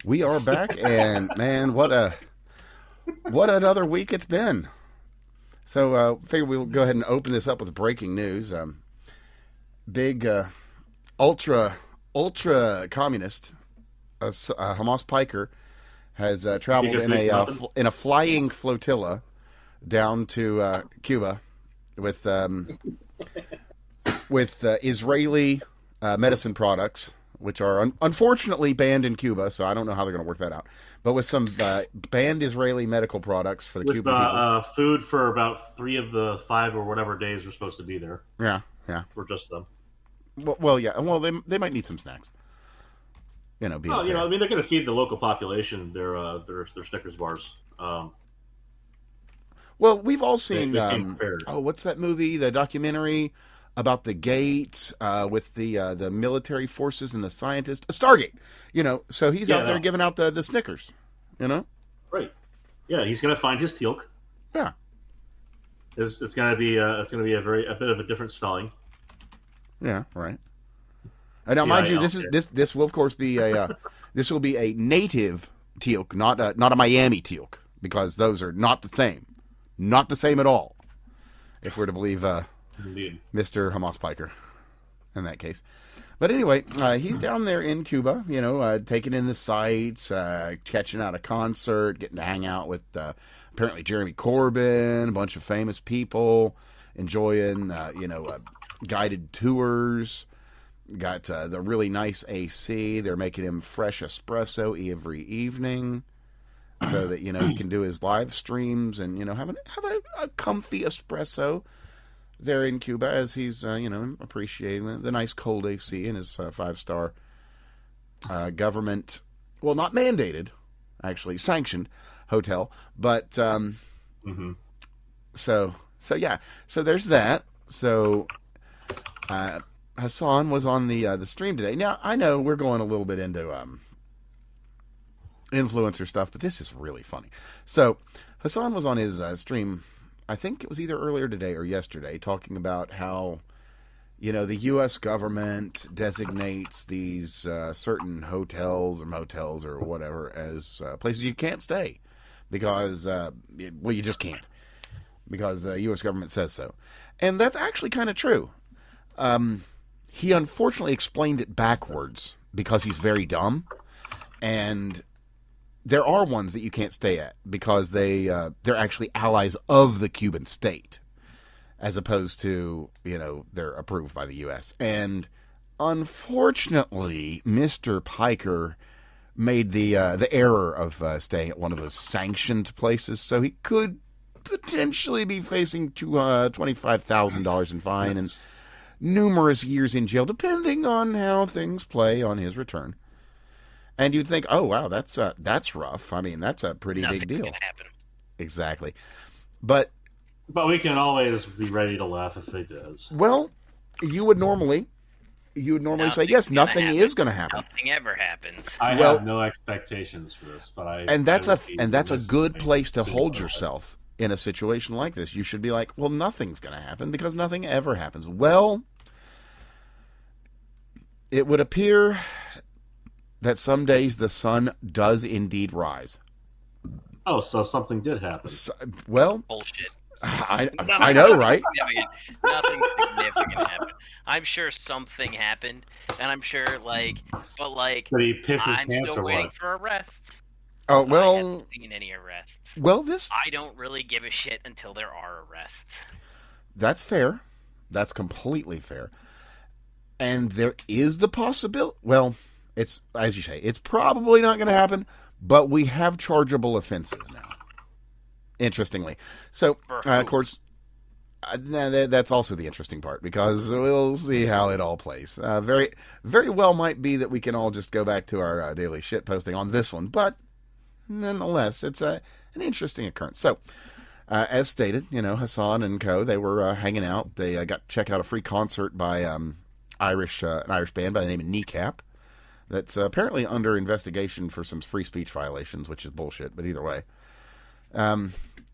We are back, and man, what another week it's been. So, figure we'll go ahead and open this up with breaking news. Big, ultra, ultra communist Hamas piker has traveled in a flying flotilla down to Cuba with Israeli medicine products, which are unfortunately banned in Cuba, so I don't know how they're going to work that out. But with some banned Israeli medical products for the Cuban people. Food for about 3 of the 5 or whatever days we're supposed to be there. Yeah, yeah. For just them. Well, yeah. Well, they might need some snacks. I mean, they're going to feed the local population their Snickers bars. Well, we've all seen. What's that movie? The documentary about the gate with the military forces and the scientists. Stargate. So he's out there giving out the Snickers. Right. Yeah, he's going to find his teal'c. Yeah. It's going to be a bit of a different spelling. Yeah. Right. Now, mind you, this will of course be a native teal'c, not a Miami teal'c, because those are not the same. Not the same at all, if we're to believe Mr. Hamas Piker in that case. But anyway, he's down there in Cuba, taking in the sights, catching out a concert, getting to hang out with apparently Jeremy Corbyn, a bunch of famous people, enjoying, guided tours. Got the really nice AC. They're making him fresh espresso every evening, so that he can do his live streams and have a comfy espresso there in Cuba as he's appreciating the nice cold AC in his 5-star government, well, not mandated, actually sanctioned hotel, but so there's that. So Hassan was on the stream today. Now I know we're going a little bit into influencer stuff, but this is really funny. So Hassan was on his stream, I think it was either earlier today or yesterday, talking about how the U.S. government designates these certain hotels or motels or whatever as places you can't stay because you just can't, because the U.S. government says so. And that's actually kind of true. He unfortunately explained it backwards because he's very dumb, and there are ones that you can't stay at because they're actually allies of the Cuban state, as opposed to they're approved by the U.S. And unfortunately, Mr. Piker made the error of staying at one of those sanctioned places, so he could potentially be facing $25,000 in fine and numerous years in jail, depending on how things play on his return. And you'd think, oh wow, that's rough. I mean, that's a pretty big deal. Gonna happen. Exactly, but we can always be ready to laugh if it does. Well, you would normally say yes, nothing is going to happen. Nothing ever happens. I have no expectations for this, but that's a good place to hold yourself in a situation like this. You should be like, well, nothing's going to happen because nothing ever happens. Well, it would appear that some days the sun does indeed rise. Oh, so something did happen. Well, bullshit. I know, right? Nothing significant happened. I'm sure something happened, and I'm sure, but he pissed his I'm pants still or waiting what? for arrests. Oh, well, I haven't seen any arrests. Well, I don't really give a shit until there are arrests. That's fair. That's completely fair. And there is the possibility. Well, it's, as you say, it's probably not going to happen, but we have chargeable offenses now. Interestingly. So, of course, that's also the interesting part, because we'll see how it all plays. Very, very well might be that we can all just go back to our daily shit posting on this one, but nonetheless, it's an interesting occurrence. So, as stated, Hassan and co, they were hanging out. They got to check out a free concert by an Irish band by the name of Kneecap. That's apparently under investigation for some free speech violations, which is bullshit. But either way,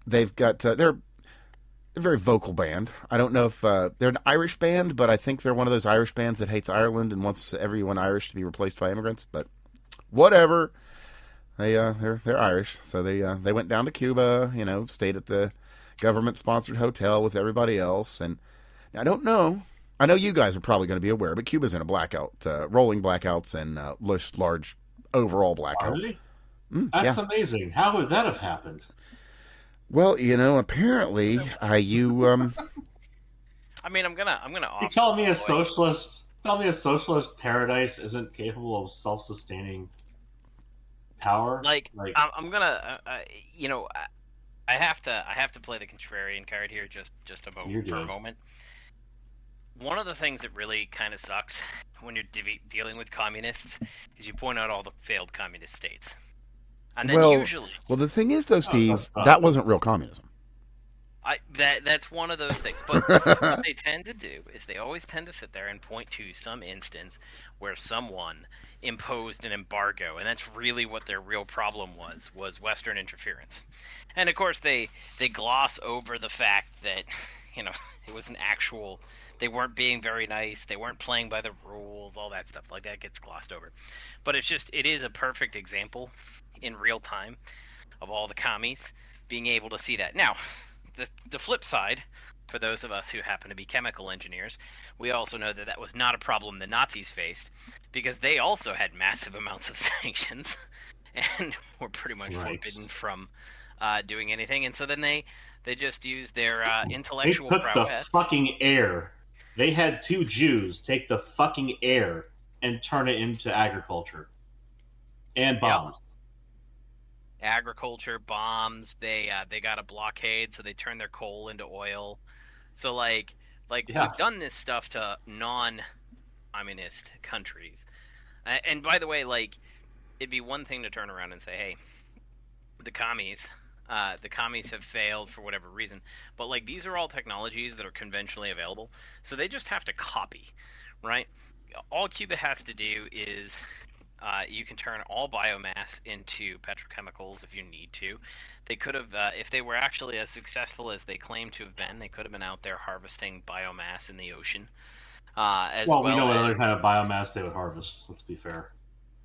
they've got they're a very vocal band. I don't know if they're an Irish band, but I think they're one of those Irish bands that hates Ireland and wants everyone Irish to be replaced by immigrants. But whatever. they're Irish, so they went down to Cuba, stayed at the government-sponsored hotel with everybody else, and I don't know. I know you guys are probably going to be aware, but Cuba's in a blackout, rolling blackouts and large overall blackouts. Really? That's amazing. How would that have happened? Well, apparently, you. I mean, I'm gonna. You tell me a socialist paradise isn't capable of self-sustaining power. I'm gonna. I have to play the contrarian card here, just for a moment. One of the things that really kind of sucks when you're dealing with communists is you point out all the failed communist states, and then usually. Well, the thing is, though, Steve, that wasn't real communism. That's one of those things. But what they tend to do is they always tend to sit there and point to some instance where someone imposed an embargo, and that's really what their real problem was Western interference. And of course, they gloss over the fact that it was an actual. They weren't being very nice. They weren't playing by the rules. All that stuff like that gets glossed over. But it is a perfect example in real time of all the commies being able to see that. Now, the flip side, for those of us who happen to be chemical engineers, we also know that was not a problem the Nazis faced, because they also had massive amounts of sanctions and were pretty much forbidden from doing anything. And so then they just used their intellectual prowess. They took the fucking air. They had 2 Jews take the fucking air and turn it into agriculture and bombs. Yep. Agriculture, bombs. They got a blockade, so they turned their coal into oil. So we've done this stuff to non-communist countries. And by the way, it'd be one thing to turn around and say, hey, the commies have failed for whatever reason, but these are all technologies that are conventionally available, so they just have to copy, right? All Cuba has to do is you can turn all biomass into petrochemicals if you need to. They could have, if they were actually as successful as they claim to have been, they could have been out there harvesting biomass in the ocean. We know what other kind of biomass they would harvest. Let's be fair.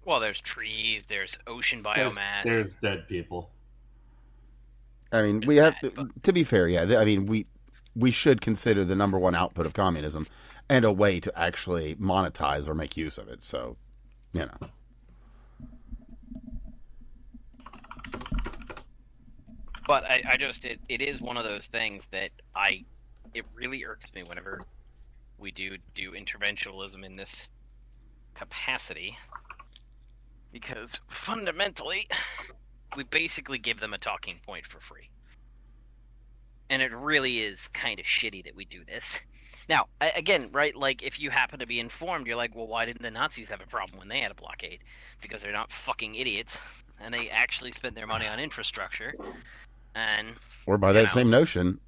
Well, there's trees, there's ocean biomass. There's dead people. I mean, we have to be fair. Yeah, I mean, we should consider the number one output of communism and a way to actually monetize or make use of it. So, But it is one of those things that it really irks me whenever we do interventionism in this capacity, because fundamentally we basically give them a talking point for free. And it really is kind of shitty that we do this. Now, again, right, if you happen to be informed, you're like, well, why didn't the Nazis have a problem when they had a blockade? Because they're not fucking idiots, and they actually spent their money on infrastructure. Or by that same notion,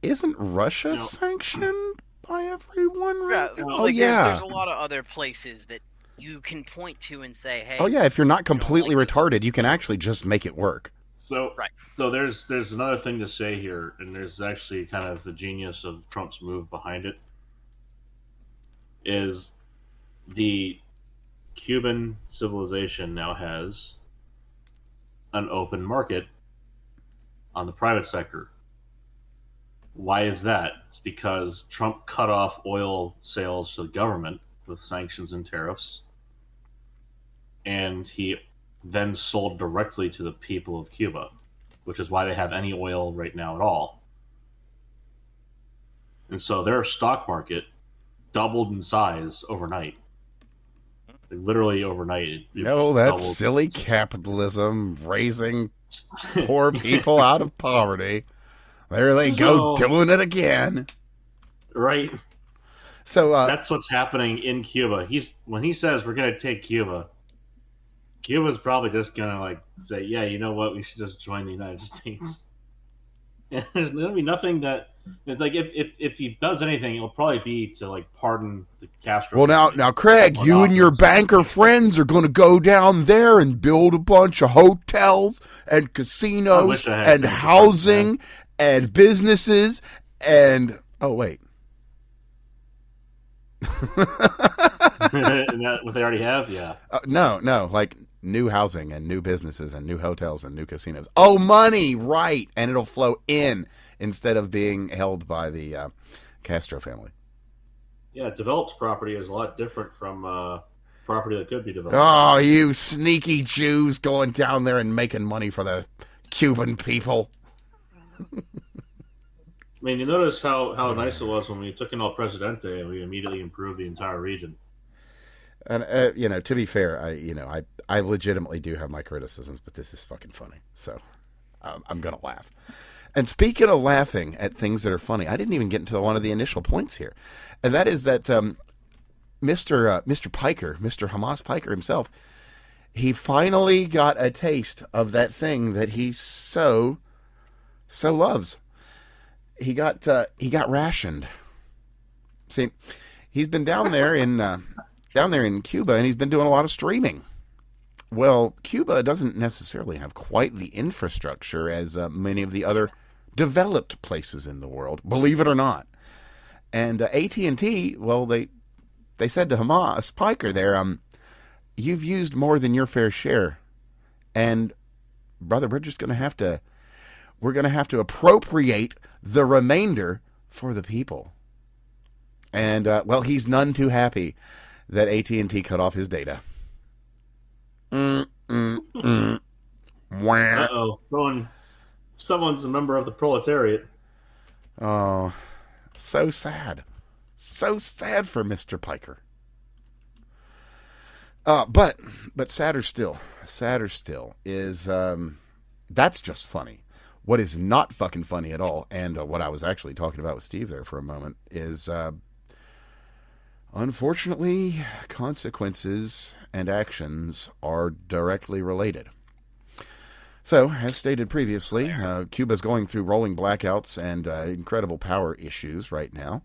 isn't Russia sanctioned by everyone right now? There's a lot of other places that you can point to and say, hey... Oh, yeah, if you're not completely retarded, you can actually just make it work. So there's another thing to say here, and there's actually kind of the genius of Trump's move behind it, is the Cuban civilization now has an open market on the private sector. Why is that? It's because Trump cut off oil sales to the government with sanctions and tariffs, and he then sold directly to the people of Cuba, which is why they have any oil right now at all. And so their stock market doubled in size overnight. Literally overnight. No, that's silly capitalism raising poor people out of poverty. There they go doing it again. Right. So that's what's happening in Cuba. When he says we're going to take Cuba, Cuba's probably just going to say, yeah, you know what, we should just join the United States. And there's going to be nothing that it's if he does anything, it'll probably be to pardon the Castro. Well, now, Craig, you and your banker friends are going to go down there and build a bunch of hotels and casinos and housing and businesses and wait. Isn't that what they already have? Yeah. No, new housing and new businesses and new hotels and new casinos. Oh, money, right. And it'll flow in instead of being held by the Castro family. Yeah, developed property is a lot different from property that could be developed. Oh, you sneaky Jews going down there and making money for the Cuban people. I mean, you notice how nice it was when we took in El Presidente and we immediately improved the entire region. And to be fair, I legitimately do have my criticisms, but this is fucking funny, so I'm gonna laugh. And speaking of laughing at things that are funny, I didn't even get into one of the initial points here, and that is that Mr. Piker, Mr. Hamas Piker himself, he finally got a taste of that thing that he so loves. He got rationed. See, he's been down there in Cuba, and he's been doing a lot of streaming. Well, Cuba doesn't necessarily have quite the infrastructure as many of the other developed places in the world, believe it or not. And AT&T, well, they said to Hamas Piker there, you've used more than your fair share, and brother, we're going to have to appropriate the remainder for the people. And well, he's none too happy that AT&T cut off his data. Uh-oh. Someone's a member of the proletariat. Oh, so sad. So sad for Mr. Piker. But sadder still is that's just funny. What is not fucking funny at all, and what I was actually talking about with Steve there for a moment, is unfortunately, consequences and actions are directly related. So, as stated previously, Cuba's going through rolling blackouts and incredible power issues right now,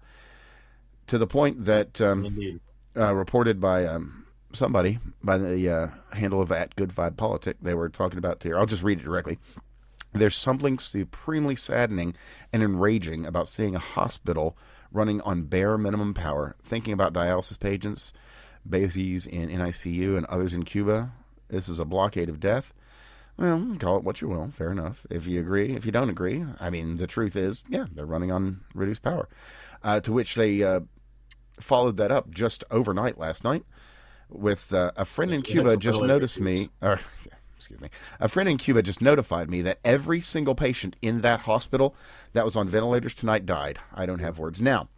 to the point that reported by somebody by the handle of @GoodVibePolitic, they were talking about here. I'll just read it directly. There's something supremely saddening and enraging about seeing a hospital running on bare minimum power, thinking about dialysis patients, babies in NICU, and others in Cuba. This is a blockade of death. Well, call it what you will. Fair enough. If you agree, if you don't agree, I mean, the truth is, yeah, they're running on reduced power. To which they followed that up just overnight last night with a friend in Cuba just noticed me, a friend in Cuba just notified me that every single patient in that hospital that was on ventilators tonight died. I don't have words. Now,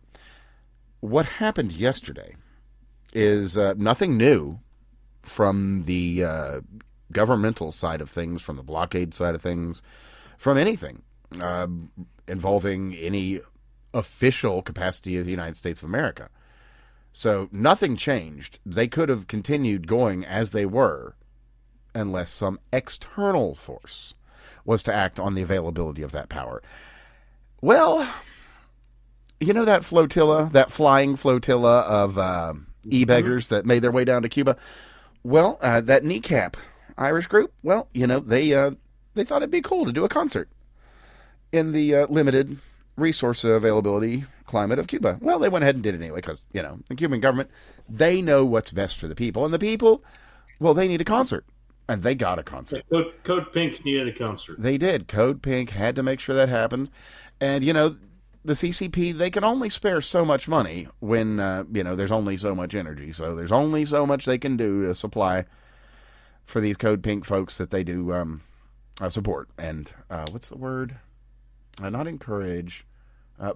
what happened yesterday is nothing new from the governmental side of things, from the blockade side of things, from anything involving any official capacity of the United States of America. So nothing changed. They could have continued going as they were, unless some external force was to act on the availability of that power. Well, you know that flotilla, that flying flotilla of e-beggars that made their way down to Cuba? Well, that kneecap Irish group, well, you know, they thought it'd be cool to do a concert in the limited resource availability climate of Cuba. Well, they went ahead and did it anyway because, you know, the Cuban government, they know what's best for the people. And the people, well, they need a concert. And they got a concert. Code Pink needed a concert. They did. Code Pink had to make sure that happened. And, you know, the CCP, they can only spare so much money when, you know, there's only so much energy. So there's only so much they can do to supply for these Code Pink folks that they do support. And what's the word? Not encourage.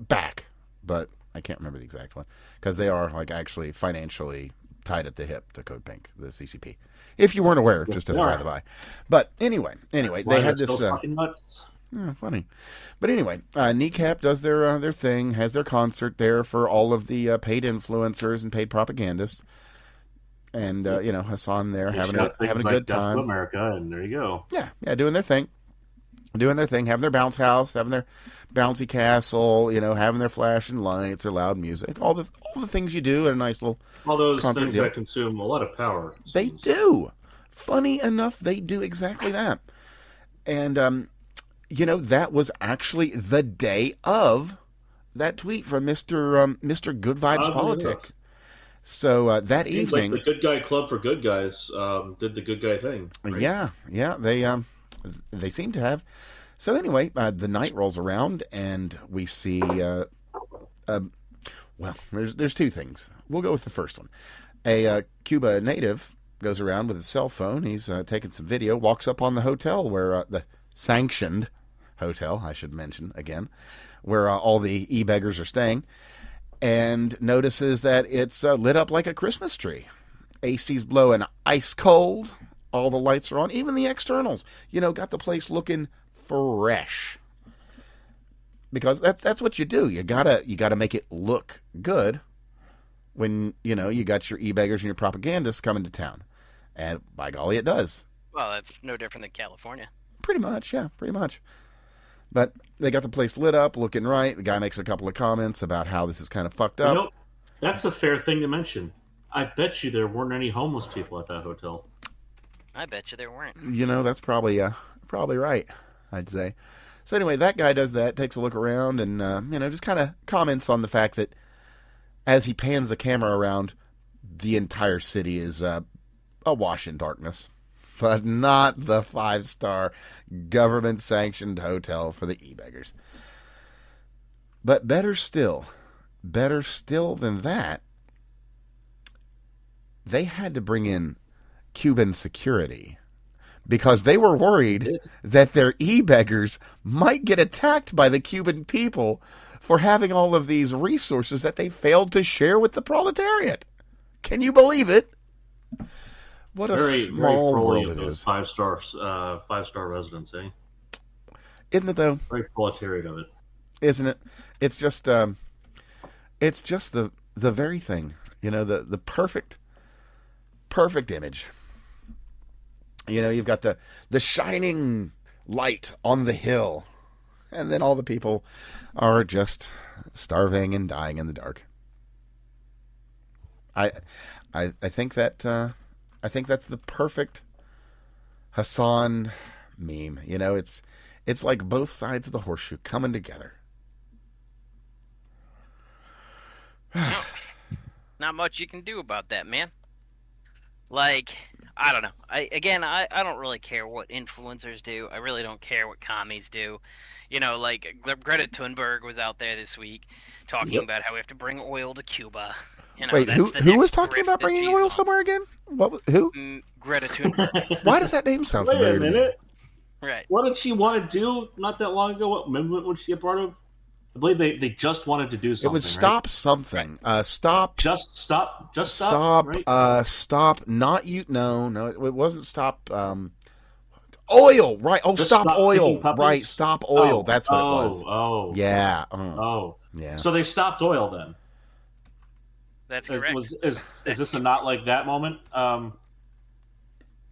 Back. But I can't remember the exact one. Because they are, like, actually financially tied at the hip to Code Pink, the CCP. If you weren't aware, just as a by the by. But anyway, they had this. Funny, but anyway, Kneecap does their thing, has their concert there for all of the paid influencers and paid propagandists, and you know, Hassan there having a good time. America, and there you go. Yeah, doing their thing, having their bounce house, having their bouncy castle, you know, having their flashing lights, their loud music, all the things you do at a nice little all those things that consume a lot of power. They do. Funny enough, they do exactly that. And you know, that was actually the day of that tweet from Mr. Good Vibes Politic. So that Seems evening, like the good guy club for good guys did the good guy thing. Right? yeah, they seem to have. So anyway, the night rolls around, and we see. Well, there's two things. We'll go with the first one. A Cuba native goes around with his cell phone. He's taking some video. Walks up on the hotel where the sanctioned hotel, I should mention again, where all the e-beggars are staying, and notices that it's lit up like a Christmas tree. AC's blowing ice cold. All the lights are on, even the externals. Got the place looking fresh. Because that's what you do. You gotta make it look good when you got your e-beggars and your propagandists coming to town, and by golly, it does. Well, that's no different than California. Pretty much, yeah, pretty much. But they got the place lit up, looking right. The guy makes a couple of comments about how this is kind of fucked up. That's a fair thing to mention. I bet you there weren't any homeless people at that hotel. I bet you there weren't. That's probably right, I'd say. So anyway, that guy does that, takes a look around, and just kind of comments on the fact that as he pans the camera around, the entire city is awash in darkness, but not the 5-star government-sanctioned hotel for the e-beggars. But better still than that, they had to bring in Cuban security because they were worried that their e-beggars might get attacked by the Cuban people for having all of these resources that they failed to share with the proletariat. Can you believe it? What a small world it is. 5-star residents, eh? Isn't it though? Very proletariat of it. Isn't it? It's just the very thing, the perfect image. You've got the shining light on the hill, and then all the people are just starving and dying in the dark. I think that's the perfect Hassan meme. It's like both sides of the horseshoe coming together. Not much you can do about that, man. Like, I don't know. I don't really care what influencers do. I really don't care what commies do. Like Greta Thunberg was out there this week talking about how we have to bring oil to Cuba. Wait, who was talking about bringing oil somewhere again? Who? Greta Thunberg. Why does that name sound familiar to me? Right. What did she want to do not that long ago? What movement was she a part of? I believe they just wanted to do something. It was stop something. Stop. Just stop. Right? Stop. Not you. No. It wasn't stop. Oil. Right. Oh, just stop oil. Right. Stop oil. That's what it was. Oh. Yeah. Yeah. So they stopped oil then. That's correct. Is this a not like that moment?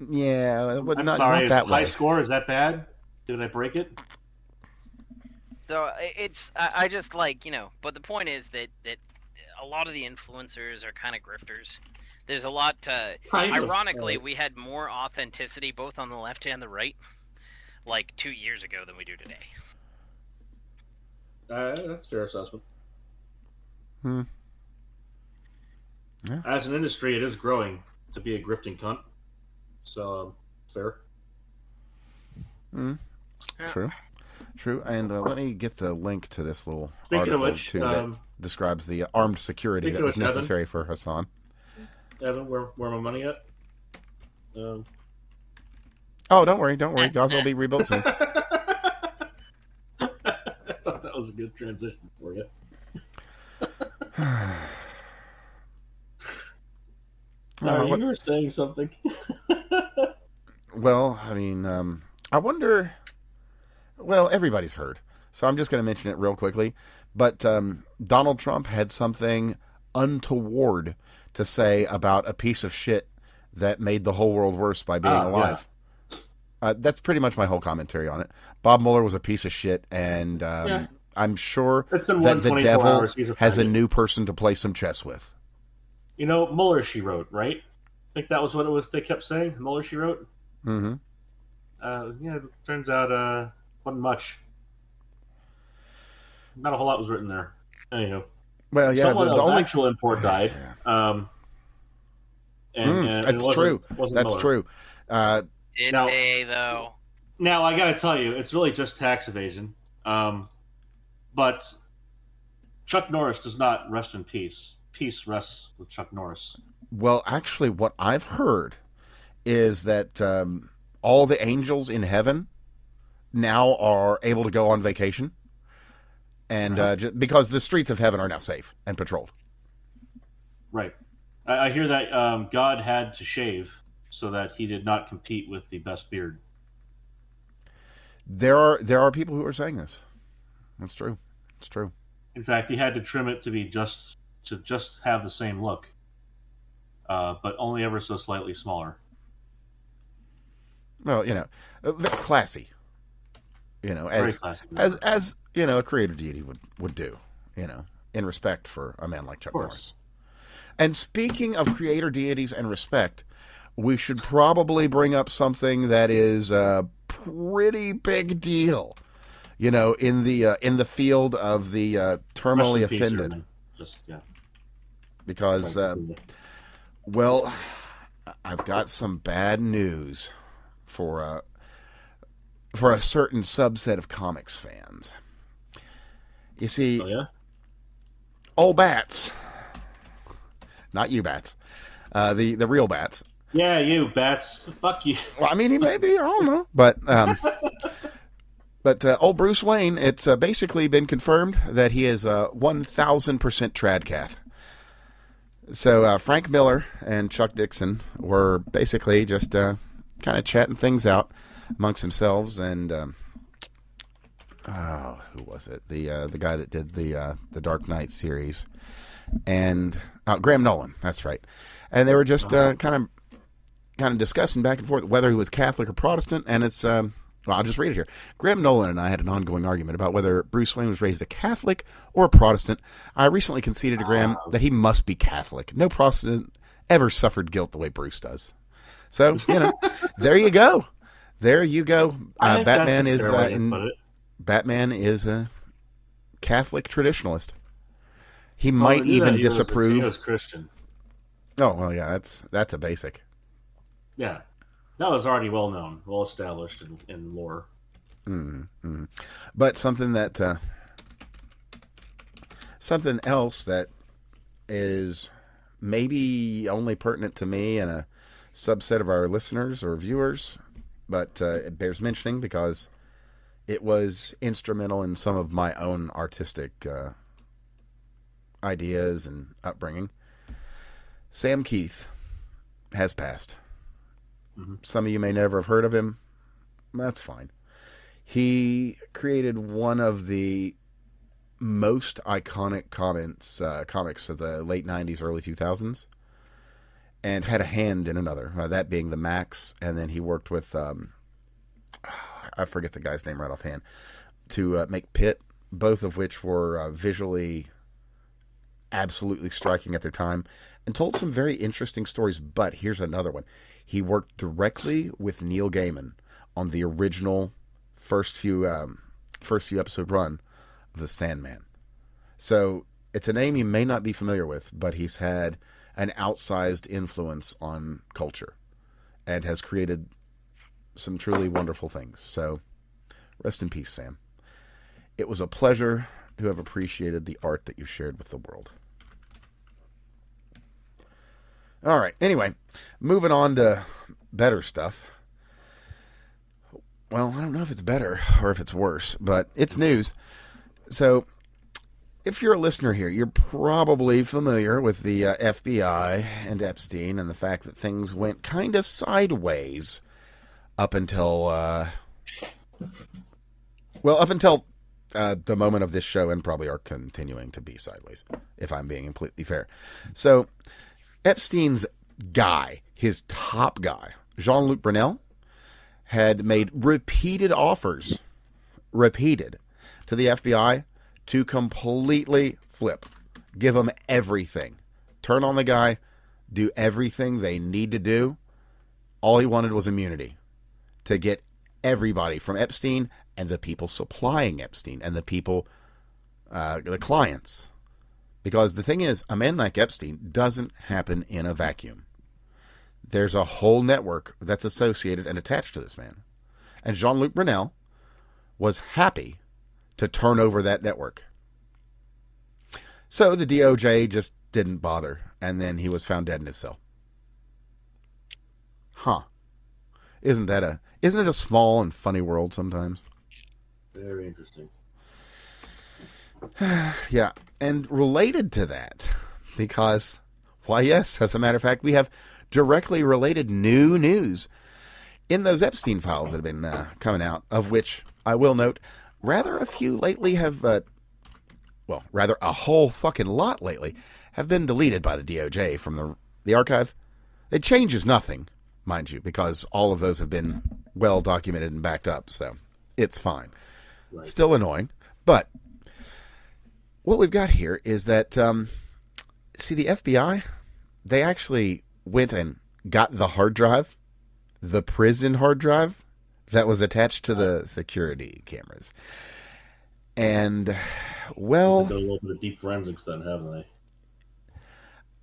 Yeah. I'm not, sorry. Not that high way. Score. Is that bad? Did I break it? So I just like, but the point is that a lot of the influencers are kind of grifters. There's a lot, ironically, we had more authenticity both on the left and the right, like 2 years ago than we do today. That's a fair assessment. Yeah. As an industry, it is growing to be a grifting cunt. So, fair. True, and let me get the link to this little Speaking article of which, that describes the armed security that was necessary for Hassan. Evan, where my money at? Oh, don't worry. Gaza will be rebuilt soon. I thought that was a good transition for you. You were saying something. Well, I mean, I wonder... Well, everybody's heard, so I'm just going to mention it real quickly. But Donald Trump had something untoward to say about a piece of shit that made the whole world worse by being alive. Yeah. That's pretty much my whole commentary on it. Bob Mueller was a piece of shit, and I'm sure that the devil has a new person to play some chess with. Mueller, she wrote, right? I think that was what it was. They kept saying Mueller, she wrote. Mm-hmm. It turns out wasn't much. Not a whole lot was written there. Anyhow. Well, yeah, someone the of only actual import died. and that's it true. wasn't That's Miller. true. Did Now- they though? Now I got to tell you, it's really just tax evasion. But Chuck Norris does not rest in peace. Peace rests with Chuck Norris. Well, actually, what I've heard is that all the angels in heaven now are able to go on vacation, and because the streets of heaven are now safe and patrolled. Right. I hear that God had to shave so that he did not compete with the best beard. There are people who are saying this. That's true. It's true. In fact, he had to trim it to be just have the same look, but only ever so slightly smaller. Well, classy. As classy. as a creator deity would do. In respect for a man like Chuck Norris. And speaking of creator deities and respect, we should probably bring up something that is a pretty big deal. In the field of the terminally offended. Because, well, I've got some bad news for a certain subset of comics fans. You see, old bats, not you bats, the real bats. Yeah, you bats. Fuck you. Well, I mean, he may be. I don't know, but old Bruce Wayne. It's basically been confirmed that he is 1,000% tradcath. So Frank Miller and Chuck Dixon were basically just kind of chatting things out amongst themselves, and who was it? The guy that did the Dark Knight series, and Graham Nolan. That's right. And they were just kind of discussing back and forth whether he was Catholic or Protestant, and it's well, I'll just read it here. Graham Nolan and I had an ongoing argument about whether Bruce Wayne was raised a Catholic or a Protestant. I recently conceded to Graham that he must be Catholic. No Protestant ever suffered guilt the way Bruce does. So, there you go. There you go. Batman is a Catholic traditionalist. He might even disapprove. He was Christian. Oh, well, yeah, that's a basic. Yeah. That was already well known, well established in lore. Mm-hmm. But something else that is maybe only pertinent to me and a subset of our listeners or viewers, but it bears mentioning because it was instrumental in some of my own artistic ideas and upbringing. Sam Keith has passed. Mm-hmm. Some of you may never have heard of him. That's fine. He created one of the most iconic comics of the late 90s, early 2000s, and had a hand in another, that being the Max, and then he worked with, I forget the guy's name right offhand, to make Pit, both of which were visually absolutely striking at their time, and told some very interesting stories. But here's another one. He worked directly with Neil Gaiman on the original first few episode run of The Sandman. So it's a name you may not be familiar with, but he's had an outsized influence on culture and has created some truly wonderful things. So rest in peace, Sam. It was a pleasure to have appreciated the art that you shared with the world. All right. Anyway, moving on to better stuff. Well, I don't know if it's better or if it's worse, but it's news. So, if you're a listener here, you're probably familiar with the FBI and Epstein and the fact that things went kind of sideways up until the moment of this show, and probably are continuing to be sideways, if I'm being completely fair. So, Epstein's guy, his top guy, Jean-Luc Brunel, had made repeated offers, to the FBI to completely flip, give them everything, turn on the guy, do everything they need to do. All he wanted was immunity to get everybody from Epstein and the people supplying Epstein and the people, the clients. Because the thing is, a man like Epstein doesn't happen in a vacuum. there's a whole network that's associated and attached to this man. And Jean-Luc Brunel was happy to turn over that network. So the DOJ just didn't bother, and then he was found dead in his cell. Huh. Isn't it a small and funny world sometimes? Very interesting. Yeah, and related to that, because, why yes, as a matter of fact, we have directly related new news in those Epstein files that have been coming out, of which I will note, rather a few lately have, rather a whole fucking lot lately, have been deleted by the DOJ from the archive. It changes nothing, mind you, because all of those have been well documented and backed up, so it's fine. Right. Still annoying, but what we've got here is that, see, the FBI, they actually went and got the hard drive, the prison hard drive that was attached to the security cameras. And, well, they've done a little bit of deep forensics then, haven't they?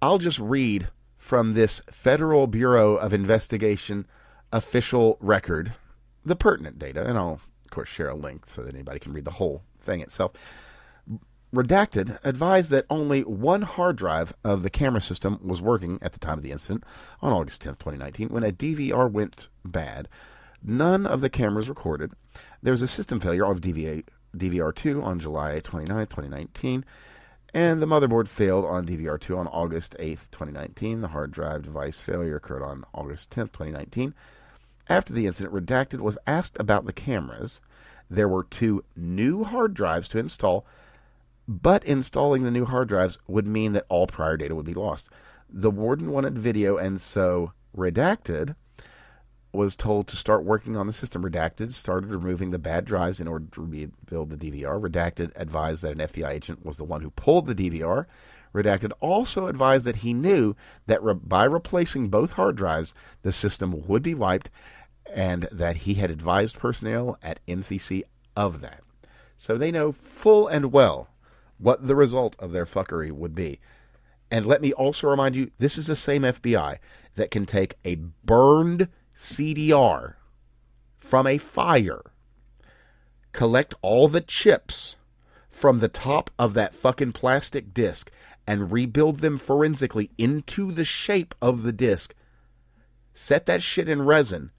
I'll just read from this Federal Bureau of Investigation official record the pertinent data, and I'll, of course, share a link so that anybody can read the whole thing itself. Redacted advised that only one hard drive of the camera system was working at the time of the incident on August 10th, 2019, when a DVR went bad. None of the cameras recorded. There was a system failure of DVR2 on July 29th, 2019, and the motherboard failed on DVR2 on August 8th, 2019. The hard drive device failure occurred on August 10th, 2019. After the incident, Redacted was asked about the cameras. There were 2 new hard drives to install, but installing the new hard drives would mean that all prior data would be lost. The warden wanted video, and so Redacted was told to start working on the system. Redacted started removing the bad drives in order to rebuild the DVR. Redacted advised that an FBI agent was the one who pulled the DVR. Redacted also advised that he knew that by replacing both hard drives, the system would be wiped, and that he had advised personnel at MCC of that. So they know full and well what the result of their fuckery would be. And let me also remind you, this is the same FBI that can take a burned CDR from a fire, collect all the chips from the top of that fucking plastic disc, and rebuild them forensically into the shape of the disc, set that shit in resin,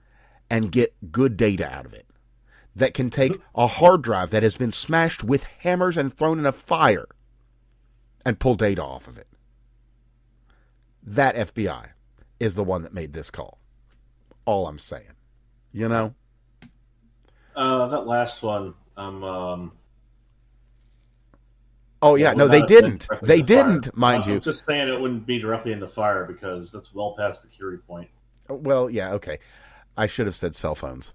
and get good data out of it. That can take a hard drive that has been smashed with hammers and thrown in a fire and pull data off of it. That FBI is the one that made this call. All I'm saying. You know? That last one, oh, yeah, no, they didn't. They didn't, mind you. I'm just saying it wouldn't be directly in the fire because that's well past the Curie point. Well, yeah, okay. I should have said cell phones.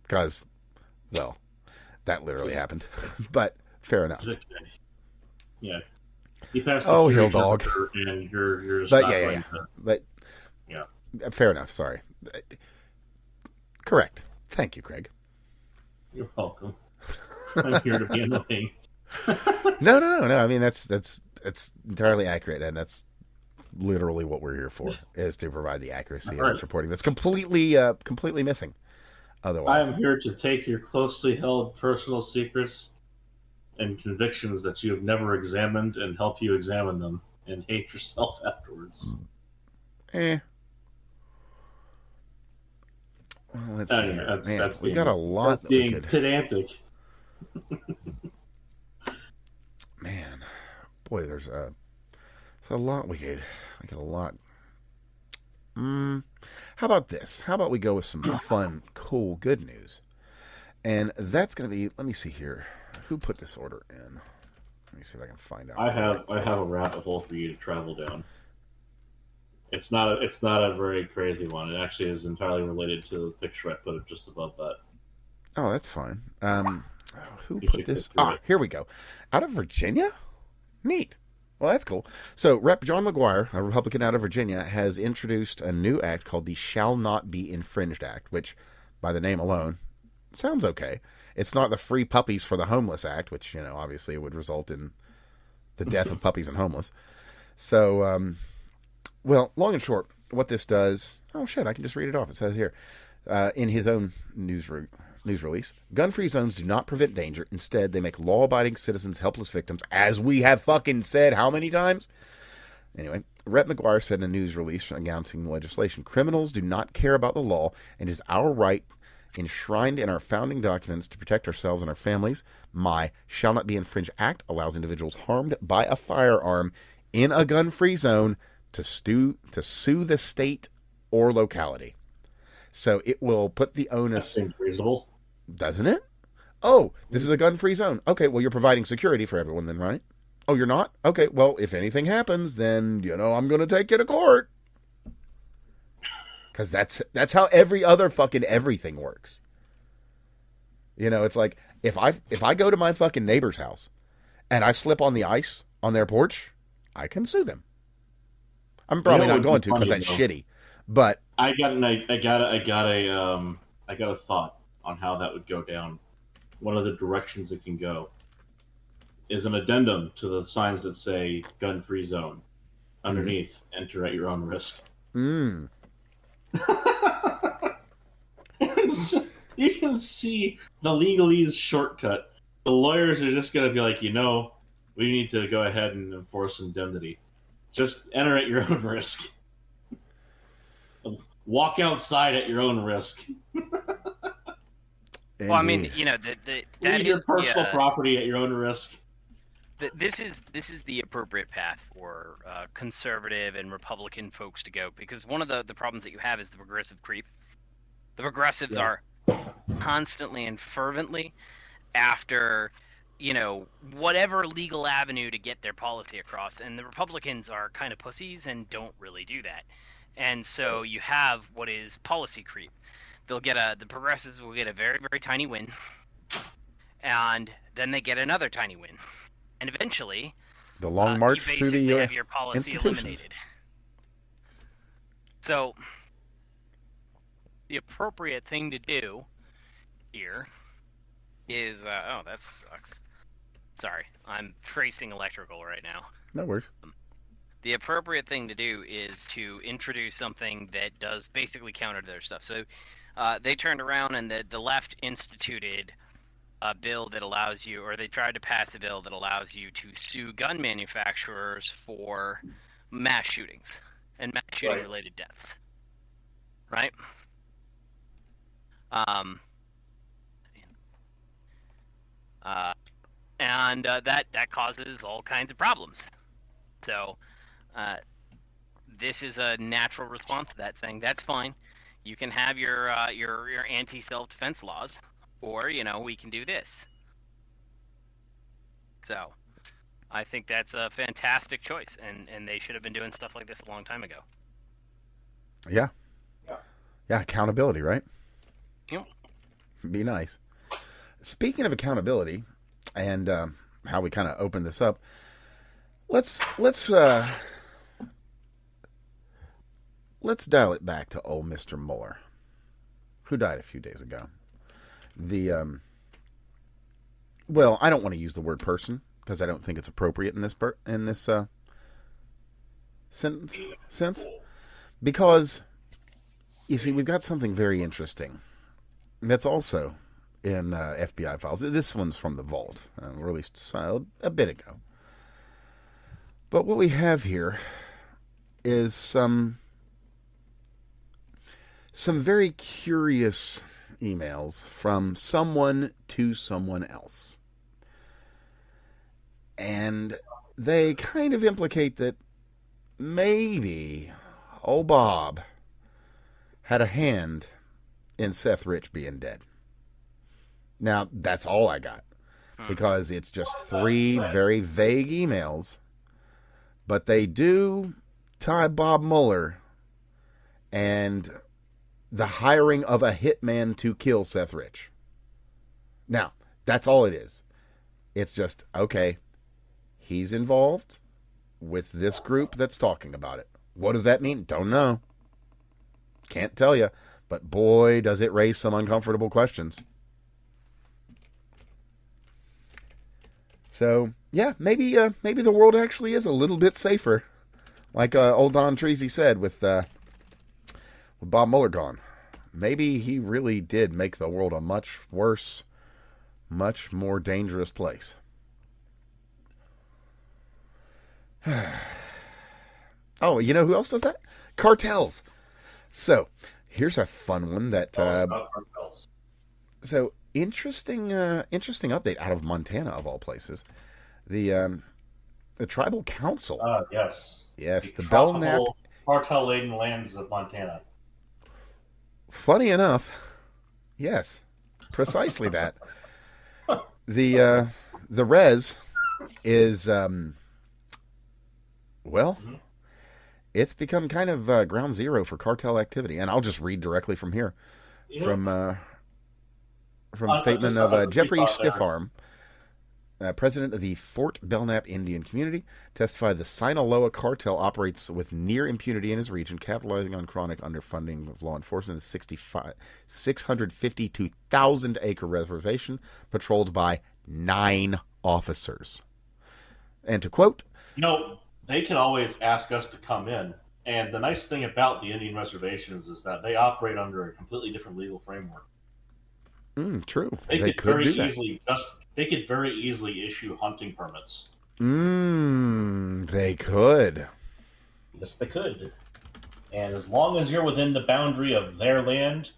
Because, well, that literally happened. But fair enough. Yeah. You passed the hill dog. And you're but yeah. But yeah. Fair enough, sorry. Correct. Thank you, Craig. You're welcome. I'm here to be annoying. No. I mean, that's entirely accurate, and that's literally what we're here for, is to provide the accuracy of this reporting that's completely missing. Otherwise, I am here to take your closely held personal secrets and convictions that you have never examined and help you examine them and hate yourself afterwards. Well, let's see. Man, we got a lot that we could... pedantic. Man, boy, there's a lot we could... I got a lot... How about this? How about we go with some fun, cool, good news? And that's going to be... Let me see here. Who put this order in? Let me see if I can find out. I have a rabbit hole for you to travel down. It's not a very crazy one. It actually is entirely related to the picture I put it just above that. Oh, that's fine. Who put this? Here we go. Out of Virginia? Neat. Well, that's cool. So, Rep. John McGuire, a Republican out of Virginia, has introduced a new act called the Shall Not Be Infringed Act, which, by the name alone, sounds okay. It's not the Free Puppies for the Homeless Act, which, obviously would result in the death of puppies and homeless. So, well, long and short, what this does. Oh shit! I can just read it off. It says here, in his own news release, gun-free zones do not prevent danger. Instead, they make law-abiding citizens helpless victims, as we have fucking said how many times? Anyway, Rep. McGuire said in a news release announcing the legislation, criminals do not care about the law, and it is our right enshrined in our founding documents to protect ourselves and our families. My Shall Not Be Infringed Act allows individuals harmed by a firearm in a gun-free zone to sue the state or locality. So it will put the onus... That seems reasonable. Doesn't it? Oh, this is a gun-free zone. Okay, well, you're providing security for everyone then, right? Oh, you're not? Okay, well, if anything happens, then, I'm going to take you to court. Because that's how every other fucking everything works. It's like, if I go to my fucking neighbor's house and I slip on the ice on their porch, I can sue them. I'm probably not going to because that's shitty. But I got a thought on how that would go down. One of the directions it can go is an addendum to the signs that say gun-free zone. Underneath, enter at your own risk. Mm. You can see the legalese shortcut. The lawyers are just going to be like, we need to go ahead and enforce indemnity. Just enter at your own risk. Walk outside at your own risk. Well, I mean, that is your personal property at your own risk. This is the appropriate path for conservative and Republican folks to go, because one of the problems that you have is the progressive creep. The progressives are constantly and fervently after, whatever legal avenue to get their policy across, and the Republicans are kind of pussies and don't really do that. And so you have what is policy creep. The progressives will get a very, very tiny win, and then they get another tiny win. And eventually, the long march through the have your policy eliminated. So, the appropriate thing to do here is that sucks. Sorry, I'm tracing electrical right now. No worries. The appropriate thing to do is to introduce something that does basically counter their stuff. So, they turned around and the left instituted a bill that allows you, or they tried to pass a bill that allows you to sue gun manufacturers for mass shootings and mass shooting related deaths. Right? That causes all kinds of problems. So, this is a natural response to that, saying that's fine. You can have your anti-self-defense laws, or we can do this. So, I think that's a fantastic choice, and they should have been doing stuff like this a long time ago. Yeah, accountability, right? Yep. Be nice. Speaking of accountability, and how we kind of open this up, let's dial it back to old Mr. Mueller, who died a few days ago. Well, I don't want to use the word person because I don't think it's appropriate in this sense, because you see, we've got something very interesting that's also in FBI files. This one's from the vault, released a bit ago. But what we have here is some very curious emails from someone to someone else. And they kind of implicate that maybe old Bob had a hand in Seth Rich being dead. Now, that's all I got, because it's just 3 very vague emails, but they do tie Bob Mueller and the hiring of a hitman to kill Seth Rich. Now, that's all it is. It's just, okay, he's involved with this group that's talking about it. What does that mean? Don't know. Can't tell you. But boy, does it raise some uncomfortable questions. So, yeah, maybe the world actually is a little bit safer. Like old Don Treasy said with With Bob Mueller gone, maybe he really did make the world a much worse, much more dangerous place. Oh, you know who else does that? Cartels. So, here's a fun one that... so, interesting update out of Montana, of all places. The Tribal Council. Yes. Yes, the Belknap... cartel-laden lands of Montana. Funny enough, yes, precisely that. The res is... it's become kind of ground zero for cartel activity. And I'll just read directly from here. From the statement of Jeffrey Stiffarm, president of the Fort Belknap Indian Community, testified the Sinaloa cartel operates with near impunity in his region, capitalizing on chronic underfunding of law enforcement in the 652,000-acre reservation patrolled by 9 officers. And to quote... They can always ask us to come in. And the nice thing about the Indian reservations is that they operate under a completely different legal framework. True. They could very easily issue hunting permits. They could. Yes, they could. And as long as you're within the boundary of their land,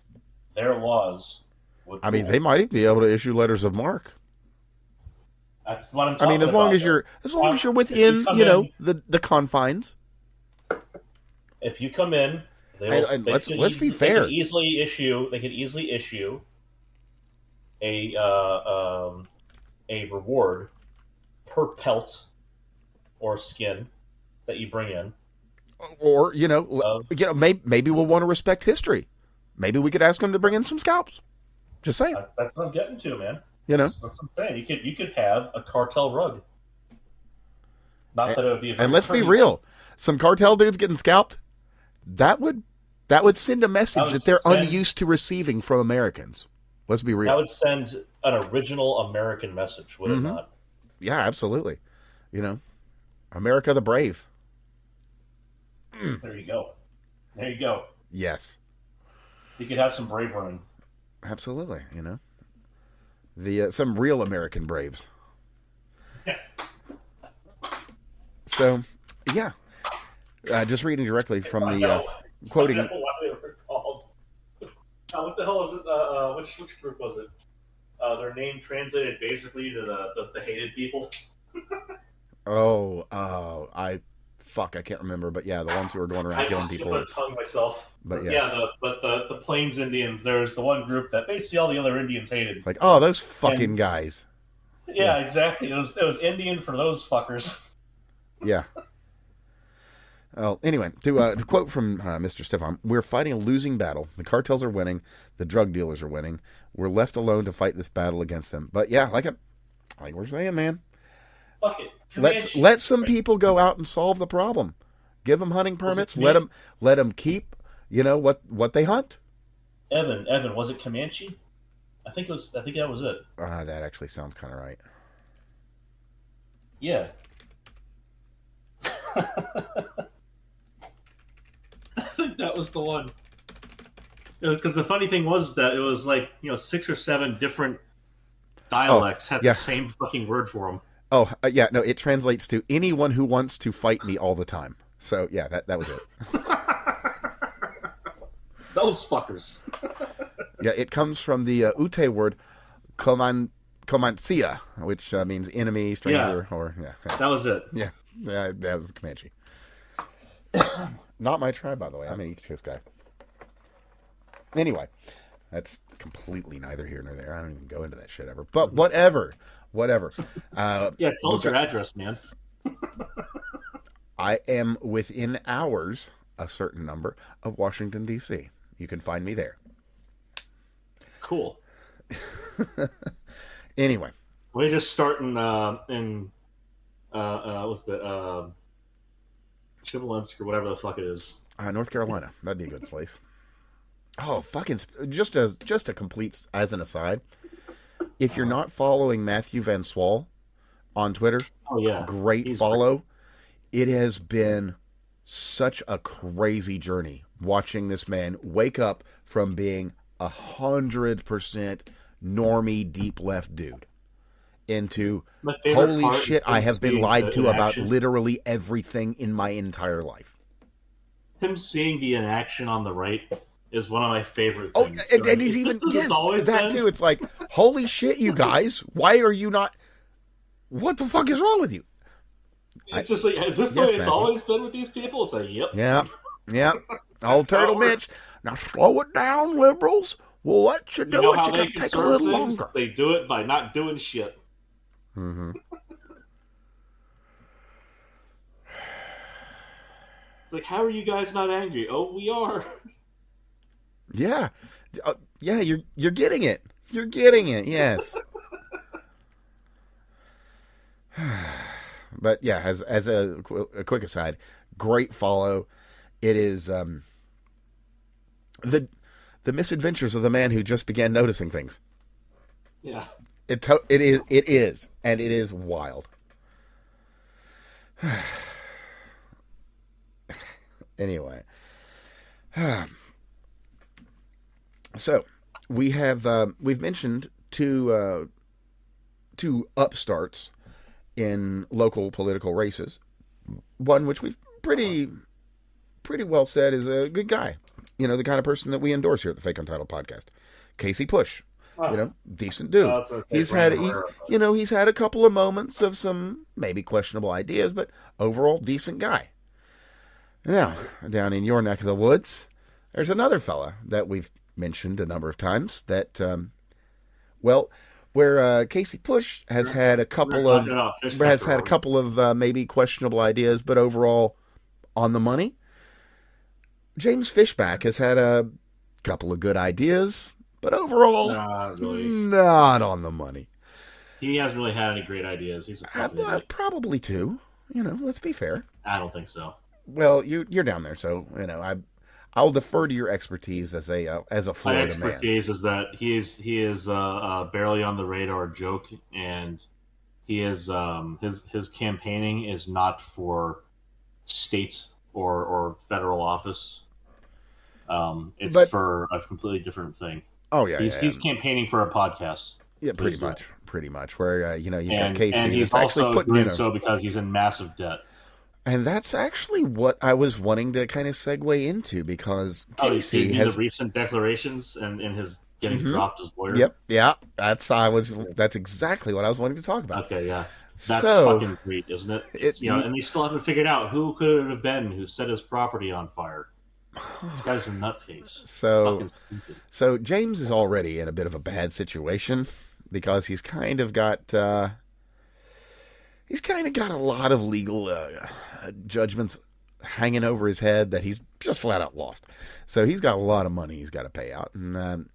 their laws would rule. I mean, they might be able to issue letters of marque. That's what I'm talking about. As long as you're within, the confines. If you come in, let's be fair. They could easily issue a reward per pelt or skin that you bring in. Or maybe we'll want to respect history. Maybe we could ask them to bring in some scalps. Just saying. That's what I'm getting to, man. That's what I'm saying. You could have a cartel rug. Not that it would be. And let's be real, some cartel dudes getting scalped, that would send a message that they're unused to receiving from Americans. Let's be real. That would send an original American message, would it not? Yeah, absolutely. America the brave. There you go. Yes. You could have some brave running. Absolutely. Some real American braves. Yeah. So, yeah. Just reading directly from the quoting. What they were called. What the hell is it? Which group was it? Their name translated basically to the hated people. I can't remember, but yeah, the ones who were going around killing people. I tongue myself. But yeah, the Plains Indians. There's the one group that basically all the other Indians hated. It's like, those fucking guys. Yeah, exactly. It was Indian for those fuckers. Yeah. Well, anyway, to quote from Mr. Stefan, we're fighting a losing battle. The cartels are winning. The drug dealers are winning. We're left alone to fight this battle against them. But yeah, like we're saying, man. Fuck it. Let some people go out and solve the problem. Give them hunting permits. Let them keep, what they hunt. Evan, was it Comanche? I think that was it. That actually sounds kind of right. Yeah. I think that was the one. Because the funny thing was that it was 6 or 7 different dialects had the same fucking word for them. No, it translates to anyone who wants to fight me all the time. So yeah, that was it. Those fuckers. Yeah, it comes from the Ute word Comancia, which means enemy, stranger, or That was it. Yeah, that was Comanche. Not my tribe, by the way. I'm an East Coast guy. Anyway, that's completely neither here nor there. I don't even go into that shit ever. But whatever. Tell us your address, man. I am within hours, a certain number, of Washington, D.C. You can find me there. Cool. Anyway. We're just starting what's the Chivlensk or whatever the fuck it is. North Carolina. That'd be a good place. Oh, fucking! Just a complete as an aside, if you're not following Matthew Van Swal on Twitter, great follow. It has been such a crazy journey watching this man wake up from being 100% normie deep left dude into holy shit, I have been lied to about literally everything in my entire life. Him seeing the inaction on the right is one of my favorite things. Oh, and he's even that too. It's like, holy shit, you guys, why are you not? What the fuck is wrong with you? It's just like, is this the way it's always been with these people? It's like, yep. Yeah. Old Turtle Mitch. Now slow it down, liberals. We'll let you do it. You're going to take a little longer. They do it by not doing shit. Mm-hmm. It's like, how are you guys not angry? Oh, we are. Yeah. Yeah, you're getting it. You're getting it, yes. But yeah, as a quick aside, great follow. It is the misadventures of the man who just began noticing things. Yeah. It is, and it is wild. Anyway, so we've mentioned two upstarts in local political races. One which we've pretty well said is a good guy. You know, the kind of person that we endorse here at the Fake Untitled podcast. Casey Push. You know, decent dude. He's had a couple of moments of some maybe questionable ideas, but overall decent guy. Now, down in your neck of the woods, there's another fella that we've mentioned a number of times that, where Casey Push has had a couple of maybe questionable ideas, but overall on the money. James Fishback has had a couple of good ideas, but overall not on the money. He hasn't really had any great ideas. He's probably two. You know, let's be fair. I don't think so. Well, you're down there, so you know I'll defer to your expertise as a Florida man. My expertise is that he is barely on the radar joke, and he is his campaigning is not for state or federal office. It's for a completely different thing. Oh yeah, he's campaigning for a podcast. Yeah, pretty much. Where you've got Casey, and he's also doing so because he's in massive debt. And that's actually what I was wanting to kind of segue into, because Casey has the recent declarations and his getting dropped as lawyer. Yep, yeah, that's exactly what I was wanting to talk about. Okay, yeah, that's fucking great, isn't it? And they still haven't figured out who could it have been who set his property on fire. This guy's a nutcase. So James is already in a bit of a bad situation because he's kind of got a lot of legal judgments hanging over his head that he's just flat out lost. So he's got a lot of money he's got to pay out, and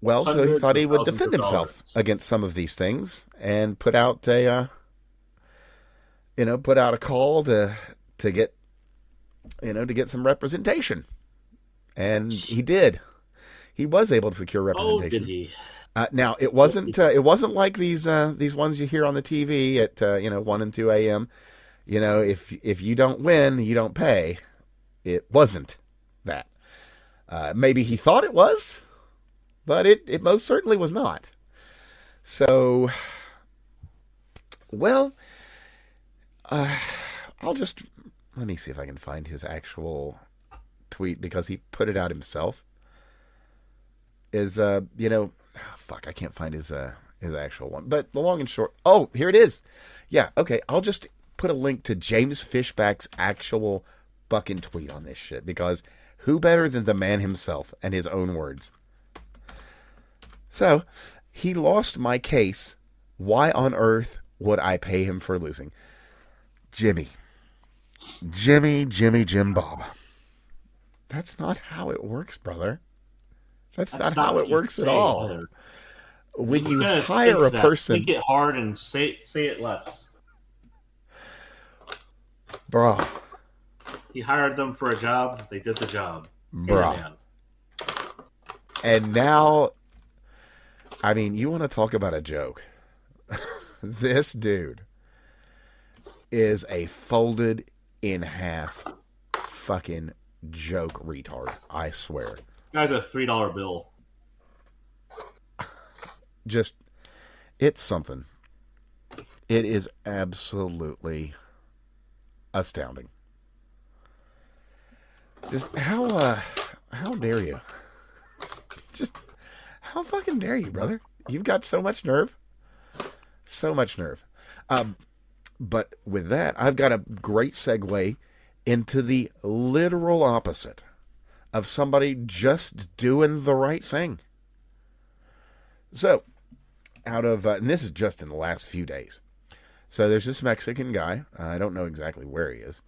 so he thought he would defend himself against some of these things and put out a call to get some representation. And he did. He was able to secure representation. Oh, did he? Now it wasn't like these ones you hear on the TV at 1 and 2 a.m. If you don't win, you don't pay. It wasn't that. Maybe he thought it was, but it most certainly was not. So, let me see if I can find his actual tweet, because he put it out himself. I can't find his actual one. But the long and short, here it is. Yeah, okay, I'll just put a link to James Fishback's actual fucking tweet on this shit, because who better than the man himself and his own words? So, he lost my case. Why on earth would I pay him for losing? Jim Bob. That's not how it works, brother. That's not how it works at all. Either. When you hire a person, think it hard and say it less. Bruh. He hired them for a job. They did the job. Bruh. And now, I mean, you want to talk about a joke. This dude is a folded in half fucking joke retard. I swear. Guy's a $3 bill. Just, it's something. It is absolutely astounding. Just how dare you? Just how fucking dare you, brother? You've got so much nerve. So much nerve. But with that, I've got a great segue into the literal opposite of somebody just doing the right thing. So, and this is just in the last few days. So there's this Mexican guy. I don't know exactly where he is.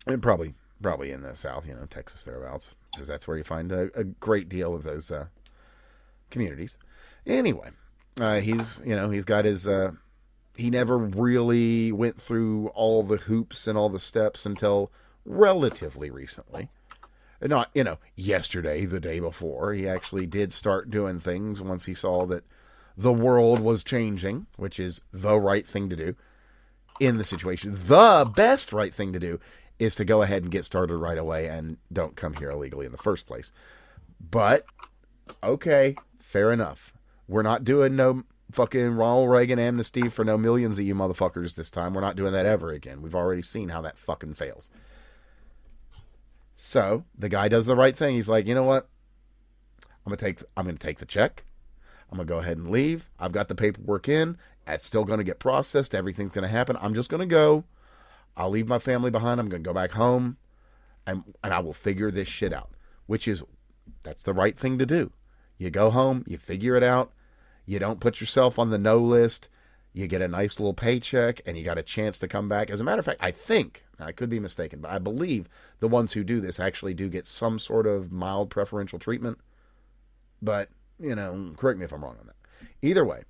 And probably in the South, Texas thereabouts, because that's where you find a great deal of those communities. Anyway, he's got his. He never really went through all the hoops and all the steps until relatively recently. Not, yesterday, the day before. He actually did start doing things once he saw that the world was changing, which is the right thing to do in the situation. The best right thing to do is to go ahead and get started right away and don't come here illegally in the first place. But, okay, fair enough. We're not doing no fucking Ronald Reagan amnesty for no millions of you motherfuckers this time. We're not doing that ever again. We've already seen how that fucking fails. So, the guy does the right thing. He's like, you know what? I'm going to take the check. I'm going to go ahead and leave. I've got the paperwork in. It's still going to get processed. Everything's going to happen. I'm just going to go. I'll leave my family behind. I'm going to go back home. And I will figure this shit out. That's the right thing to do. You go home. You figure it out. You don't put yourself on the no list. You get a nice little paycheck. And you got a chance to come back. As a matter of fact, I think, I could be mistaken, but I believe the ones who do this actually do get some sort of mild preferential treatment. But, correct me if I'm wrong on that. Either way,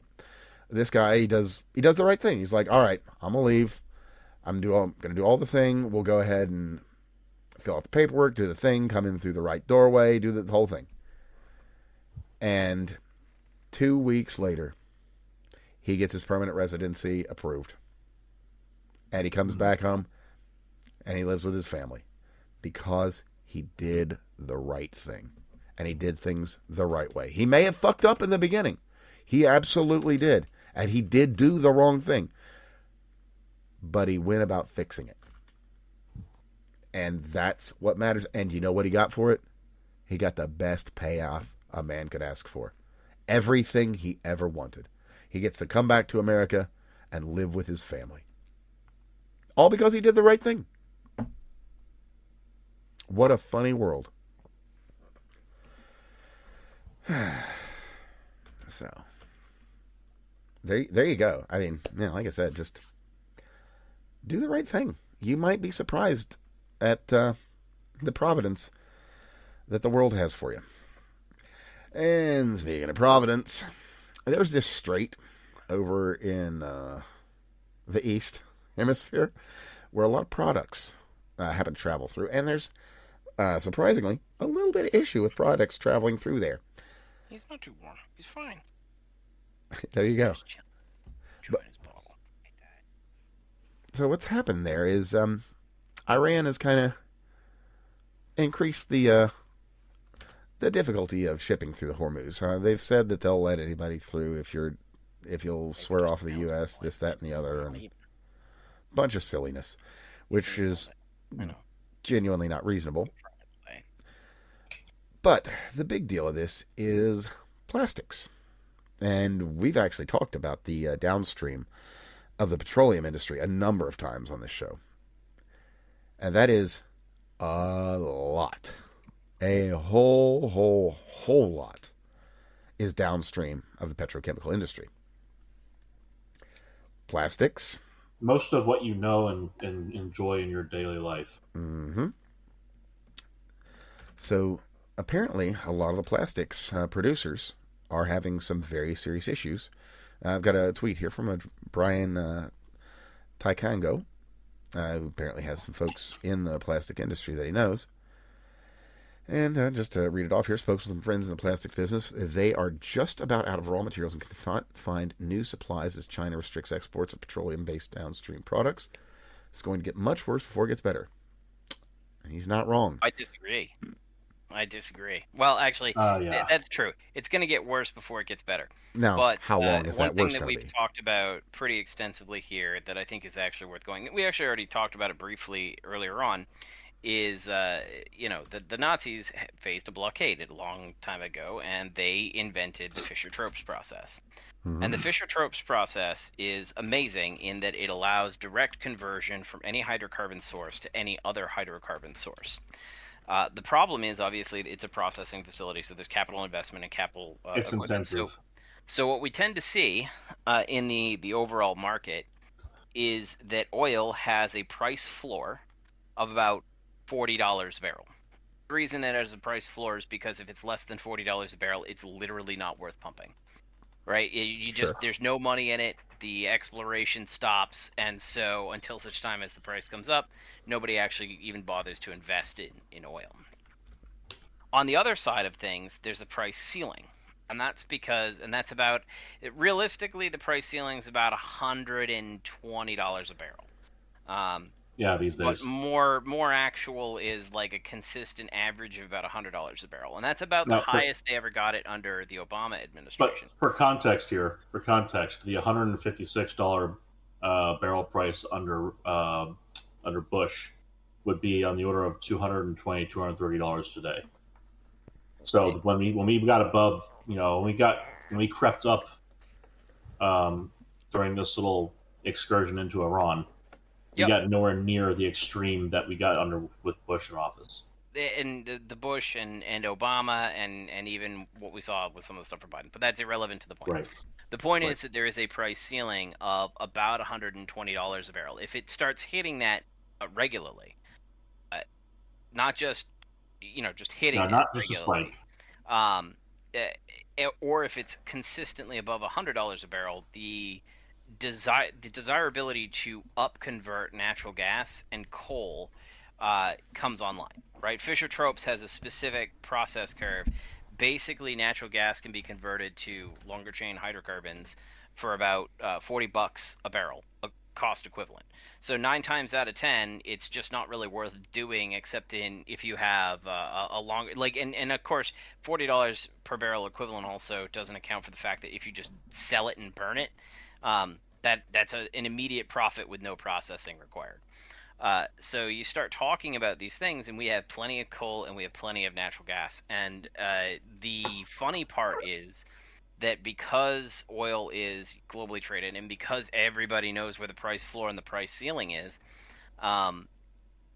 this guy, he does the right thing. He's like, all right, I'm going to leave. I'm going to do all the thing. We'll go ahead and fill out the paperwork, do the thing, come in through the right doorway, do the whole thing. And 2 weeks later, he gets his permanent residency approved. And he comes back home and he lives with his family because he did the right thing. And he did things the right way. He may have fucked up in the beginning. He absolutely did. And he did do the wrong thing. But he went about fixing it. And that's what matters. And you know what he got for it? He got the best payoff a man could ask for. Everything he ever wanted. He gets to come back to America and live with his family. All because he did the right thing. What a funny world. So, there you go. I mean, like I said, just do the right thing. You might be surprised at the providence that the world has for you. And speaking of providence, there was this strait over in the East Hemisphere where a lot of products happen to travel through. And there's, surprisingly, a little bit of issue with products traveling through there. He's not too warm. He's fine. There you go. But, so what's happened there is Iran has kind of increased the difficulty of shipping through the Hormuz. They've said that they'll let anybody through if you'll swear off the U.S., this, that, and the other, and a bunch of silliness, which is genuinely not reasonable. But the big deal of this is plastics. And we've actually talked about the downstream of the petroleum industry a number of times on this show. And that is a lot. A whole lot is downstream of the petrochemical industry. Plastics. Most of what you know and enjoy in your daily life. Mm-hmm. So apparently, a lot of the plastics producers are having some very serious issues. I've got a tweet here from Brian Taikango, who apparently has some folks in the plastic industry that he knows. And just to read it off here, spoke with some friends in the plastics business. They are just about out of raw materials and can find new supplies as China restricts exports of petroleum-based downstream products. It's going to get much worse before it gets better. He's not wrong. I disagree. Well, actually, Yeah. that's true. It's going to get worse before it gets better. Now, But how long is one that thing worse that going to we've be? talked about pretty extensively here that I think is actually worth going. We actually already talked about it briefly earlier on. Is the Nazis faced a blockade a long time ago, and they invented the Fischer-Tropsch process. And the Fischer-Tropsch process is amazing in that it allows direct conversion from any hydrocarbon source to any other hydrocarbon source. The problem is obviously it's a processing facility, so there's capital investment and capital It's equipment. intensive. So what we tend to see in the overall market is that oil has a price floor of about $40 a barrel. The reason it has a price floor is because if it's less than $40 a barrel, it's literally not worth pumping. Right? You just there's no money in it. The exploration stops, and so until such time as the price comes up, nobody actually even bothers to invest in oil. On the other side of things, there's a price ceiling. And that's about realistically the price ceiling is about $120 a barrel. Yeah, these days. But more actual is like a consistent average of about $100 a barrel, and that's about the highest they ever got it under the Obama administration. But for context, the $156 barrel price under Bush would be on the order of $220, $230 today. So when we got above, when we crept up during this little excursion into Iran, we got nowhere near the extreme that we got with Bush in office. And the Bush and Obama and even what we saw with some of the stuff for Biden, but that's irrelevant to the point. Right. The point is that there is a price ceiling of about $120 a barrel. If it starts hitting that regularly, not just just hitting not it just regularly, a spike. Or if it's consistently above $100 a barrel, the desirability to convert natural gas and coal comes online, right? Fischer-Tropsch has a specific process curve. Basically, natural gas can be converted to longer chain hydrocarbons for about $40 a barrel, a cost equivalent. So 9 times out of 10, it's just not really worth doing, except if you have a longer and of course $40 per barrel equivalent also doesn't account for the fact that if you just sell it and burn it, that's an immediate profit with no processing required. So you start talking about these things, and we have plenty of coal and we have plenty of natural gas. And the funny part is that because oil is globally traded and because everybody knows where the price floor and the price ceiling is,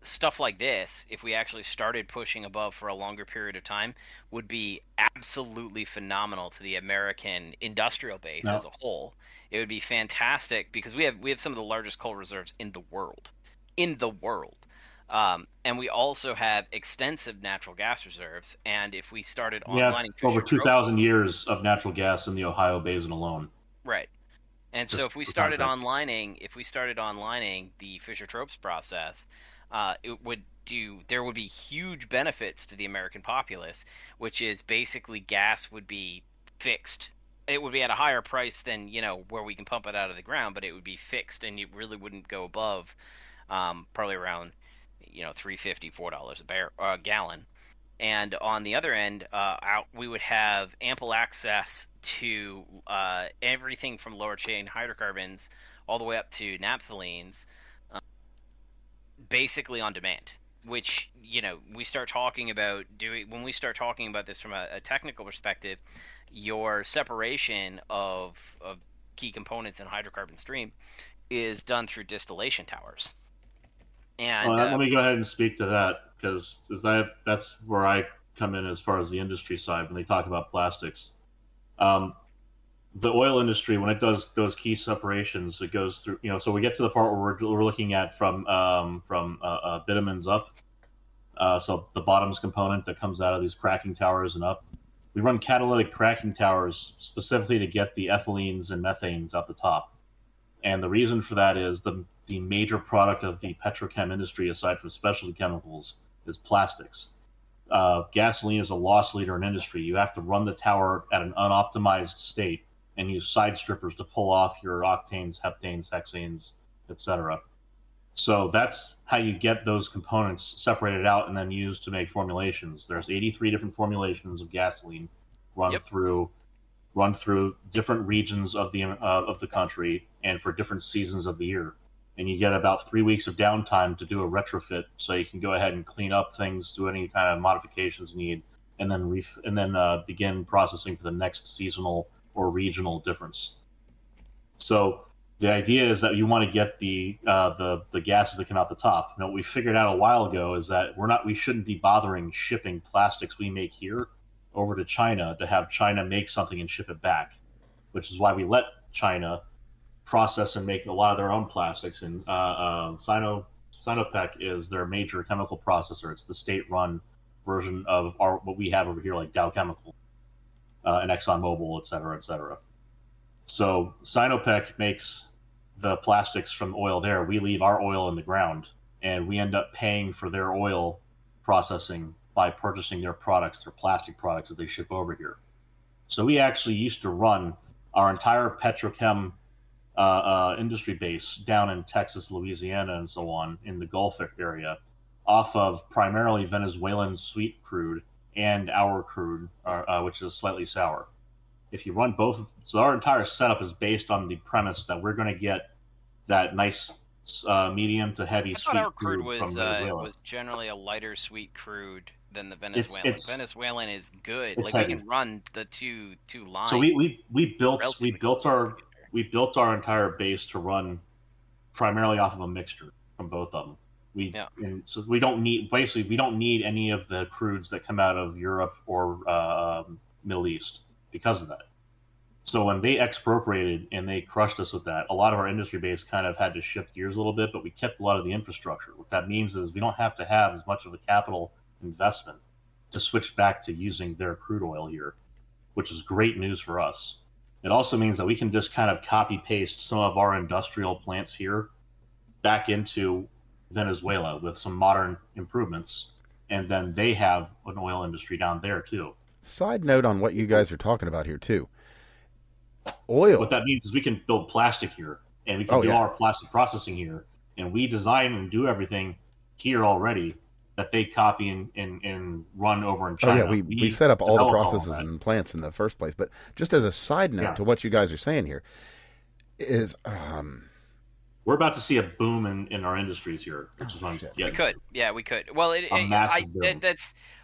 stuff like this, if we actually started pushing above for a longer period of time, would be absolutely phenomenal to the American industrial base as a whole. It would be fantastic because we have some of the largest coal reserves in the world. And we also have extensive natural gas reserves. And if we started onlining over 2,000 years of natural gas in the Ohio Basin alone. Right. And so if we started onlining the Fischer-Tropsch process, there would be huge benefits to the American populace, which is basically gas would be fixed. It would be at a higher price than where we can pump it out of the ground, but it would be fixed, and you really wouldn't go above probably around $3.50, $4 a gallon. And on the other end, we would have ample access to everything from lower chain hydrocarbons all the way up to naphthalenes, basically on demand. Which we start talking about when we start talking about this from a technical perspective. Your separation of key components in hydrocarbon stream is done through distillation towers. And let me go ahead and speak to that, because that's where I come in as far as the industry side when they talk about plastics. The oil industry, when it does those key separations, it goes through. So we get to the part where we're looking at from bitumens up. So the bottoms component that comes out of these cracking towers and up. We run catalytic cracking towers specifically to get the ethylenes and methanes out the top. And the reason for that is the major product of the petrochem industry, aside from specialty chemicals, is plastics. Gasoline is a loss leader in industry. You have to run the tower at an unoptimized state and use side strippers to pull off your octanes, heptanes, hexanes, etc. So that's how you get those components separated out and then used to make formulations. There's 83 different formulations of gasoline run Yep. through different regions of the country and for different seasons of the year. And you get about 3 weeks of downtime to do a retrofit, so you can go ahead and clean up things, do any kind of modifications you need, and then begin processing for the next seasonal or regional difference. So the idea is that you want to get the gases that come out the top. Now, what we figured out a while ago is that we shouldn't be bothering shipping plastics we make here over to China to have China make something and ship it back, which is why we let China process and make a lot of their own plastics. And Sinopec is their major chemical processor. It's the state-run version of what we have over here, like Dow Chemical and ExxonMobil, et cetera, et cetera. So Sinopec makes the plastics from oil there. We leave our oil in the ground, and we end up paying for their oil processing by purchasing their products, their plastic products that they ship over here. So we actually used to run our entire petrochem industry base down in Texas, Louisiana, and so on in the Gulf area off of primarily Venezuelan sweet crude and our crude, which is slightly sour. If you run both, so our entire setup is based on the premise that we're going to get that nice medium to heavy sweet our crude from Venezuela. was generally a lighter sweet crude than the Venezuelan. Venezuelan is good. Like heavy. We can run the two lines. So we built our entire base to run primarily off of a mixture from both of them. So we don't need any of the crudes that come out of Europe or Middle East because of that. So when they expropriated and they crushed us with that, a lot of our industry base kind of had to shift gears a little bit, but we kept a lot of the infrastructure. What that means is we don't have to have as much of a capital investment to switch back to using their crude oil here, which is great news for us. It also means that we can just kind of copy paste some of our industrial plants here back into Venezuela with some modern improvements, and then they have an oil industry down there too. Side note on what you guys are talking about here too. Oil. What that means is we can build plastic here, and we can do our plastic processing here, and we design and do everything here already that they copy and run over in China. Oh yeah, we set up all the processes and plants in the first place. But just as a side note to what you guys are saying here, is we're about to see a boom in our industries here, which is what I'm saying. We could. Well,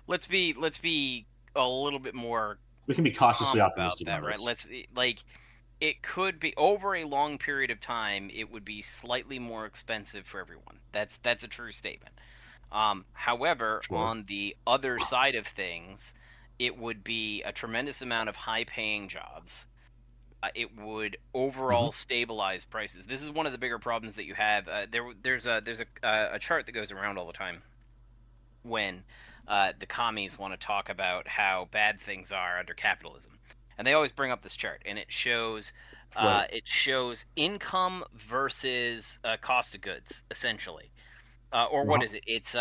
let's be a little bit more. We can be cautiously optimistic about that, right? It could be over a long period of time. It would be slightly more expensive for everyone. That's a true statement. However, on the other side of things, it would be a tremendous amount of high-paying jobs. It would overall stabilize prices. This is one of the bigger problems that you have. There's a chart that goes around all the time when the commies want to talk about how bad things are under capitalism, and they always bring up this chart, and it shows income versus cost of goods, essentially. Or what is it? It's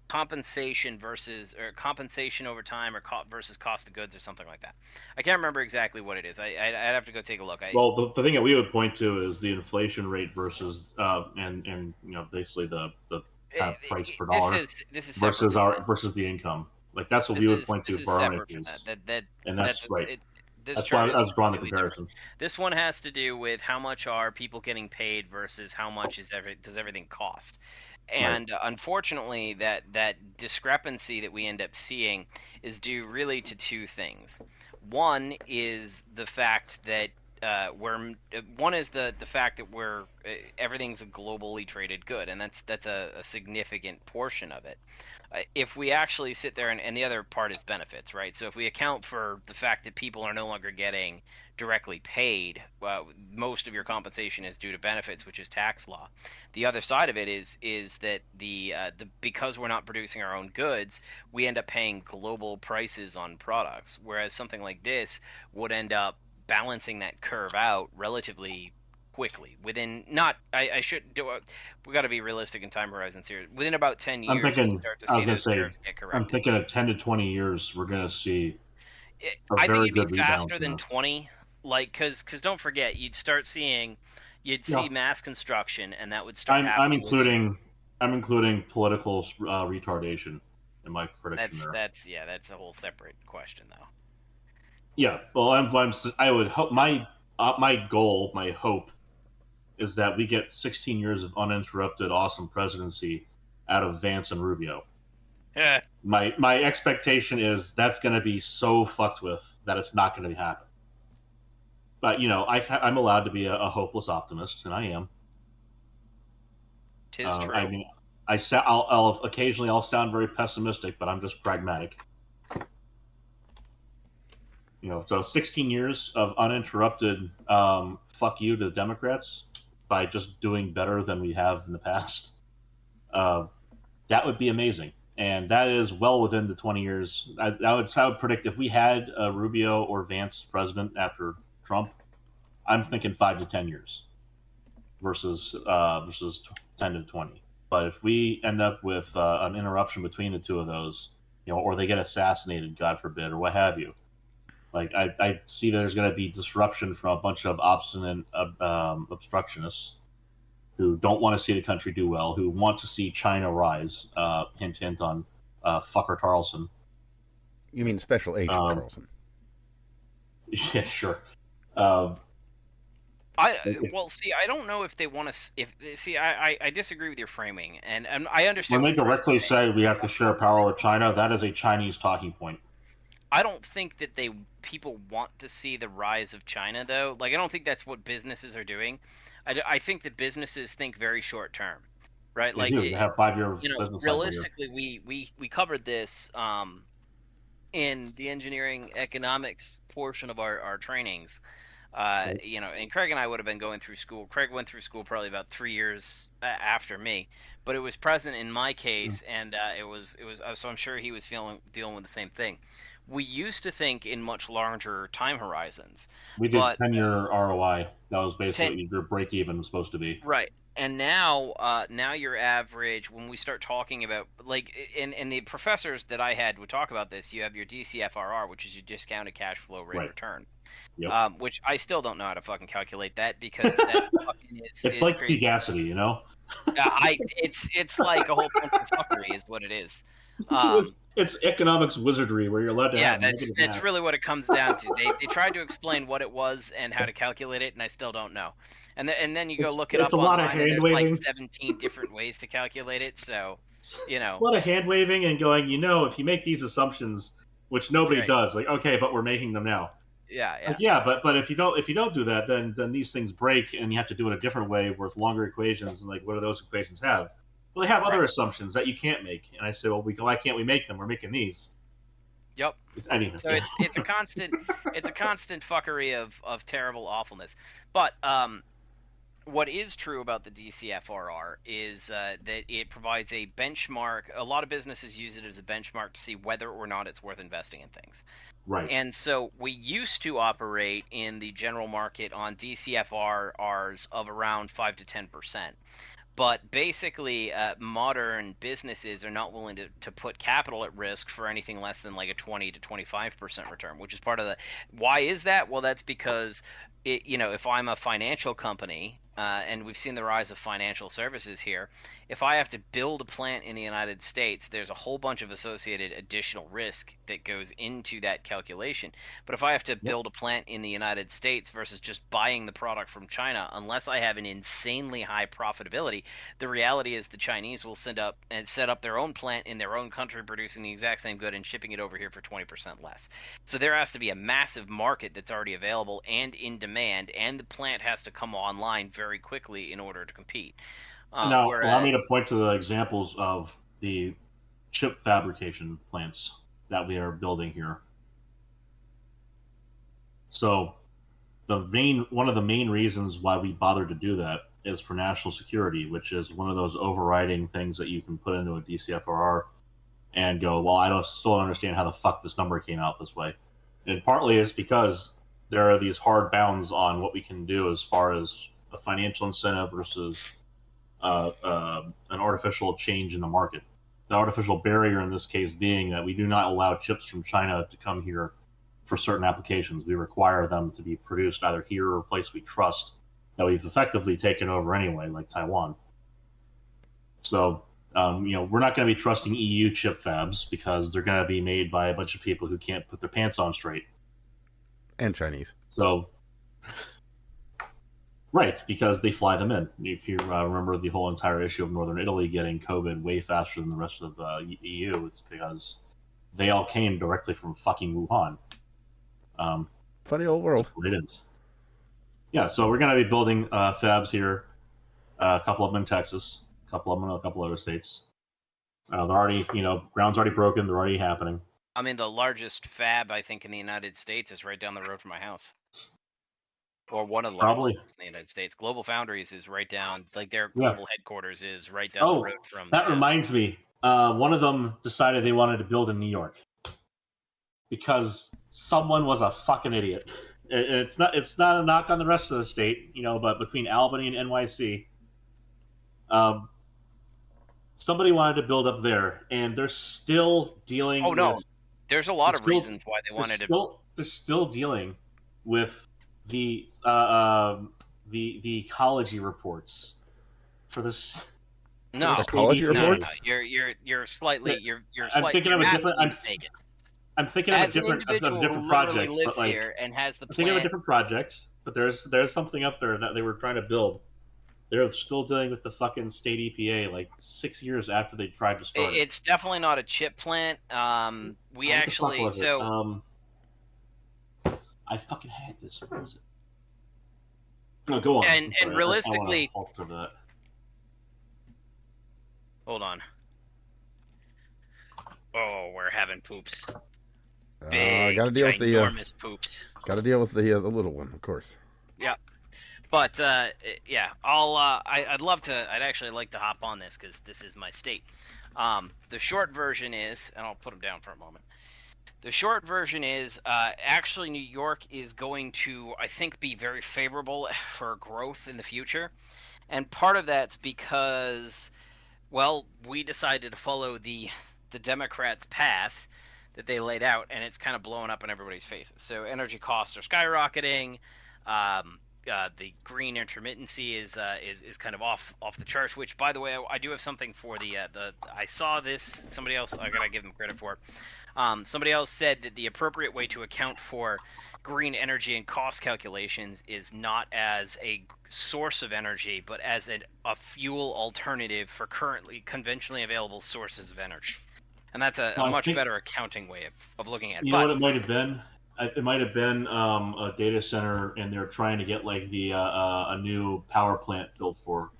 compensation versus compensation over time versus cost of goods or something like that. I can't remember exactly what it is. I'd have to go take a look. The thing that we would point to is the inflation rate versus and basically the kind of price per dollar versus the income. Like that's what we would point to for our issues. And that's right. That's why I was drawing the comparison. This one has to do with how much are people getting paid versus how much does everything cost. And unfortunately, that discrepancy that we end up seeing is due really to two things. One is the fact that everything's a globally traded good, and that's a significant portion of it. If we actually sit there and the other part is benefits, right? So if we account for the fact that people are no longer getting directly paid, most of your compensation is due to benefits, which is tax law. The other side of it is that because we're not producing our own goods, we end up paying global prices on products, whereas something like this would end up balancing that curve out relatively quickly. Within we got to be realistic in time horizons here. Within about 10 years, I'm thinking of 10 to 20 years, we're going to see. I think it'd be faster than 20. Like, because don't forget, you'd see mass construction, and that would start I'm happening. including political retardation in my prediction there. That's a whole separate question, though. Yeah, well, I would hope my goal, my hope, is that we get 16 years of uninterrupted, awesome presidency out of Vance and Rubio. Yeah. My expectation is that's going to be so fucked with that it's not going to happen. But I'm allowed to be a hopeless optimist, and I am. Tis true. I mean, I'll occasionally sound very pessimistic, but I'm just pragmatic. So 16 years of uninterrupted fuck you to the Democrats by just doing better than we have in the past. That would be amazing, and that is well within the 20 years. I would predict if we had Rubio or Vance president after Trump, I'm thinking 5 to 10 years versus 10 to 20. But if we end up with an interruption between the two of those, or they get assassinated, God forbid, or what have you, like I see that there's going to be disruption from a bunch of obstinate obstructionists who don't want to see the country do well, who want to see China rise. Hint, hint on fucker Carlson. You mean Special Agent Carlson? Yeah, sure. I don't know if they want to. I disagree with your framing, and I understand. When they directly say we have to share power with China, that is a Chinese talking point. I don't think that people want to see the rise of China, though. Like, I don't think that's what businesses are doing. I think that businesses think very short term, right? They do. They have 5-year business realistically, we covered this in the engineering economics portion of our trainings. And Craig and I would have been going through school. Craig went through school probably about 3 years after me, but it was present in my case, and it was so I'm sure he was dealing with the same thing. We used to think in much larger time horizons. We did 10-year ROI. That was basically your break even was supposed to be. Right. And now your average, when we start talking about, like, and the professors that I had would talk about this, you have your DCFRR, which is your discounted cash flow rate of return. Yep. Which I still don't know how to fucking calculate that, because that fucking is. It's like fugacity, It's like a whole bunch of fuckery is what it is. It's economics wizardry where you're allowed to have that's really what it comes down to. They tried to explain what it was and how to calculate it, and I still don't know. And then you go look it up online, and there's like 17 different ways to calculate it. So, a lot of hand waving and going. If you make these assumptions, which nobody does, like, okay, but we're making them now. Yeah. But if you don't do that, then these things break, and you have to do it a different way with longer equations. And like, what do those equations have? Well, they have other assumptions that you can't make. And I say, well, why can't we make them? We're making these. Yep. Anyway. So it's a constant fuckery of terrible awfulness. But what is true about the DCFRR is that it provides a benchmark. A lot of businesses use it as a benchmark to see whether or not it's worth investing in things. Right. And so we used to operate in the general market on DCFRRs of around 5 to 10%. But basically, modern businesses are not willing to put capital at risk for anything less than like a 20 to 25% return, which is part of the. Why is that? Well, that's because if I'm a financial company, and we've seen the rise of financial services here, if I have to build a plant in the United States, there's a whole bunch of associated additional risk that goes into that calculation. But if I have to build a plant in the United States versus just buying the product from China, unless I have an insanely high profitability, the reality is the Chinese will set up their own plant in their own country producing the exact same good and shipping it over here for 20% less. So there has to be a massive market that's already available and in demand, and the plant has to come online very quickly in order to compete. Now, allow me to point to the examples of the chip fabrication plants that we are building here. So one of the main reasons why we bothered to do that is for national security, which is one of those overriding things that you can put into a DCFRR and go, well, I still don't understand how the fuck this number came out this way. And partly it's because there are these hard bounds on what we can do as far as a financial incentive versus an artificial change in the market. The artificial barrier in this case being that we do not allow chips from China to come here for certain applications. We require them to be produced either here or a place we trust that we've effectively taken over anyway, like Taiwan. So, we're not going to be trusting EU chip fabs because they're going to be made by a bunch of people who can't put their pants on straight. And Chinese. So, right, because they fly them in. If you remember the whole entire issue of Northern Italy getting COVID way faster than the rest of the EU, it's because they all came directly from fucking Wuhan. Funny old world. That's what it is. Yeah, so we're going to be building fabs here, a couple of them in Texas, a couple of them in a couple other states. They're already, ground's already broken. They're already happening. I mean, the largest fab, I think, in the United States is right down the road from my house. Or one of the largest in the United States. Global Foundries is right down, like their global headquarters is right down the road from... That reminds me. One of them decided they wanted to build in New York. Because someone was a fucking idiot. It's not a knock on the rest of the state, but between Albany and NYC, somebody wanted to build up there, and they're still dealing with... There's a lot of reasons why they wanted to... They're still dealing with the ecology reports for this... No, ecology reports? No. You're slightly I'm thinking of a different... mistaken. I'm thinking of a different project. Lives here and has the I'm thinking of a different project, but there's something up there that they were trying to build. They're still dealing with the fucking state EPA like 6 years after they tried to start it. It's definitely not a chip plant. We actually I fucking had this. Where is it? No, go on. And realistically, hold on. Oh, we're having poops. Big, gotta deal with the enormous poops. Got to deal with the little one, of course. Yeah, but I'd love to. I'd actually like to hop on this because this is my state. The short version is, and I'll put them down for a moment. The short version is actually New York is going to, I think, be very favorable for growth in the future, and part of that's because, well, we decided to follow the Democrats' path that they laid out, and it's kind of blowing up in everybody's faces. So energy costs are skyrocketing. The green intermittency is kind of off the charts. Which, by the way, I do have something for the I saw this. Somebody else, I gotta give them credit for it. Somebody else said that the appropriate way to account for green energy and cost calculations is not as a source of energy, but as a fuel alternative for currently conventionally available sources of energy. And that's a much better accounting way of looking at it. You know what it might have been? It might have been a data center, and they're trying to get like a new power plant built for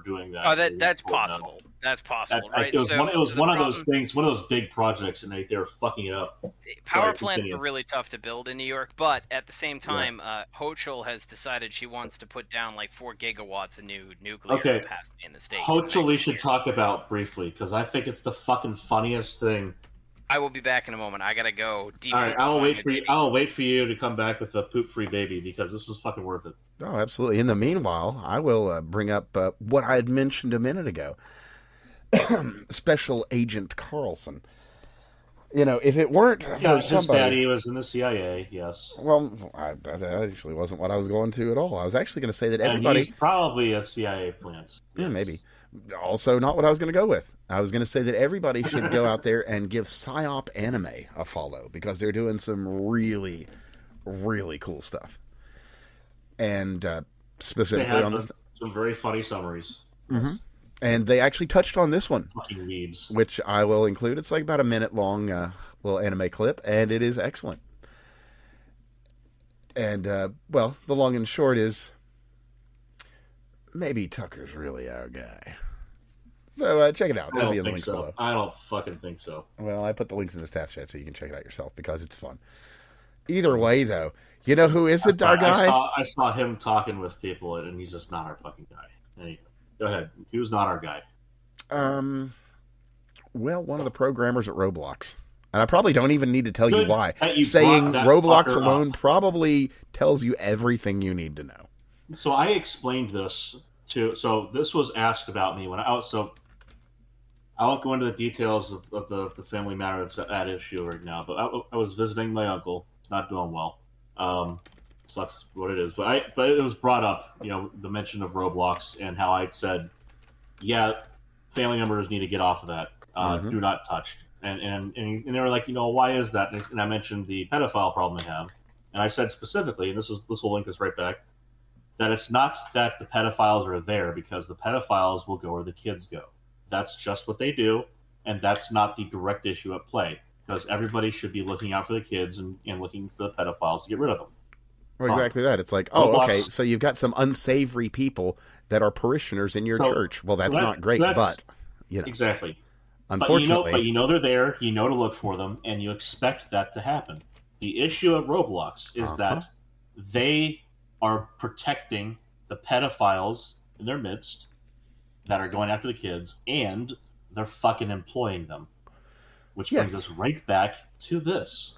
doing that. Oh, that's possible. That's possible, right? It was one of those things, one of those big projects, and they were fucking it up. Power plants are really tough to build in New York, but at the same time, Hochul has decided she wants to put down like 4 gigawatts of new nuclear capacity in the state. Hochul we should talk about briefly, because I think it's the fucking funniest thing. I will be back in a moment. I gotta go. All right, I will wait for you to come back with a poop-free baby, because this is fucking worth it. Oh, absolutely. In the meanwhile, I will bring up what I had mentioned a minute ago. Special Agent Carlson. If it weren't for somebody... his daddy was in the CIA, yes. Well, that actually wasn't what I was going to at all. I was actually going to say that everybody... And he's probably a CIA plant. Yeah, maybe. Also, not what I was going to go with. I was going to say that everybody should go out there and give PsyOp Anime a follow, because they're doing some really, really cool stuff. And specifically on this... some very funny summaries. Mm-hmm. And they actually touched on this one, fucking weebs, which I will include. It's like about a minute long little anime clip, and it is excellent. And, well, the long and short is, maybe Tucker's really our guy. So check it out. That'll be in the links below. I don't fucking think so. Well, I put the links in the staff chat so you can check it out yourself, because it's fun. Either way, though, you know who isn't our guy? I saw him talking with people, and he's just not our fucking guy. Anyway. Go ahead. He was not our guy. Well, one of the programmers at Roblox. And I probably don't even need to tell you why. Saying Roblox alone probably tells you everything you need to know. So I explained this to... So this was asked about me when I was... So I won't go into the details of the family matter that's at issue right now, but I was visiting my uncle, not doing well. Sucks what it is, but it was brought up, the mention of Roblox and how I said, yeah, family members need to get off of that. Do not touch. And they were like, why is that? And I mentioned the pedophile problem they have, and I said specifically, and this will link this right back, that it's not that the pedophiles are there because the pedophiles will go where the kids go. That's just what they do, and that's not the direct issue at play, because everybody should be looking out for the kids and looking for the pedophiles to get rid of them. Well, exactly that. It's like, oh, okay, so you've got some unsavory people that are parishioners in your church. Well, that's not great, but, Exactly. Unfortunately. But they're there, to look for them, and you expect that to happen. The issue at Roblox is that they are protecting the pedophiles in their midst that are going after the kids, and they're fucking employing them. Which brings us right back to this.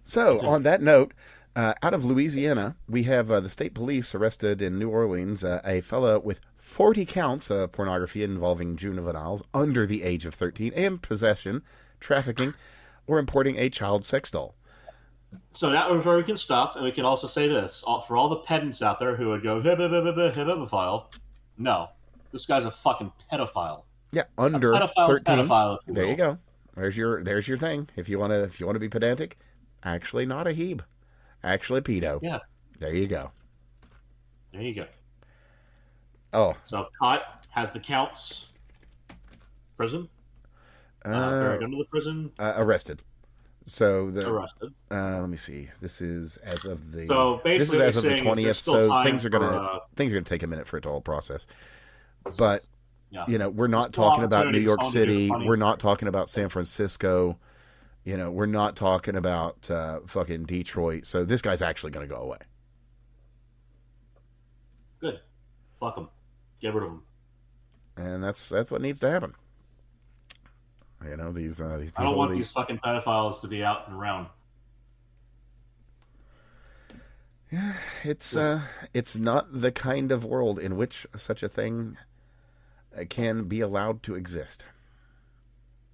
So, on that note, out of Louisiana, we have the state police arrested in New Orleans a fellow with 40 counts of pornography involving juveniles under the age of 13 and possession, trafficking, or importing a child sex doll. So that was where we can stop, and we can also say this. For all the pedants out there who would go, pedophile, no. This guy's a fucking pedophile. Yeah, under a pedophile's 13. Pedophile, there you go. There's your thing. If you want to be pedantic, actually not a heeb. Actually pedo. Yeah. There you go. There you go. Oh. So caught, has the counts. Prison? Buried under the prison? Arrested. So arrested. Let me see. This is as of the. So basically, this is as of the 20th. So things are gonna take a minute for it to all process. But we're not talking about New York City. We're not talking about San Francisco. We're not talking about fucking Detroit. So this guy's actually going to go away. Good. Fuck him. Get rid of him. And that's what needs to happen. These people. I don't want these fucking pedophiles to be out and around. Yeah, it's not the kind of world in which such a thing can be allowed to exist.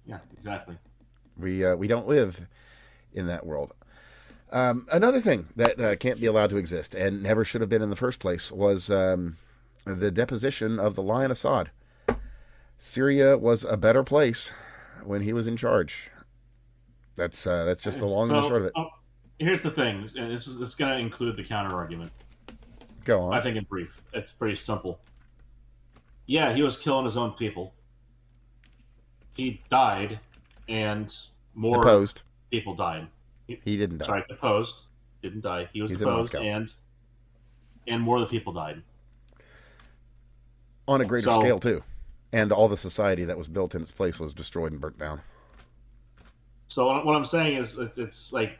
Yeah, exactly. We don't live in that world. Another thing that can't be allowed to exist and never should have been in the first place was the deposition of the Lion Assad. Syria was a better place when he was in charge. That's just the long and the short of it. Here's the thing, and this is going to include the counter argument. Go on. I think in brief, it's pretty simple. Yeah, he was killing his own people. He died, and more deposed. People died. He didn't die. Sorry, deposed. Didn't die. He was deposed, and more of the people died. On a greater scale, too. And all the society that was built in its place was destroyed and burnt down. So what I'm saying is it's like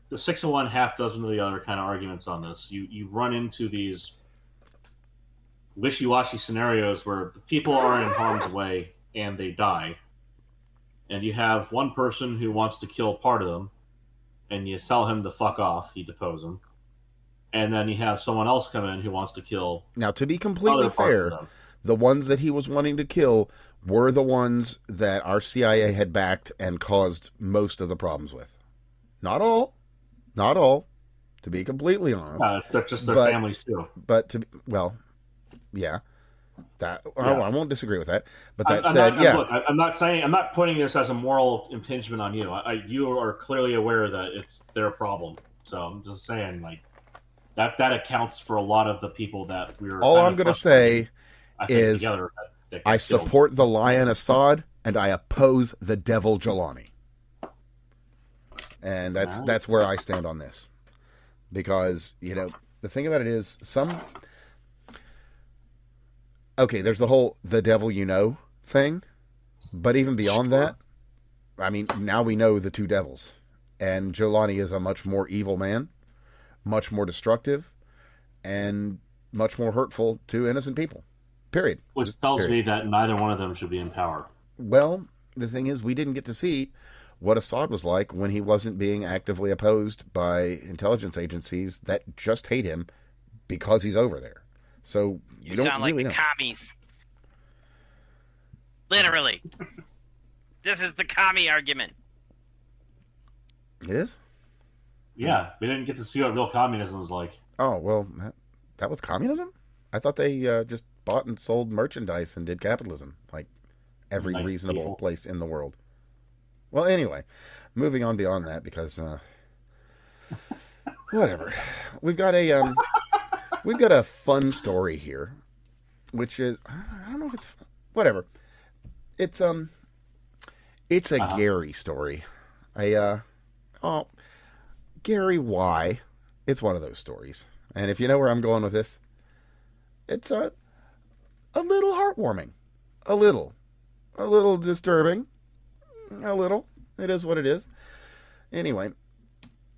the 6 of one, half dozen of the other kind of arguments on this. You run into these wishy-washy scenarios where the people are in harm's way and they die. And you have one person who wants to kill part of them, and you tell him to fuck off, you depose him. And then you have someone else come in who wants to kill. Now, to be completely fair, the ones that he was wanting to kill were the ones that our CIA had backed and caused most of the problems with. Not all, to be completely honest. They're just their families too. But yeah. I won't disagree with that. But that look, I'm not putting this as a moral impingement on you. You are clearly aware that it's their problem. So I'm just saying, like, that accounts for a lot of the people that we're. All I'm going to say is I support the Lion Assad and I oppose the Devil Jelani. And that's where I stand on this. Because, the thing about it is there's the whole the devil thing. But even beyond that, I mean, now we know the two devils. And Jelani is a much more evil man, much more destructive, and much more hurtful to innocent people. Period. Which tells me that neither one of them should be in power. Well, the thing is, we didn't get to see what Assad was like when he wasn't being actively opposed by intelligence agencies that just hate him because he's over there. So you sound like the commies. Literally. This is the commie argument. It is? Yeah, we didn't get to see what real communism was like. Oh, well, that was communism? I thought they just bought and sold merchandise and did capitalism, like every Like reasonable people. place in the world. Well, anyway, moving on beyond that because whatever. We've got a fun story here, which is I don't know if it's whatever. It's a Gary story. Oh, Gary, why? It's one of those stories. And if you know where I'm going with this, it's a little heartwarming, a little disturbing, a little. It is what it is. Anyway,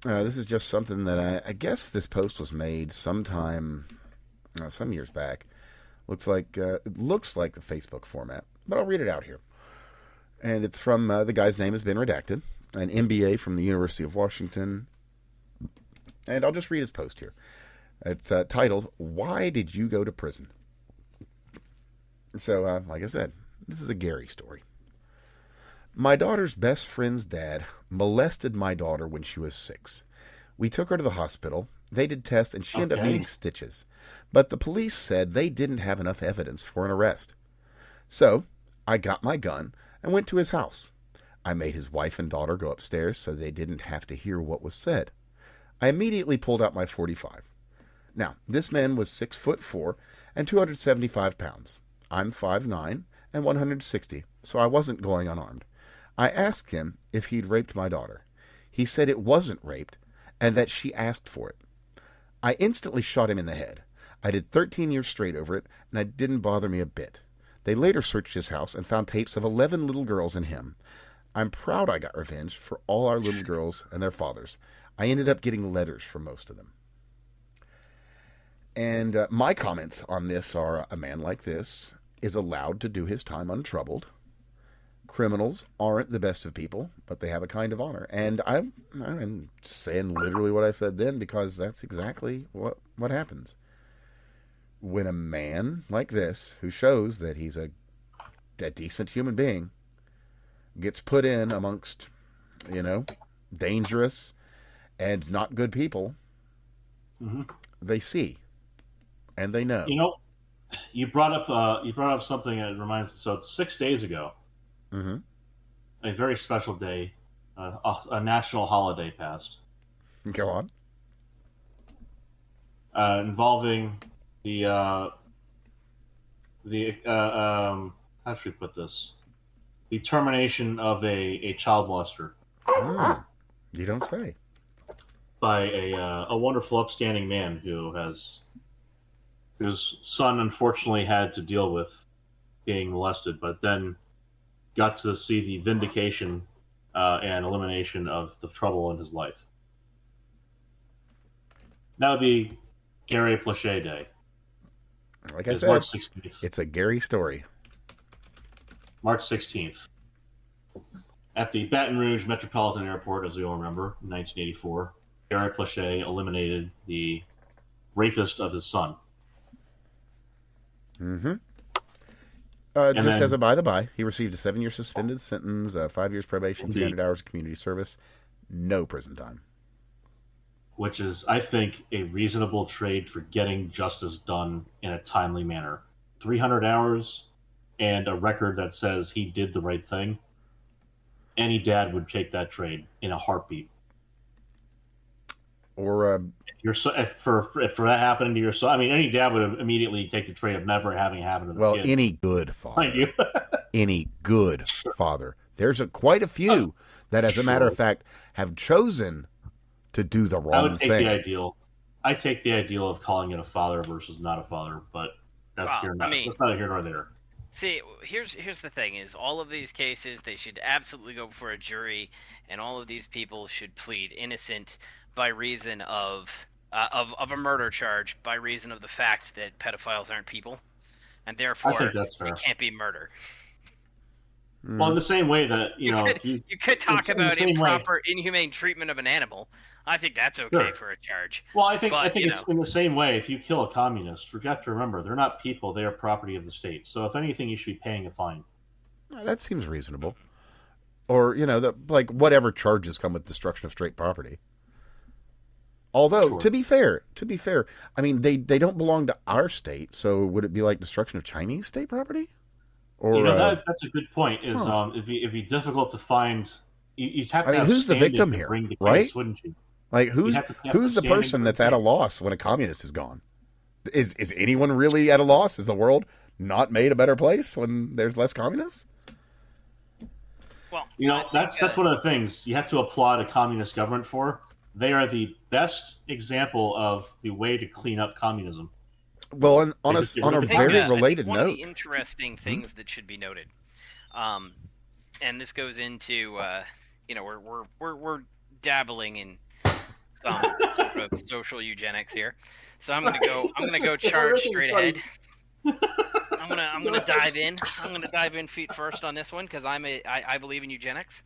this is just something that I guess this post was made sometime, some years back. It looks like the Facebook format, but I'll read it out here. And it's from the guy's name has been redacted, an MBA from the University of Washington. And I'll just read his post here. It's titled, "Why Did You Go to Prison?" So, like I said, this is a Gary story. My daughter's best friend's dad molested my daughter when she was 6. We took her to the hospital. They did tests, and she ended up needing stitches. But the police said they didn't have enough evidence for an arrest. So, I got my gun and went to his house. I made his wife and daughter go upstairs so they didn't have to hear what was said. I immediately pulled out my .45. Now, this man was 6'4" and 275 pounds. I'm 5'9" and 160, so I wasn't going unarmed. I asked him if he'd raped my daughter. He said it wasn't raped and that she asked for it. I instantly shot him in the head. I did 13 years straight over it, and it didn't bother me a bit. They later searched his house and found tapes of 11 little girls and him. I'm proud I got revenge for all our little girls and their fathers. I ended up getting letters from most of them. And my comments on this are, a man like this is allowed to do his time untroubled. Criminals aren't the best of people, but they have a kind of honor. And I'm saying literally what I said then because that's exactly what happens. When a man like this, who shows that he's a decent human being, gets put in amongst, dangerous and not good people, they see and they know. You brought up something that reminds me. So it's 6 days ago. A very special day, a national holiday passed. Go on. Involving how should we put this? The termination of a child molester. You don't say. By a wonderful, upstanding man whose son unfortunately had to deal with being molested, but then got to see the vindication and elimination of the trouble in his life. That would be Gary Flachet Day. Like I said, March 16th. It's a Gary story. March 16th. At the Baton Rouge Metropolitan Airport, as we all remember, in 1984, Gary Flachet eliminated the rapist of his son. Just as a by-the-by, he received a 7-year suspended sentence, 5 years probation, 300 hours of community service, no prison time. Which is, I think, a reasonable trade for getting justice done in a timely manner. 300 hours and a record that says he did the right thing. Any dad would take that trade in a heartbeat. Or if for that happening to your son, I mean, any dad would immediately take the trade of never having happened to the kid. Any good father. Any good father. There's quite a few that, as a matter of fact, have chosen to do the wrong thing. I would take the ideal. I take the ideal of calling it a father versus not a father, but that's that's neither here nor there. See, here's the thing: is all of these cases they should absolutely go before a jury, and all of these people should plead innocent by reason of a murder charge, by reason of the fact that pedophiles aren't people, and therefore it can't be murder. Well, in the same way that you could talk about improper, inhumane treatment of an animal. I think that's okay for a charge. Well, I think it's in the same way. If you kill a communist, you have to remember they're not people; they are property of the state. So, if anything, you should be paying a fine. That seems reasonable. Or whatever charges come with destruction of state property. Although, Sure. to be fair, I mean, they don't belong to our state, so would it be like destruction of Chinese state property? Or that's a good point. It'd be difficult to find. You'd have I to mean, have who's the standing victim to here, bring the right? case, wouldn't you? Like You'd have who's the standing person to that's bring at a the case. loss when a communist is gone? Is anyone really at a loss? Is the world not made a better place when there's less communists? Well, That's one of the things you have to applaud a communist government for. They are the best example of the way to clean up communism. Well, on a I think, very I think related one note, of the interesting things that should be noted, and this goes into we're dabbling in some sort of social eugenics here, so I'm gonna go charge straight ahead. I'm gonna dive in. I'm gonna dive in feet first on this one because I believe in eugenics.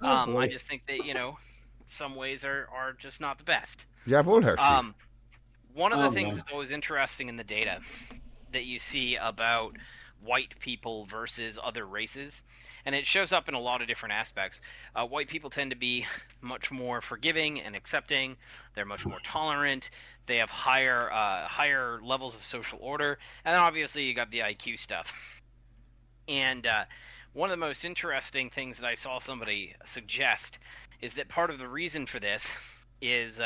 I just think that some ways are just not the best. yeah, Steve. One of the things that's always interesting in the data that you see about white people versus other races, and it shows up in a lot of different aspects. White people tend to be much more forgiving and accepting. They're much more tolerant. They have higher levels of social order, and then obviously you got the IQ stuff. And one of the most interesting things that I saw somebody suggest is that part of the reason for this is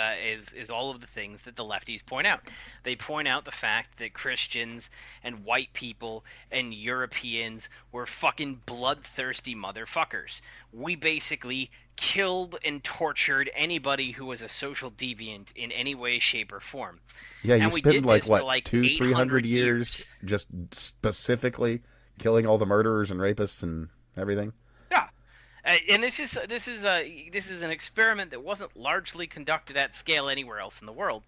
all of the things that the lefties point out. They point out the fact that Christians and white people and Europeans were fucking bloodthirsty motherfuckers. We basically killed and tortured anybody who was a social deviant in any way, shape, or form. Yeah, you and we spend did like this what for like 200-300 years just specifically killing all the murderers and rapists and everything. Yeah. And this is an experiment that wasn't largely conducted at scale anywhere else in the world,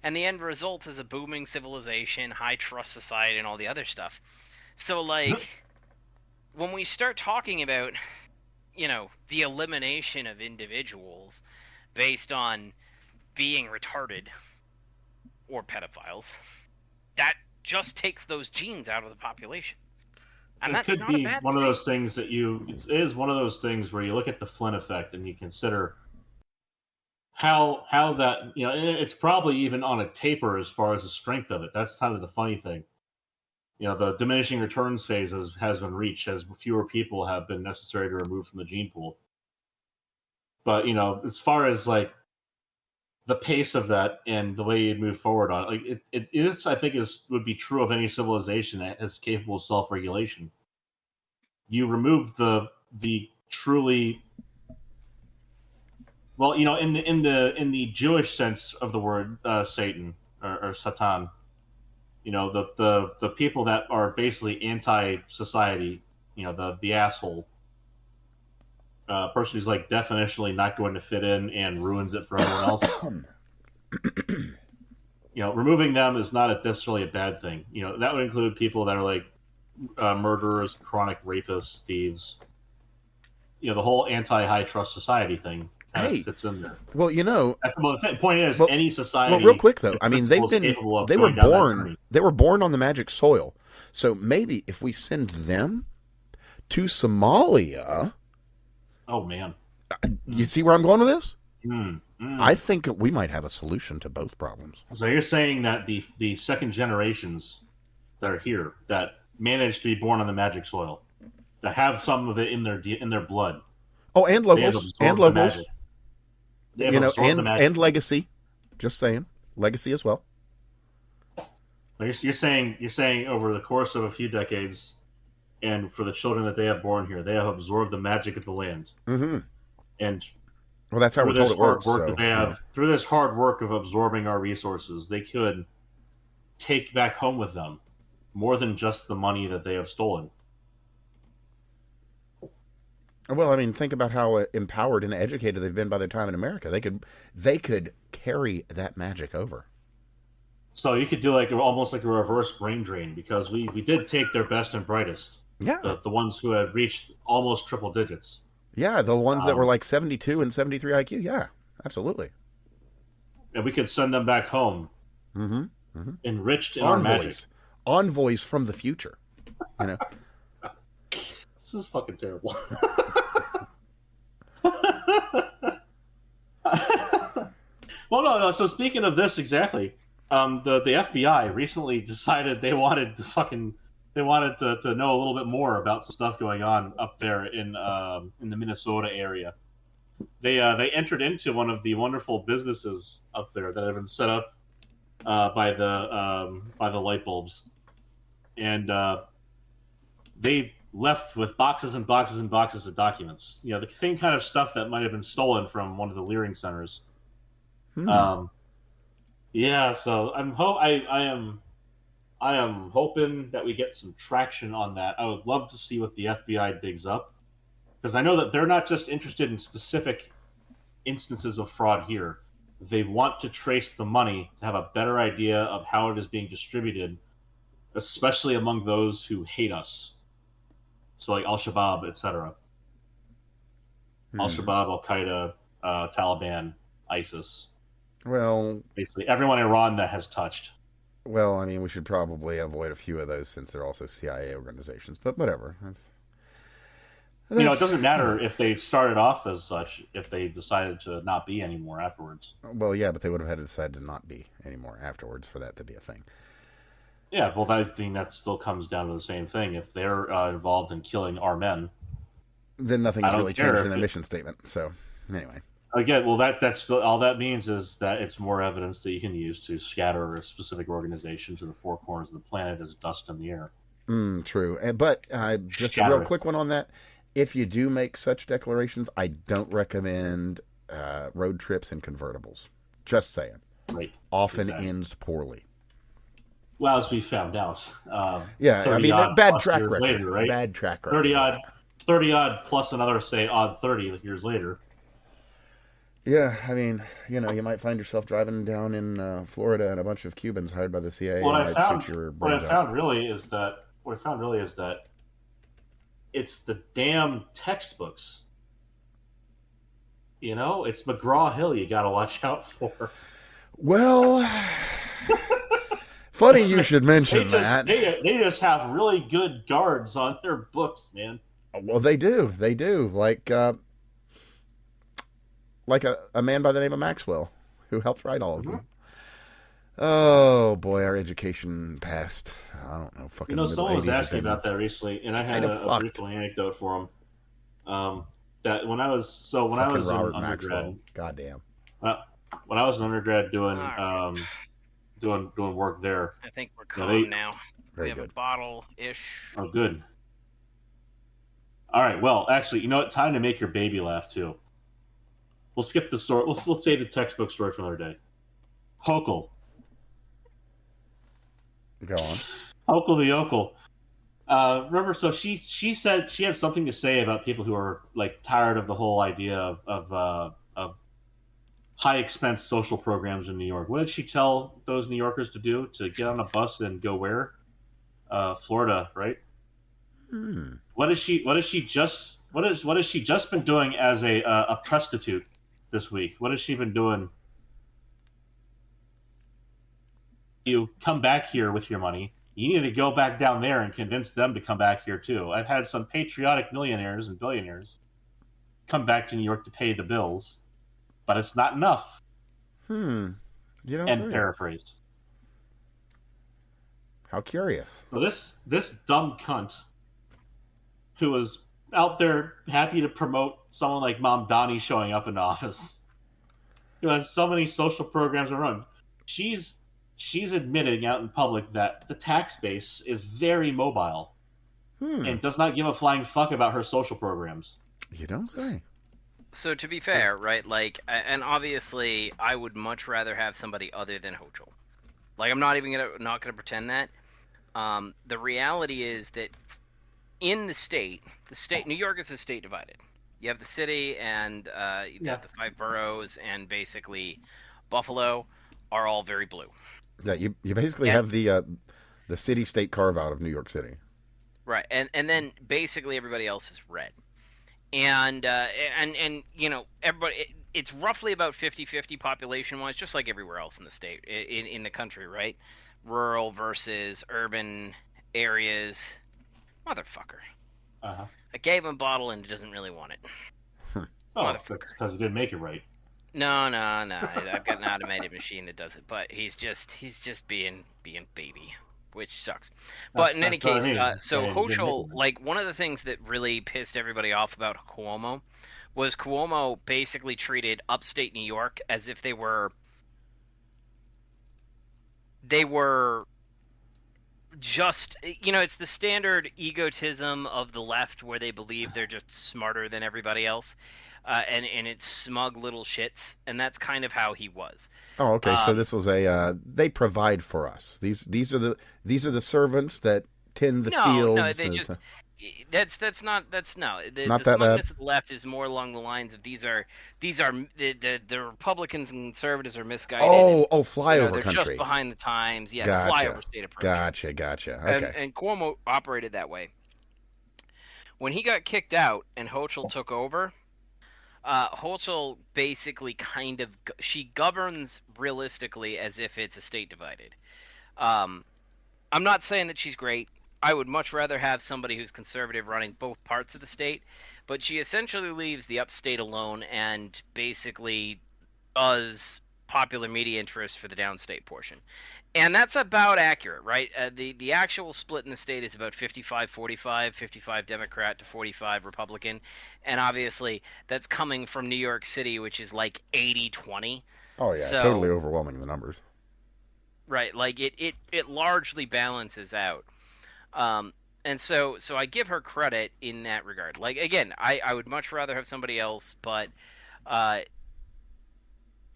and the end result is a booming civilization, high trust society, and all the other stuff. So like, when we start talking about, the elimination of individuals based on being retarded or pedophiles, that just takes those genes out of the population. And it could be one of those things that it is one of those things where you look at the Flynn effect and you consider how that, it's probably even on a taper as far as the strength of it. That's kind of the funny thing. The diminishing returns phase has been reached as fewer people have been necessary to remove from the gene pool. But, as far as like the pace of that and the way you move forward on it, it is, I think, would be true of any civilization that is capable of self-regulation. You remove the truly, well, in the Jewish sense of the word, Satan or Satan, the people that are basically anti-society, the asshole. Person who's like definitionally not going to fit in and ruins it for everyone else. Removing them is not necessarily a bad thing. That would include people that are like murderers, chronic rapists, thieves. The whole anti-high trust society thing kind of fits in there. Well, the point is, any society. Well, real quick though, I mean, they were born on the magic soil. So maybe if we send them to Somalia. Oh man, you see where I'm going with this? I think we might have a solution to both problems. So you're saying that the second generations that are here that managed to be born on the magic soil, that have some of it in their blood. Oh, and locals, and legacy. Just saying, legacy as well. You're saying over the course of a few decades. And for the children that they have born here, they have absorbed the magic of the land. Mm-hmm. And well, that's how we're told it works. Through this hard work of absorbing our resources, they could take back home with them more than just the money that they have stolen. Well, I mean, think about how empowered and educated they've been by their time in America. They could carry that magic over. So you could do almost like a reverse brain drain, because we did take their best and brightest. Yeah. The ones who have reached almost triple digits. Yeah, the ones that were like 72 and 73 IQ. Yeah, absolutely. And we could send them back home. Mm-hmm. Mm-hmm. Enriched in our magic. Envoys from the future. This is fucking terrible. Well, no. So speaking of this, exactly, the FBI recently decided they wanted to know a little bit more about some stuff going on up there in the Minnesota area. They entered into one of the wonderful businesses up there that have been set up by the light bulbs, and they left with boxes and boxes and boxes of documents. You know, the same kind of stuff that might have been stolen from one of the Leering centers. Yeah, so I am hoping that we get some traction on that. I would love to see what the FBI digs up, because I know that they're not just interested in specific instances of fraud here. They want to trace the money to have a better idea of how it is being distributed, especially among those who hate us. So like Al-Shabaab, etc. Al-Shabaab, Al-Qaeda, Taliban, ISIS. Well, basically everyone in Iran that has touched. Well, I mean, we should probably avoid a few of those since they're also CIA organizations. But whatever. That's... You know, it doesn't matter if they started off as such, if they decided to not be anymore afterwards. Well, yeah, but they would have had to decide to not be anymore afterwards for that to be a thing. Yeah, well, I think that still comes down to the same thing. If they're involved in killing our men, then nothing's really changed in their mission statement. So, anyway. Again, well, that's still, all that means is that it's more evidence that you can use to scatter a specific organization to the four corners of the planet as dust in the air. True. But just a real quick one on that. If you do make such declarations, I don't recommend road trips in convertibles. Just saying. Right. Often ends poorly. Well, as we found out. Yeah, I mean, bad track record. Later, right? Bad track record. 30 odd plus another, say, odd 30 years later. Yeah, I mean, you know, you might find yourself driving down in Florida and a bunch of Cubans hired by the CIA might shoot your brains out. What I found really is that it's the damn textbooks. You know, it's McGraw-Hill you got to watch out for. Well, funny you should mention that. They just have really good guards on their books, man. Well, they do. They do. Like a man by the name of Maxwell, who helped write all of them. Oh boy, our education passed. I don't know, fucking. You know, someone was asking about that recently, and I had a brief anecdote for him. That when I was Robert in undergrad, Maxwell. Goddamn. When I was an undergrad doing work there. I think we're calm now. Very we have good. A bottle-ish. Oh, good. All right. Well, actually, you know what? Time to make your baby laugh too. We'll skip the story. We'll save the textbook story for another day. Hochul. Go on. Hochul the yokel. Remember, so she said she had something to say about people who are like tired of the whole idea of high expense social programs in New York. What did she tell those New Yorkers to do? To get on a bus and go where? Florida, right? What has she just been doing as a prostitute this week? What has she been doing? You come back here with your money. You need to go back down there and convince them to come back here too. I've had some patriotic millionaires and billionaires come back to New York to pay the bills, but it's not enough. You don't and say. Paraphrase. How curious. So this dumb cunt who was out there happy to promote someone like Mom Donnie showing up in office, who has so many social programs run. She's admitting out in public that the tax base is very mobile and does not give a flying fuck about her social programs. You don't say. So to be fair, right, like, and obviously I would much rather have somebody other than Hochul. Like, I'm not gonna pretend that. The reality is that in the state, New York is a state divided. You have the city and you have the 5 boroughs, and basically Buffalo are all very blue. Yeah, you basically have the city-state carve-out of New York City. Right, and then basically everybody else is red. And you know, everybody, it's roughly about 50-50 population-wise, just like everywhere else in the state, in the country, right? Rural versus urban areas. Motherfucker. Uh-huh. I gave him a bottle and he doesn't really want it. Oh, that's because he didn't make it right. No. I've got an automated machine that does it, but he's just being baby, which sucks. But in any That's what I case, mean. so You're Hochul, making them. like one of the things that really pissed everybody off about Cuomo was Cuomo basically treated upstate New York as if they were just, it's the standard egotism of the left where they believe they're just smarter than everybody else, and it's smug little shits, and that's kind of how he was. Oh, okay. So um this was a they provide for us. These are the servants that tend the no, fields. they just, that's not, that's no, the Not that bad. smugness of the left is more along the lines of these are the Republicans and conservatives are misguided, and Flyover they're just country. behind the times. Yeah, the Gotcha. flyover state approach. Gotcha. and Okay. and Cuomo operated that way. When he got kicked out and Hochul took over, Hochul basically she governs realistically as if it's a state divided. Um, I'm not saying that she's great. I would much rather have somebody who's conservative running both parts of the state, but she essentially leaves the upstate alone and basically does popular media interest for the downstate portion. And that's about accurate, right? The actual split in the state is about 55-45, 55 Democrat to 45 Republican. And obviously, that's coming from New York City, which is like 80-20. Oh yeah, totally So, overwhelming the numbers. right, like it largely balances out. Um, and so I give her credit in that regard. Like, again, I would much rather have somebody else, but uh,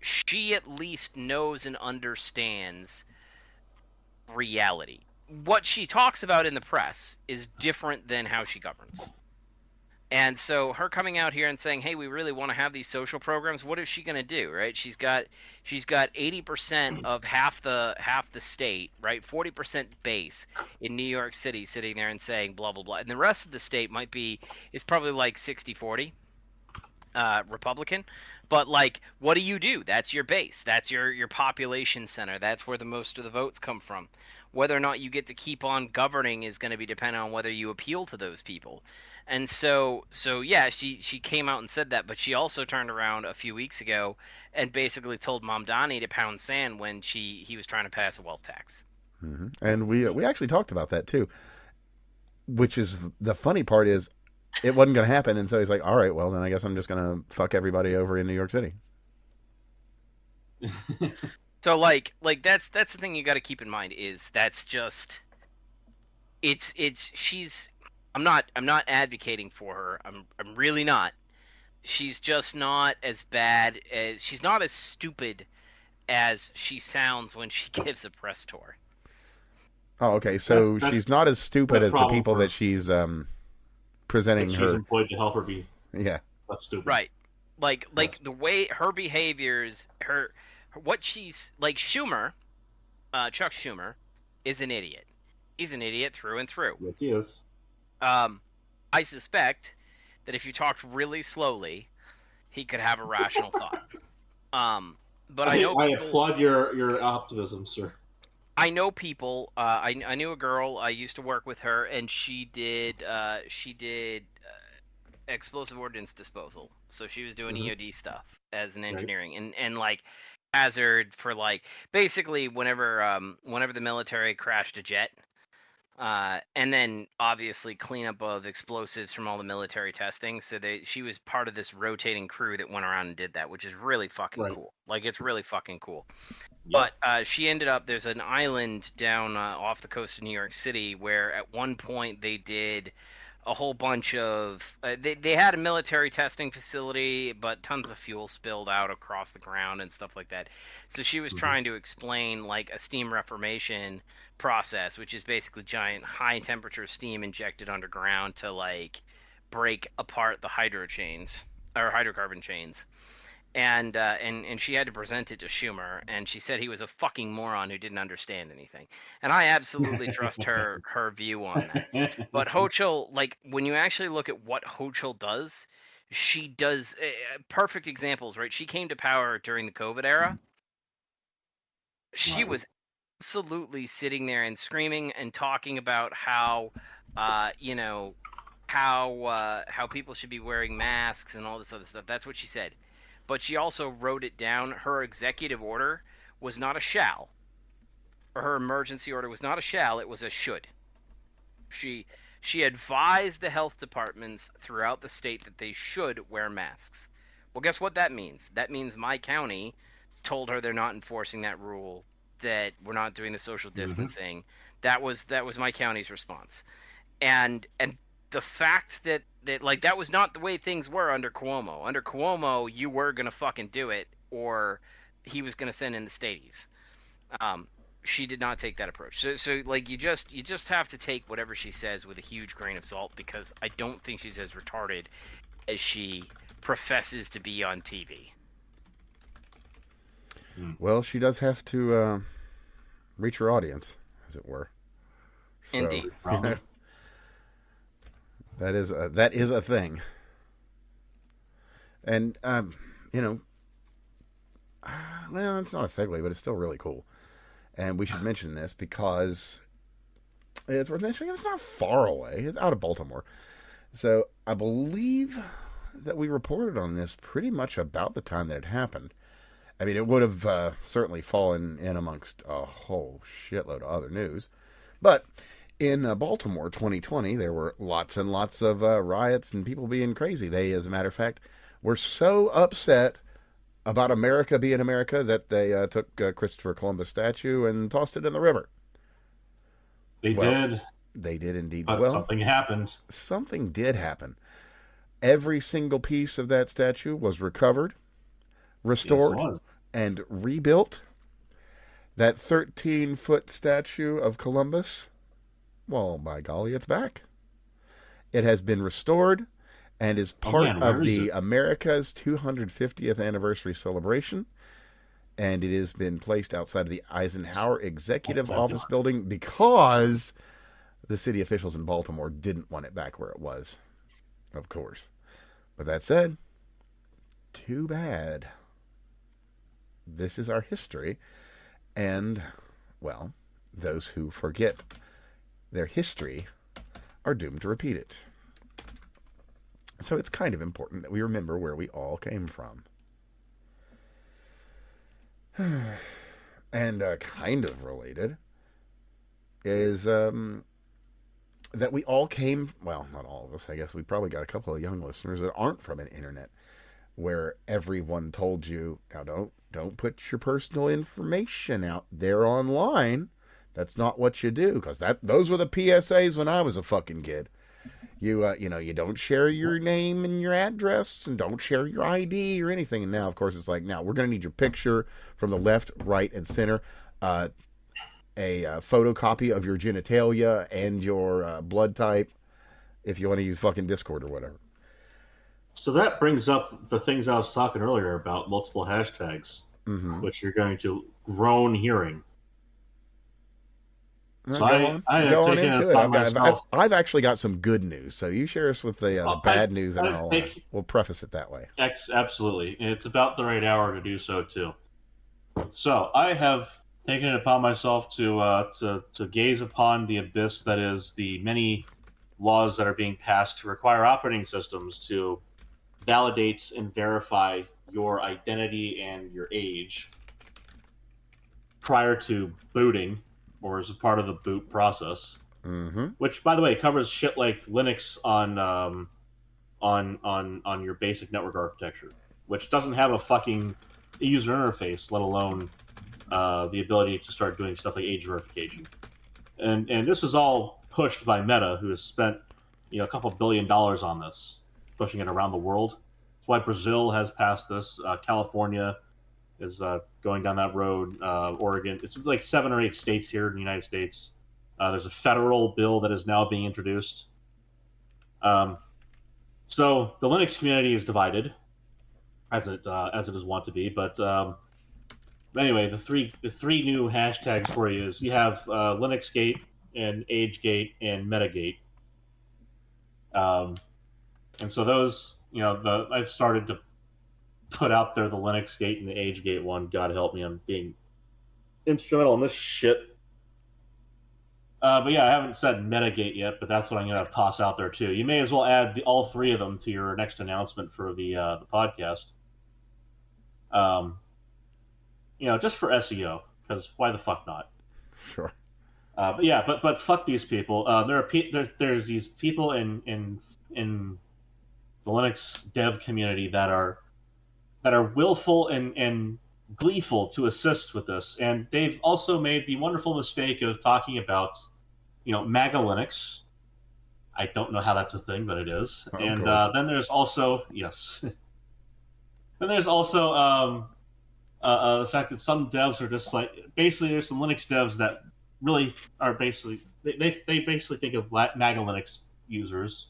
she at least knows and understands reality. What she talks about in the press is different than how she governs. And so her coming out here and saying, "Hey, we really want to have these social programs," what is she going to do, right? She's got 80% of half the state, right? 40% base in New York City sitting there and saying blah blah blah. And the rest of the state is probably like 60-40 Republican. But like, what do you do? That's your base. That's your population center. That's where the most of the votes come from. Whether or not you get to keep on governing is going to be dependent on whether you appeal to those people. And so yeah, she came out and said that, but she also turned around a few weeks ago and basically told Mamdani to pound sand when he was trying to pass a wealth tax. And we actually talked about that too. Which is the funny part is it wasn't going to happen, and so he's like, "All right, well then I guess I'm just going to fuck everybody over in New York City." So like that's the thing you got to keep in mind is that's just it's she's I'm not advocating for her. I'm really not. She's just not as bad as she's not as stupid as she sounds when she gives a press tour. Oh, okay. So That's she's not as stupid the as the problem people for that she's presenting she's her. employed to help her be Yeah. less stupid. Right. Like Yes. the way her behaviors, what she's like Schumer, Chuck Schumer is an idiot. He's an idiot through and through. Yes, he is. I suspect that if you talked really slowly, he could have a rational thought. But I know I people. applaud your optimism, sir. I know people. I knew a girl. I used to work with her, and she did explosive ordnance disposal. So she was doing EOD stuff as an engineering and like hazard for like basically whenever the military crashed a jet. And then obviously cleanup of explosives from all the military testing. So she was part of this rotating crew that went around and did that, which is really fucking cool. Like it's really fucking cool. Yep. But she ended up there's an island down off the coast of New York City where at one point they did a whole bunch of they had a military testing facility, but tons of fuel spilled out across the ground and stuff like that. So she was trying to explain like a steam reformation process, which is basically giant high temperature steam injected underground to like break apart the hydrocarbon chains. And she had to present it to Schumer, and she said he was a fucking moron who didn't understand anything. And I absolutely trust her view on that. But Hochul, like when you actually look at what Hochul does, she does perfect examples, right? She came to power during the COVID era. She was absolutely sitting there and screaming and talking about how, how people should be wearing masks and all this other stuff. That's what she said. but she also wrote it down. Her executive order was not a shall, or her emergency order was not a shall, it was a should. She advised the health departments throughout the state that they should wear masks. Well, guess what that means? That means my county told her they're not enforcing that rule, that we're not doing the social distancing. That was my county's response. And the fact that like that was not the way things were under Cuomo. Under Cuomo, you were gonna fucking do it, or he was gonna send in the stadies. She did not take that approach. So like you just have to take whatever she says with a huge grain of salt, because I don't think she's as retarded as she professes to be on TV. Well, she does have to reach her audience, as it were. So, Indeed. You know, that is a thing. And you know, well, it's not a segue, but it's still really cool. And we should mention this because it's worth mentioning. It's not far away. It's out of Baltimore. So I believe that we reported on this pretty much about the time that it happened. I mean, it would have certainly fallen in amongst a whole shitload of other news. But in Baltimore 2020, there were lots and lots of riots and people being crazy. They, as a matter of fact, were so upset about America being America that they took Christopher Columbus statue and tossed it in the river. They did. They did indeed. But well, something happened. Something did happen. Every single piece of that statue was recovered, restored, and rebuilt. That 13-foot statue of Columbus, well, by golly, it's back. It has been restored and is part of the America's 250th anniversary celebration. And it has been placed outside of the Eisenhower Executive Office building because the city officials in Baltimore didn't want it back where it was, of course. But that said, too bad. This is our history. And, well, those who forget their history are doomed to repeat it. So it's kind of important that we remember where we all came from. And kind of related is that we all came, well, not all of us, I guess. We probably got a couple of young listeners that aren't from an internet where everyone told you, now don't put your personal information out there online. That's not what you do, because those were the PSAs when I was a fucking kid. You don't share your name and your address, and don't share your ID or anything. And now, of course, it's like, now we're going to need your picture from the left, right, and center, a photocopy of your genitalia and your blood type, if you want to use fucking Discord or whatever. So that brings up the things I was talking earlier about multiple hashtags, which you're going to groan hearing. So I go on into it. I've actually got some good news. So you share us with the bad news, and we'll preface it that way. Absolutely. And it's about the right hour to do so, too. So I have taken it upon myself to gaze upon the abyss that is the many laws that are being passed to require operating systems to validate and verify your identity and your age prior to booting, or as a part of the boot process, which, by the way, covers shit like Linux on your basic network architecture, which doesn't have a fucking user interface, let alone the ability to start doing stuff like age verification. And this is all pushed by Meta, who has spent a couple $1 billion on this, pushing it around the world. That's why Brazil has passed this. California is going down that road. Oregon. It's like 7 or 8 states here in the United States. There's a federal bill that is now being introduced. So the Linux community is divided, as it is wont to be. But anyway, the three new hashtags for you is you have LinuxGate and AgeGate and Metagate. And so those, I've started to put out there the LinuxGate and the AgeGate one. God help me, I'm being instrumental in this shit. But yeah, I haven't said Metagate yet, but that's what I'm going to toss out there too. You may as well add all 3 of them to your next announcement for the podcast. just for SEO, because why the fuck not? Sure. But fuck these people. There's these people in the Linux dev community that are willful and gleeful to assist with this, and they've also made the wonderful mistake of talking about, MAGA Linux. I don't know how that's a thing, but it is. And then there's also yes. Then there's also the fact that some devs are just like, basically there's some Linux devs that really are basically they basically think of MAGA Linux users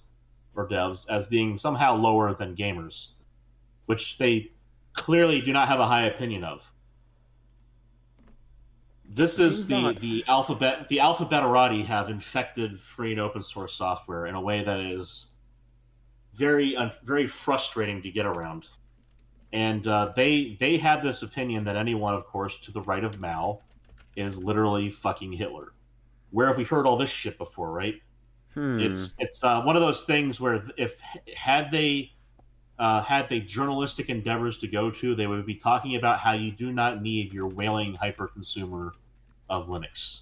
or devs as being somehow lower than gamers, which they clearly do not have a high opinion of. This is the alphabetterati have infected free and open source software in a way that is very very frustrating to get around. And they had this opinion that anyone, of course, to the right of Mao is literally fucking Hitler. Where have we heard all this shit before, right? It's one of those things where had they journalistic endeavors to go to, they would be talking about how you do not need your wailing hyper-consumer of Linux.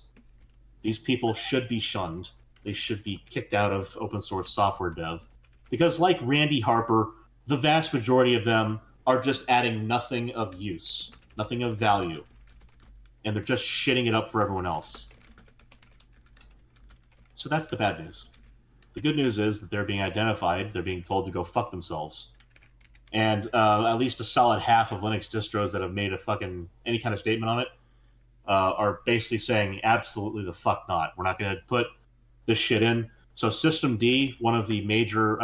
These people should be shunned. They should be kicked out of open source software dev. Because like Randy Harper, the vast majority of them are just adding nothing of use, nothing of value. And they're just shitting it up for everyone else. So that's the bad news. The good news is that they're being identified, they're being told to go fuck themselves. And at least a solid half of Linux distros that have made any kind of statement on it are basically saying absolutely the fuck not. We're not going to put this shit in. So System D, one of the major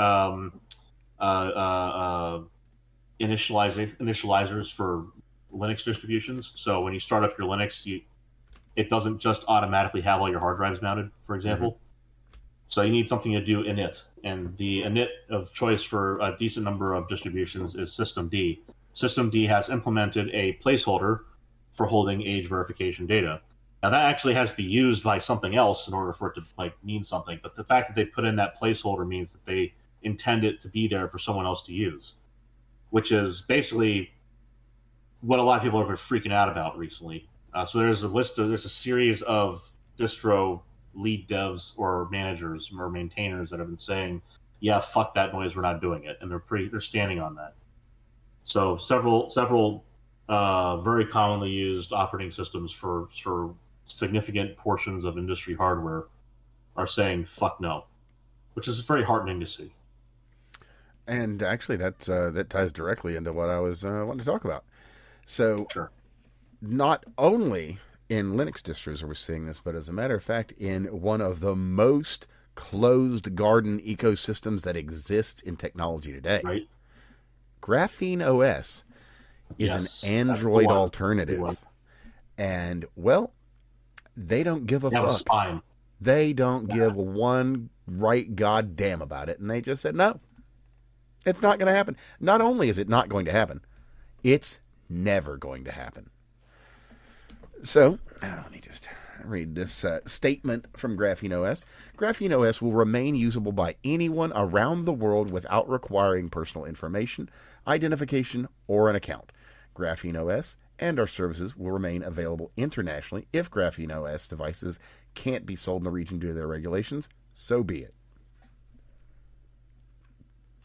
initializers for Linux distributions. So when you start up your Linux, it doesn't just automatically have all your hard drives mounted, for example. Mm-hmm. So you need something to do init, and the init of choice for a decent number of distributions is System D. System D has implemented a placeholder for holding age verification data. Now that actually has to be used by something else in order for it to mean something, but the fact that they put in that placeholder means that they intend it to be there for someone else to use, which is basically what a lot of people have been freaking out about recently. So there's a series of distro lead devs or managers or maintainers that have been saying, yeah, fuck that noise, we're not doing it, and they're standing on that. So several very commonly used operating systems for significant portions of industry hardware are saying fuck no, which is very heartening to see. And actually that ties directly into what I was wanting to talk about. So sure. Not only in Linux distros are we seeing this, but as a matter of fact, in one of the most closed garden ecosystems that exists in technology today, right? Graphene OS is an Android alternative. And, well, they don't give a fuck. Spine. They don't give one right goddamn about it. And they just said, no, it's not going to happen. Not only is it not going to happen, it's never going to happen. So, let me just read this statement from Graphene OS. Graphene OS will remain usable by anyone around the world without requiring personal information, identification, or an account. Graphene OS and our services will remain available internationally. If Graphene OS devices can't be sold in the region due to their regulations, so be it.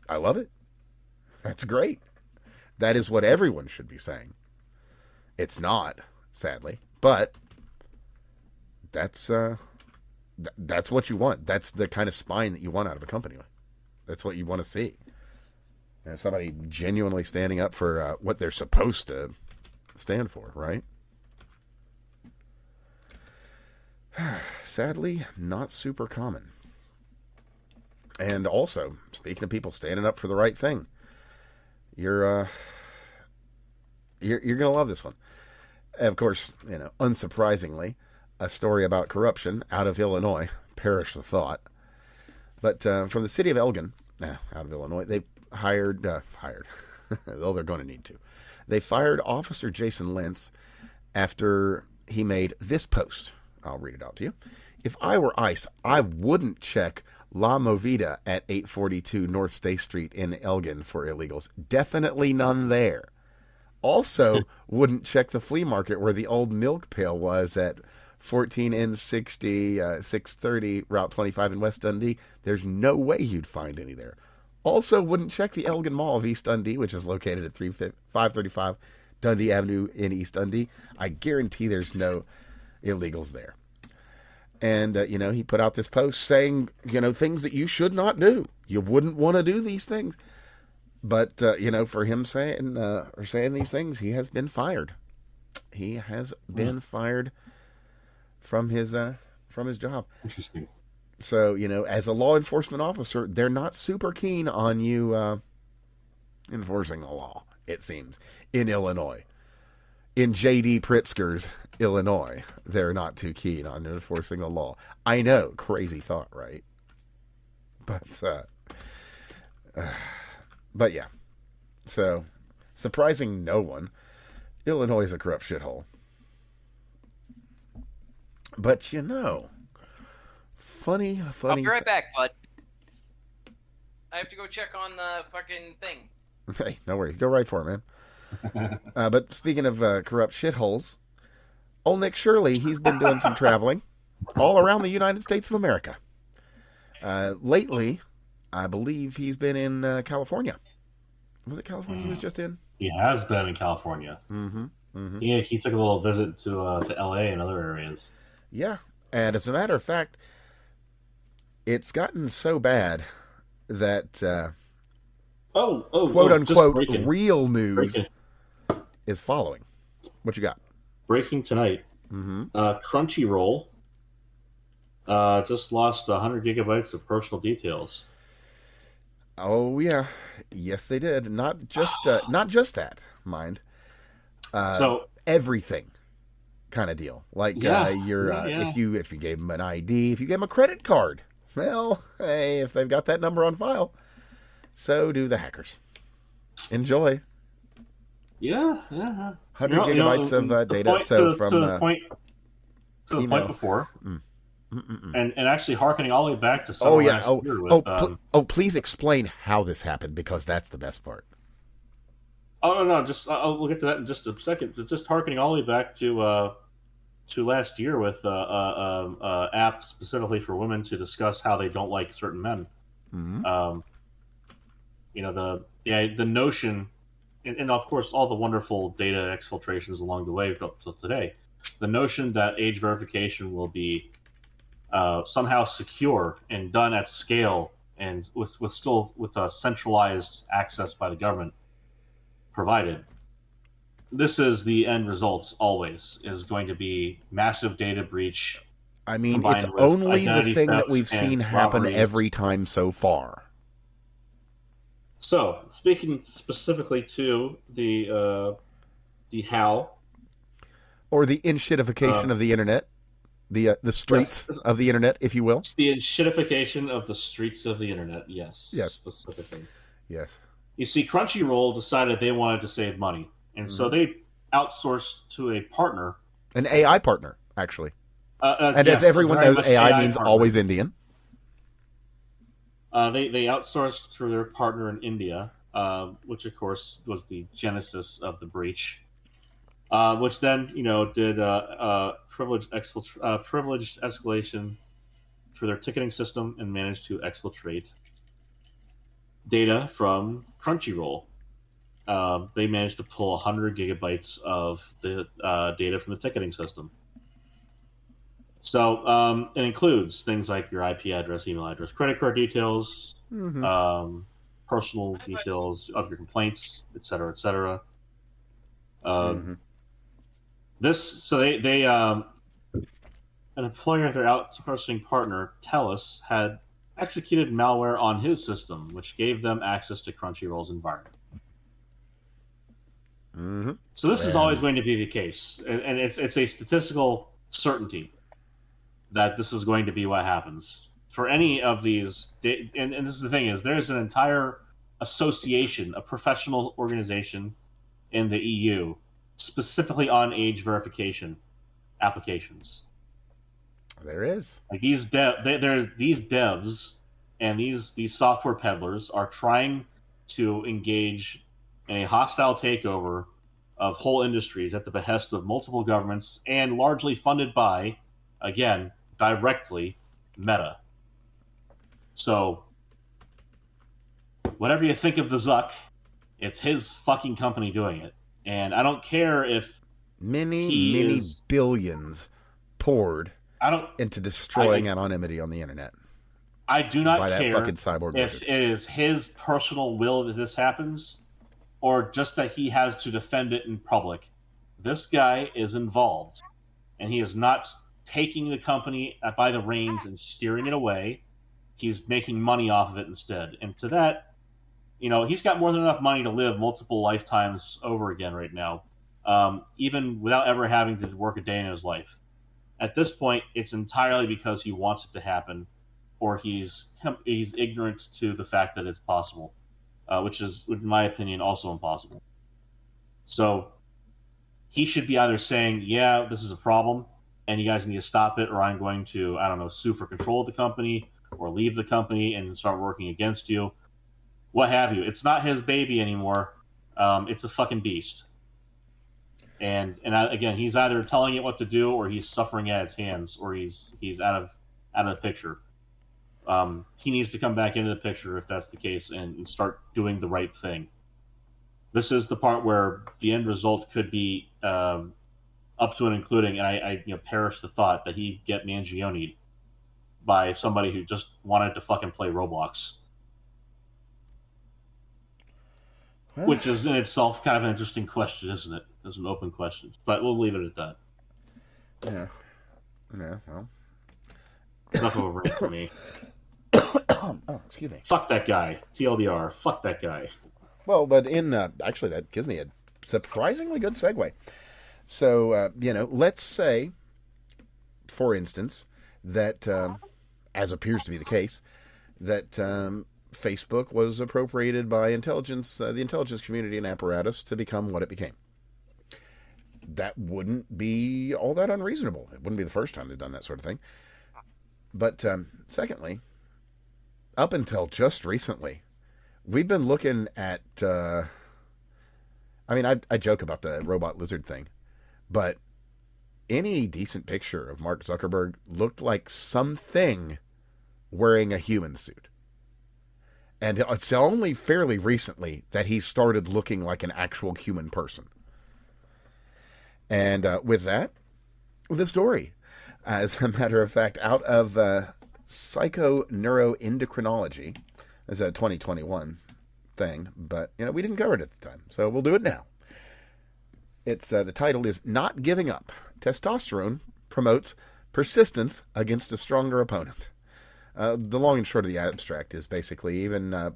I love it. That's great. That is what everyone should be saying. It's not, sadly, but that's what you want. That's the kind of spine that you want out of a company. That's what you want to see. And somebody genuinely standing up for what they're supposed to stand for, right? Sadly, not super common. And also, speaking of people standing up for the right thing, you're gonna love this one. Of course, unsurprisingly, a story about corruption out of Illinois. Perish the thought. But from the city of Elgin, out of Illinois, they hired. Well, they're going to need to. They fired Officer Jason Lentz after he made this post. I'll read it out to you. If I were ICE, I wouldn't check La Movida at 842 North State Street in Elgin for illegals. Definitely none there. Also, wouldn't check the flea market where the old milk pail was at 14N60, 630, Route 25 in West Dundee. There's no way you'd find any there. Also, wouldn't check the Elgin Mall of East Dundee, which is located at 535 Dundee Avenue in East Dundee. I guarantee there's no illegals there. And, he put out this post saying, things that you should not do. You wouldn't want to do these things. But, for him saying these things, he has been fired. He has been fired from his job. Interesting. So, as a law enforcement officer, they're not super keen on you enforcing the law, it seems, in Illinois. In J.D. Pritzker's Illinois, they're not too keen on enforcing the law. I know, crazy thought, right? But yeah. So, surprising no one, Illinois is a corrupt shithole. But funny. I'll be right back, bud. I have to go check on the fucking thing. Hey, no worries. Go right for it, man. But speaking of corrupt shitholes, old Nick Shirley, he's been doing some traveling all around the United States of America. Lately, I believe he's been in California. Was it California he was just in? He has been in California. Mm-hmm. Mm-hmm. Yeah, he took a little visit to L.A. and other areas. Yeah, and as a matter of fact, it's gotten so bad that quote unquote real news is following. What you got? Breaking tonight. Mm-hmm. Crunchyroll just lost 100 gigabytes of personal details. Oh yeah, yes they did. Not just that, mind. So everything kind of deal. Like if you gave them an ID, if you gave them a credit card, well, hey, if they've got that number on file, so do the hackers. Enjoy. Yeah. 100 gigabytes of data. To the point before. And actually harkening all the way back to summer last year with, please explain how this happened, because that's the best part. Oh no, we'll get to that in just a second. Just harkening all the way back to last year with apps specifically for women to discuss how they don't like certain men. Mm-hmm. The notion, and of course all the wonderful data exfiltrations along the way up till today, the notion that age verification will be somehow secure and done at scale and with centralized access by the government provided. This is the end result always, is going to be massive data breach. I mean, it's only the thing that we've seen happen every time so far. So, speaking specifically to the how, or the inshitification of the internet, the streets of the internet, if you will. The inshitification of the streets of the internet, yes. Specifically. Yes. You see, Crunchyroll decided they wanted to save money, and so they outsourced to a partner. An AI partner, actually. And as everyone knows, AI means partner. Always Indian. They outsourced through their partner in India, which of course was the genesis of the breach. Which then, did privileged escalation through their ticketing system and managed to exfiltrate data from Crunchyroll. They managed to pull 100 gigabytes of the data from the ticketing system. So it includes things like your IP address, email address, credit card details, personal details of your complaints, etc., etc. They an employer, their outsourcing partner, TELUS, had executed malware on his system, which gave them access to Crunchyroll's environment. Mm-hmm. So this is always going to be the case, and it's a statistical certainty that this is going to be what happens for any of these. And this is the thing: is there's an entire association, a professional organization in the EU specifically on age verification applications. There is. Like these devs and these software peddlers are trying to engage in a hostile takeover of whole industries at the behest of multiple governments and largely funded by, again, directly, Meta. So, whatever you think of the Zuck, it's his fucking company doing it. And I don't care if many billions poured into destroying anonymity on the internet. I do not by care that fucking cyborg if it is his personal will that this happens or just that he has to defend it in public. This guy is involved, and he is not taking the company by the reins and steering it away. He's making money off of it instead. And to that, he's got more than enough money to live multiple lifetimes over again right now, even without ever having to work a day in his life. At this point, it's entirely because he wants it to happen, or he's ignorant to the fact that it's possible, which is, in my opinion, also impossible. So he should be either saying, yeah, this is a problem, and you guys need to stop it, or I'm going to, sue for control of the company, or leave the company and start working against you. What have you. It's not his baby anymore. It's a fucking beast. And again, he's either telling it what to do, or he's suffering at its hands, or he's out of the picture. He needs to come back into the picture if that's the case and start doing the right thing. This is the part where the end result could be up to and including, and I perish the thought that he get Mangione by somebody who just wanted to fucking play Roblox. Well, which is in itself kind of an interesting question, isn't it? It's an open question. But we'll leave it at that. Yeah. Yeah, well. Enough of a rant for me. Oh, excuse me. Fuck that guy. TLDR. Fuck that guy. Well, but actually, that gives me a surprisingly good segue. So, let's say, for instance, that, as appears to be the case, that Facebook was appropriated by the intelligence community and apparatus to become what it became. That wouldn't be all that unreasonable. It wouldn't be the first time they've done that sort of thing. But secondly, up until just recently, we've been looking at... I joke about the robot lizard thing, but any decent picture of Mark Zuckerberg looked like something wearing a human suit. And it's only fairly recently that he started looking like an actual human person. And with that, the story. As a matter of fact, out of Psychoneuroendocrinology, as a 2021 thing, but we didn't cover it at the time, so we'll do it now. It's the title is "Not Giving Up: Testosterone Promotes Persistence Against a Stronger Opponent." The long and short of the abstract is basically, even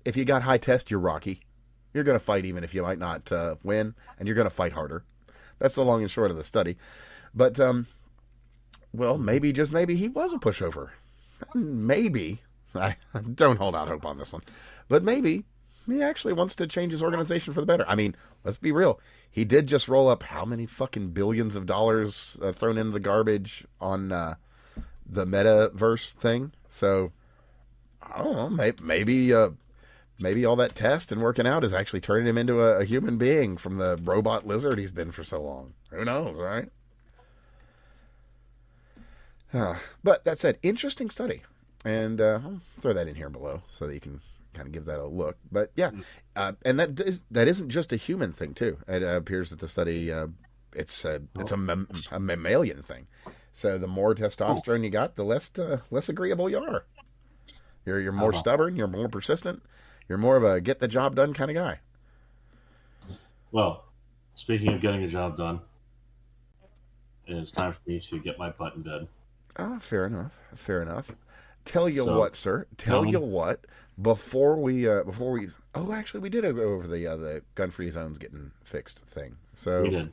if you got high test, you're Rocky. You're going to fight even if you might not win, and you're going to fight harder. That's the long and short of the study. But well, maybe, just maybe, he was a pushover. Maybe. I don't hold out hope on this one. But maybe he actually wants to change his organization for the better. I mean, let's be real. He did just roll up how many fucking billions of dollars thrown into the garbage on the metaverse thing? So, I don't know. Maybe all that test and working out is actually turning him into a human being from the robot lizard he's been for so long. Who knows, right? But that said, interesting study. And I'll throw that in here below so that you can kind of give that a look. But yeah, and that isn't just a human thing too. It appears that the study it's a mammalian thing. So the more testosterone you got, the less agreeable you are. You're more stubborn. You're more persistent. You're more of a get the job done kind of guy. Well, speaking of getting a job done, it's time for me to get my butt in bed. Oh, fair enough. Fair enough. Tell you what, sir. Tell you what. Before we actually, we did go over the gun-free zones getting fixed thing. So we did.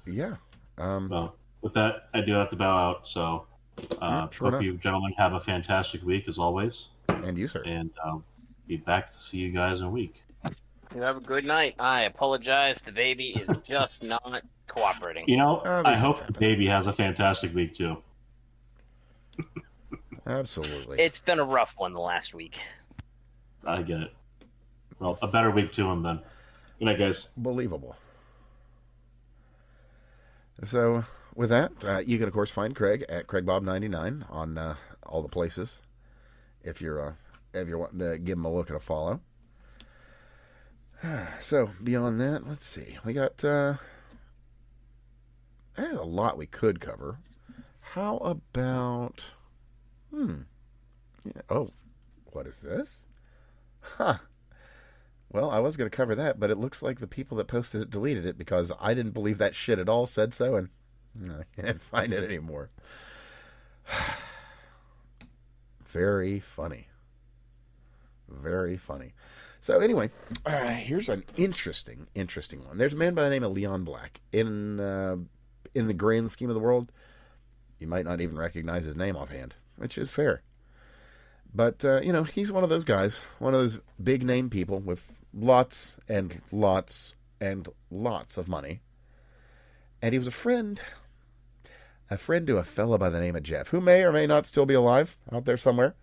Yeah. Well, with that, I do have to bow out. So, hope you gentlemen have a fantastic week as always. And you, sir. And be back to see you guys in a week. You have a good night. I apologize. The baby is just not cooperating. I hope the baby has a fantastic week too. Absolutely. It's been a rough one the last week. I get it. Well, a better week to him then. Good night, guys. Believable. So, with that, you can, of course, find Craig at CraigBob99 on all the places if you're wanting to give him a look and a follow. So, beyond that, let's see. We got... there's a lot we could cover. How about... Yeah. Oh, what is this? Huh. Well, I was going to cover that, but it looks like the people that posted it deleted it because I didn't believe that shit at all, said so, and I can't find it anymore. Very funny. Very funny. So anyway, here's an interesting one. There's a man by the name of Leon Black. In the grand scheme of the world, you might not even recognize his name offhand, which is fair. But, he's one of those guys, one of those big name people with lots and lots and lots of money. And he was a friend to a fella by the name of Jeff, who may or may not still be alive out there somewhere.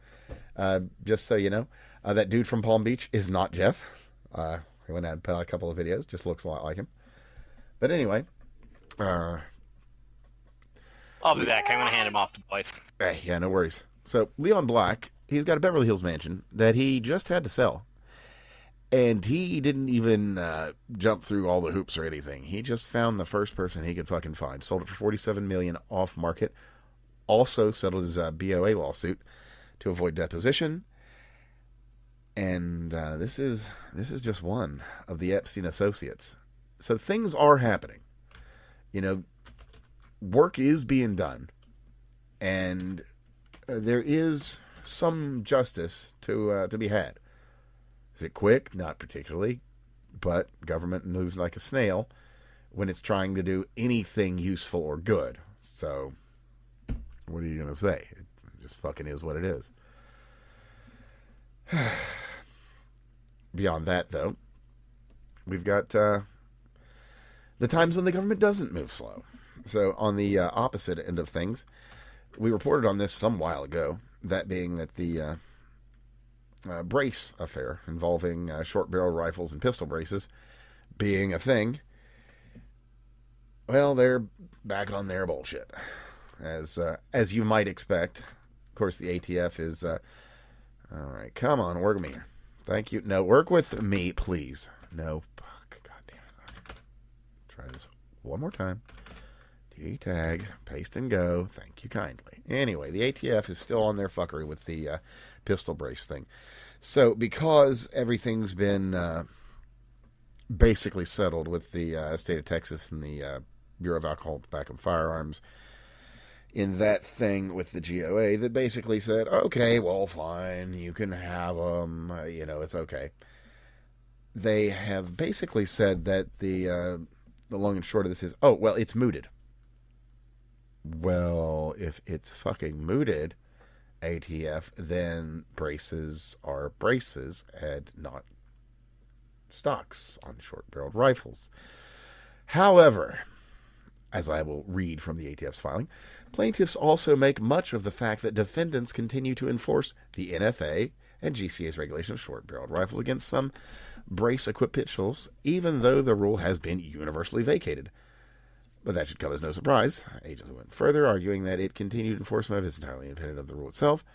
Just so you know, that dude from Palm Beach is not Jeff. He went out and put out a couple of videos, just looks a lot like him. But anyway, I'll be back. I'm going to hand him off to the wife. Hey, yeah, no worries. So, Leon Black, he's got a Beverly Hills mansion that he just had to sell. And he didn't even jump through all the hoops or anything. He just found the first person he could fucking find. Sold it for $47 million off market. Also settled his BOA lawsuit to avoid deposition. And this is just one of the Epstein associates. So things are happening. Work is being done. And there is some justice to be had. Is it quick? Not particularly. But government moves like a snail when it's trying to do anything useful or good. So, what are you going to say? It just fucking is what it is. Beyond that, though, we've got the times when the government doesn't move slow. So, on the opposite end of things, we reported on this some while ago, that being that the brace affair involving short-barrel rifles and pistol braces being a thing, well, they're back on their bullshit, as you might expect. Of course, the ATF is, all right, come on, work with me here. Thank you. No, work with me, please. No, fuck, goddamn it. Try this one more time. T-tag, paste and go. Thank you kindly. Anyway, the ATF is still on their fuckery with the pistol brace thing. So, because everything's been basically settled with the state of Texas and the Bureau of Alcohol, Tobacco, and Firearms in that thing with the GOA that basically said, okay, well, fine, you can have them, it's okay. They have basically said that the long and short of this is, it's mooted. Well, if it's fucking mooted, ATF, then braces are braces and not stocks on short-barreled rifles. However, as I will read from the ATF's filing, plaintiffs also make much of the fact that defendants continue to enforce the NFA and GCA's regulation of short-barreled rifles against some brace-equipped pistols, even though the rule has been universally vacated. But that should come as no surprise. Agents went further, arguing that it continued enforcement is entirely independent of the rule itself.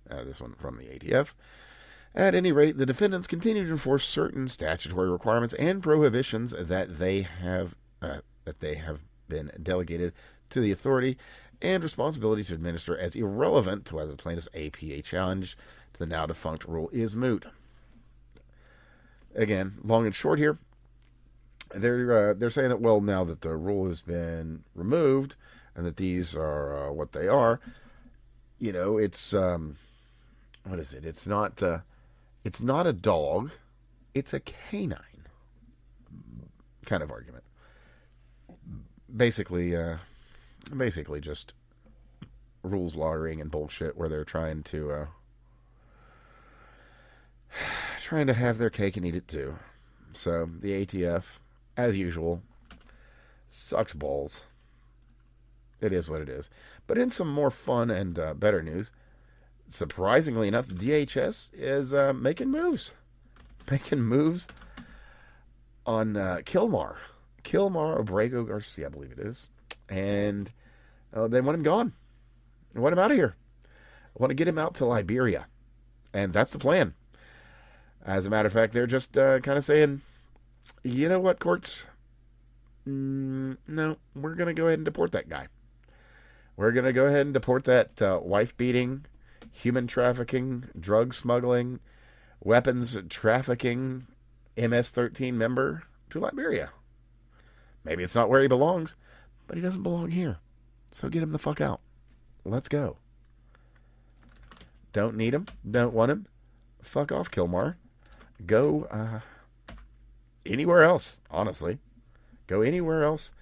This one from the ATF. At any rate, the defendants continue to enforce certain statutory requirements and prohibitions that they have been delegated to the authority and responsibility to administer as irrelevant to whether the plaintiff's APA challenge to the now defunct rule is moot. Again, long and short here. They're saying that, well, now that the rule has been removed and that these are what they are, it's what is it? It's not a dog, it's a canine kind of argument. Basically just rules lawyering and bullshit where they're trying to have their cake and eat it too. So the ATF, as usual, sucks balls. It is what it is. But in some more fun and better news, surprisingly enough, the DHS is making moves. Making moves on Kilmar Abrego Garcia, I believe it is, and they want him gone. They want him out of here. I want to get him out to Liberia, and that's the plan. As a matter of fact, they're just kind of saying, you know what, courts? No, we're going to go ahead and deport that guy. We're going to go ahead and deport that wife-beating, human trafficking, drug smuggling, weapons trafficking MS-13 member to Liberia. Maybe it's not where he belongs, but he doesn't belong here. So get him the fuck out. Let's go. Don't need him. Don't want him. Fuck off, Kilmar. Go anywhere else, honestly. Go anywhere else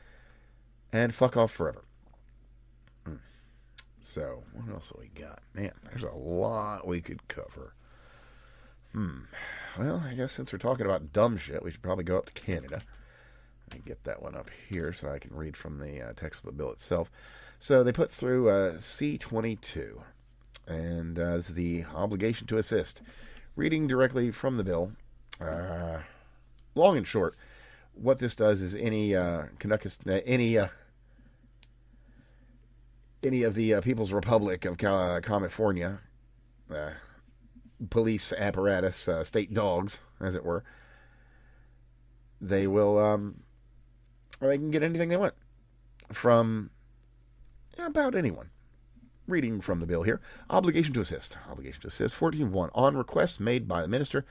and fuck off forever. So, what else have we got? Man, there's a lot we could cover. Well, I guess since we're talking about dumb shit, we should probably go up to Canada. Let me get that one up here so I can read from the text of the bill itself. So they put through C-22, and this is the obligation to assist. Reading directly from the bill, long and short, what this does is any of the People's Republic of California police apparatus, state dogs, as it were, they will, they can get anything they want from about anyone. Reading from the bill here. Obligation to assist. 14.1. On request made by the minister,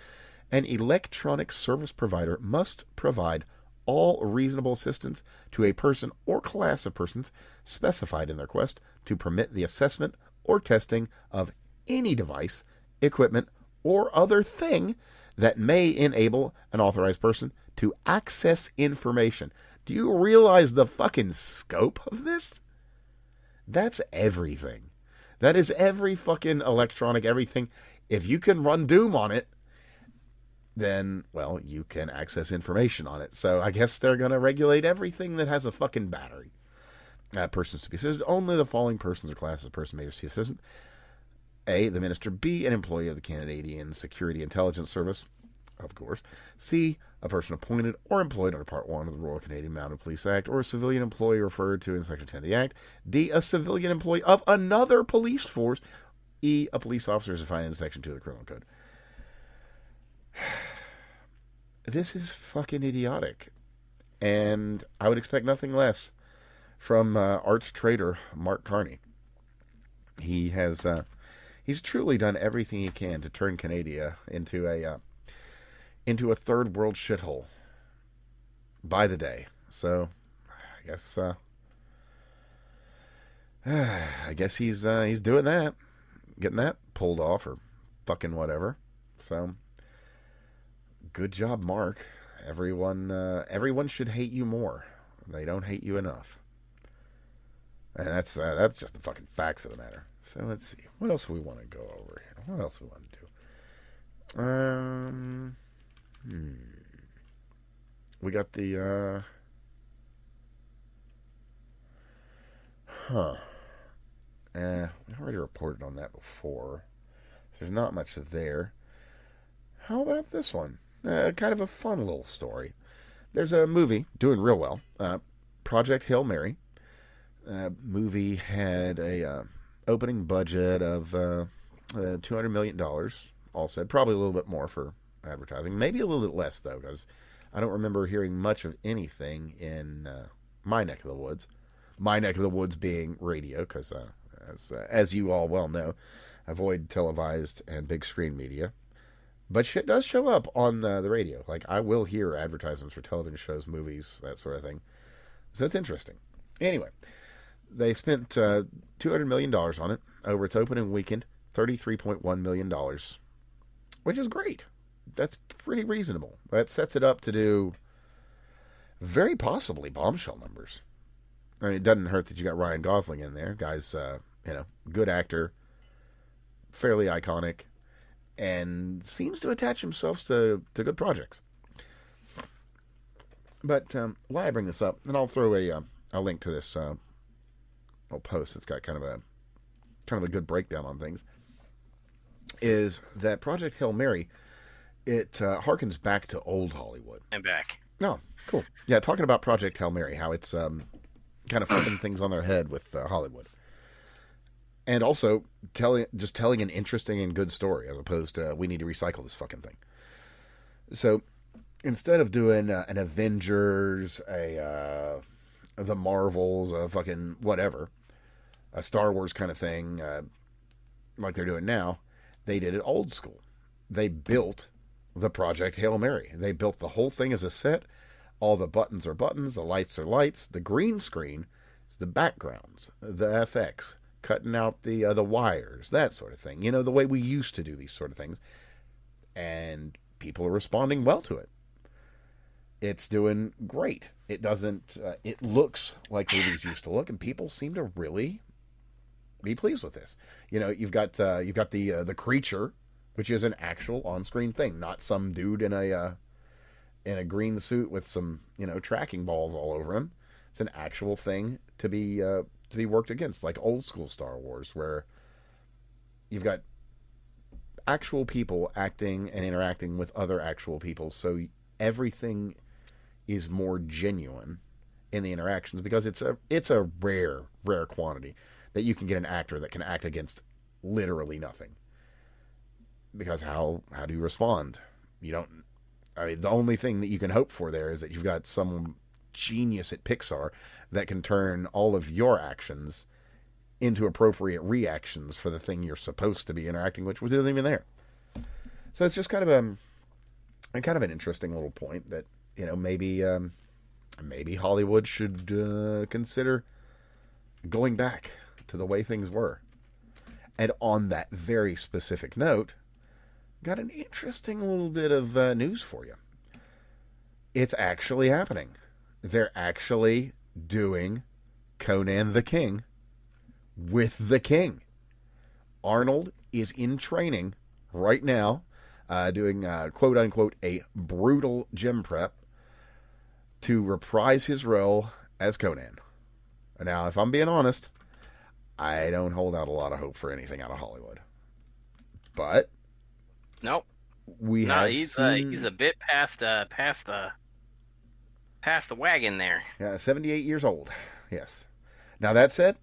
an electronic service provider must provide all reasonable assistance to a person or class of persons specified in their request to permit the assessment or testing of any device, equipment, or other thing that may enable an authorized person to access information. Do you realize the fucking scope of this? That's everything. That is every fucking electronic everything. If you can run Doom on it, then, well, you can access information on it. So I guess they're going to regulate everything that has a fucking battery. Persons to be assisted. Only the following persons or classes of person may receive assistance. A, the minister. B, an employee of the Canadian Security Intelligence Service, of course. C, a person appointed or employed under Part 1 of the Royal Canadian Mounted Police Act, or a civilian employee referred to in Section 10 of the Act. D, a civilian employee of another police force. E, a police officer is defined in Section 2 of the Criminal Code. This is fucking idiotic. And I would expect nothing less from arch traitor Mark Carney. He has he's truly done everything he can to turn Canada into a third world shithole by the day. So I guess he's doing that, getting that pulled off or fucking whatever. So good job, Mark. Everyone should hate you more. They don't hate you enough. And that's just the fucking facts of the matter. So let's see. What else do we want to go over here? What else do we want to do? We got the we already reported on that before. So there's not much there. How about this one? Kind of a fun little story. There's a movie doing real well. Project Hail Mary. Movie had a opening budget of $200 million. All said, probably a little bit more for advertising. Maybe a little bit less though, because I don't remember hearing much of anything in my neck of the woods. My neck of the woods being radio, because as you all well know, I avoid televised and big screen media. But shit does show up on the radio. Like, I will hear advertisements for television shows, movies, that sort of thing. So it's interesting. Anyway, they spent $200 million on it over its opening weekend, $33.1 million, which is great. That's pretty reasonable. That sets it up to do very possibly bombshell numbers. I mean, it doesn't hurt that you got Ryan Gosling in there. Guy's, good actor, fairly iconic, and seems to attach himself to good projects. But why I bring this up, and I'll throw a link to this post that's got kind of a good breakdown on things, is that Project Hail Mary, it harkens back to old Hollywood. I'm back. No, cool. Yeah, talking about Project Hail Mary, how it's kind of flipping things on their head with Hollywood, and also telling an interesting and good story as opposed to we need to recycle this fucking thing. So instead of doing an Avengers, the Marvels, a fucking whatever, a Star Wars kind of thing, like they're doing now, they did it old school. They built the Project Hail Mary. They built the whole thing as a set. All the buttons are buttons, the lights are lights, the green screen is the backgrounds, the FX, cutting out the wires, that sort of thing. You know, the way we used to do these sort of things. And people are responding well to it. It's doing great. It doesn't. It looks like movies used to look, and people seem to really be pleased with this. You know, you've got the creature, which is an actual on-screen thing, not some dude in a green suit with some tracking balls all over him. It's an actual thing to be worked against, like old school Star Wars, where you've got actual people acting and interacting with other actual people, so everything is more genuine in the interactions because it's a rare quantity that you can get an actor that can act against literally nothing. Because how do you respond? You don't. I mean, the only thing that you can hope for there is that you've got some genius at Pixar that can turn all of your actions into appropriate reactions for the thing you're supposed to be interacting with, which isn't even there. So it's just kind of an interesting little point that maybe Hollywood should consider going back to the way things were. And on that very specific note, got an interesting little bit of news for you. It's actually happening. They're actually doing Conan the King with the King. Arnold is in training right now, doing quote unquote a brutal gym prep to reprise his role as Conan. Now, if I'm being honest, I don't hold out a lot of hope for anything out of Hollywood. But nope. He's a bit past the wagon there. Yeah, 78 years old. Yes. Now that said,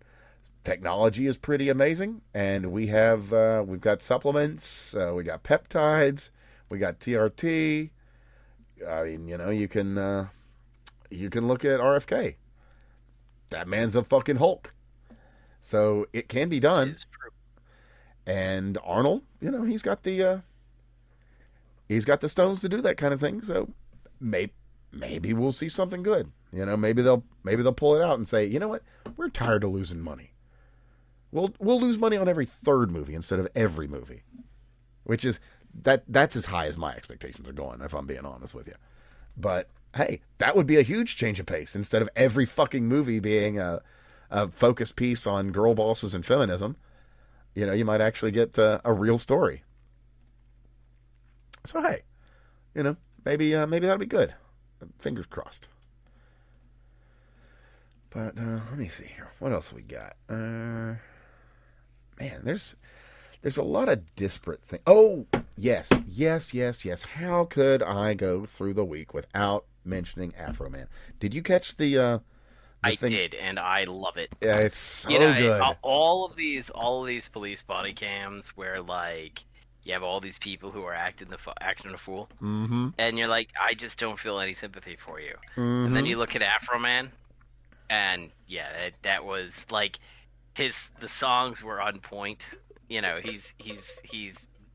technology is pretty amazing, and we've got supplements, we got peptides, we got TRT. I mean, you can look at RFK. That man's a fucking Hulk. So it can be done. It's true. And Arnold, he's got the stones to do that kind of thing. So maybe we'll see something good. Maybe they'll pull it out and say, you know what, we're tired of losing money. We'll lose money on every third movie instead of every movie, which is that's as high as my expectations are going, if I'm being honest with you. But hey, that would be a huge change of pace instead of every fucking movie being a focus piece on girl bosses and feminism. You might actually get a real story. So hey, maybe that'll be good. Fingers crossed. But let me see here. What else we got? Man, there's a lot of disparate things. Oh, yes. How could I go through the week without mentioning Afro Man? Did you catch the I thing? Did, and I love it. Yeah, it's so good. All of these police body cams where you have all these people who are acting a fool, mm-hmm. and you're like, I just don't feel any sympathy for you. Mm-hmm. And then you look at Afro Man, and yeah, that was like the songs were on point. He's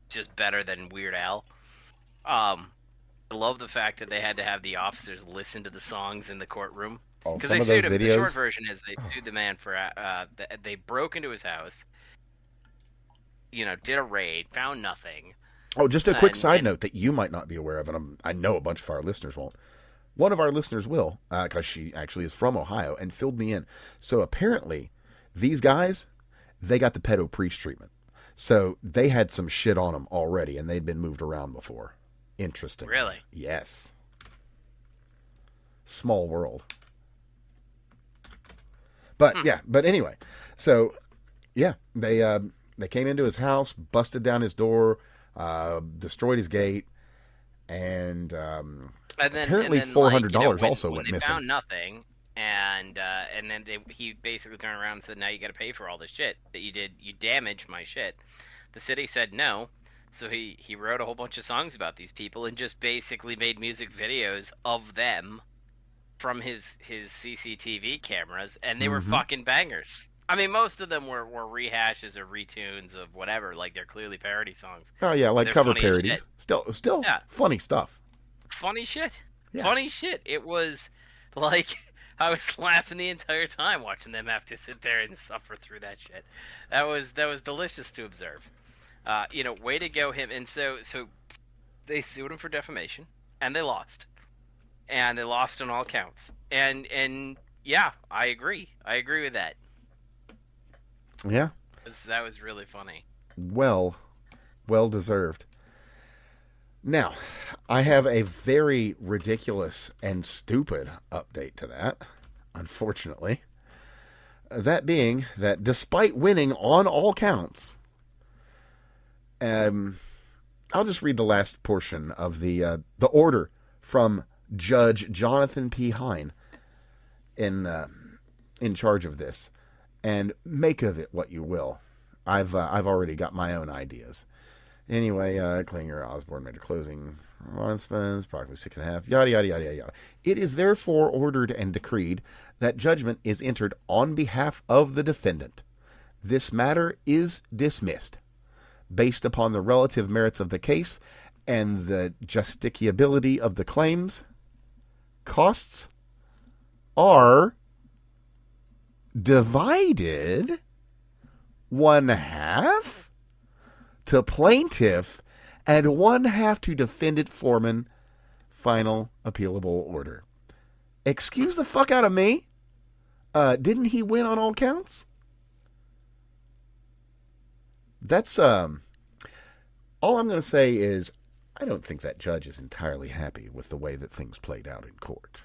just better than Weird Al. I love the fact that they had to have the officers listen to the songs in the courtroom. Because they sued him. The short version is they sued the man for they broke into his house, did a raid, found nothing. Oh, just a quick side note that you might not be aware of, and I know a bunch of our listeners won't. One of our listeners will, because she actually is from Ohio and filled me in. So apparently, these guys, they got the pedo priest treatment. So they had some shit on them already, and they'd been moved around before. Interesting. Really? Yes. Small world. But yeah, but anyway, so yeah, they came into his house, busted down his door, destroyed his gate, and apparently $400 also went missing. They found nothing, and then he basically turned around and said, "Now you got to pay for all this shit that you did. You damaged my shit." The city said no, so he wrote a whole bunch of songs about these people and just basically made music videos of them from his CCTV cameras, and they were fucking bangers. I mean, most of them were rehashes or retunes of whatever. Like, they're clearly parody songs. Oh yeah, like cover parodies. Still yeah. Funny stuff. Funny shit. Yeah. Funny shit. It was like I was laughing the entire time watching them have to sit there and suffer through that shit. That was delicious to observe. Way to go him. And so they sued him for defamation, and they lost. And they lost on all counts. And yeah, I agree. I agree with that. Yeah. That was really funny. Well deserved. Now, I have a very ridiculous and stupid update to that, unfortunately. That being that despite winning on all counts, I'll just read the last portion of the order from Judge Jonathan P. Hine in charge of this. And make of it what you will. I've already got my own ideas. Anyway, Klinger, Osborne made a closing response, approximately 6.5, yada, yada, yada, yada. It is therefore ordered and decreed that judgment is entered on behalf of the defendant. This matter is dismissed, based upon the relative merits of the case and the justiciability of the claims. Costs are divided 1/2 to plaintiff and 1/2 to defendant foreman. Final appealable order. Excuse the fuck out of me. Didn't he win on all counts? That's all I'm going to say is I don't think that judge is entirely happy with the way that things played out in court.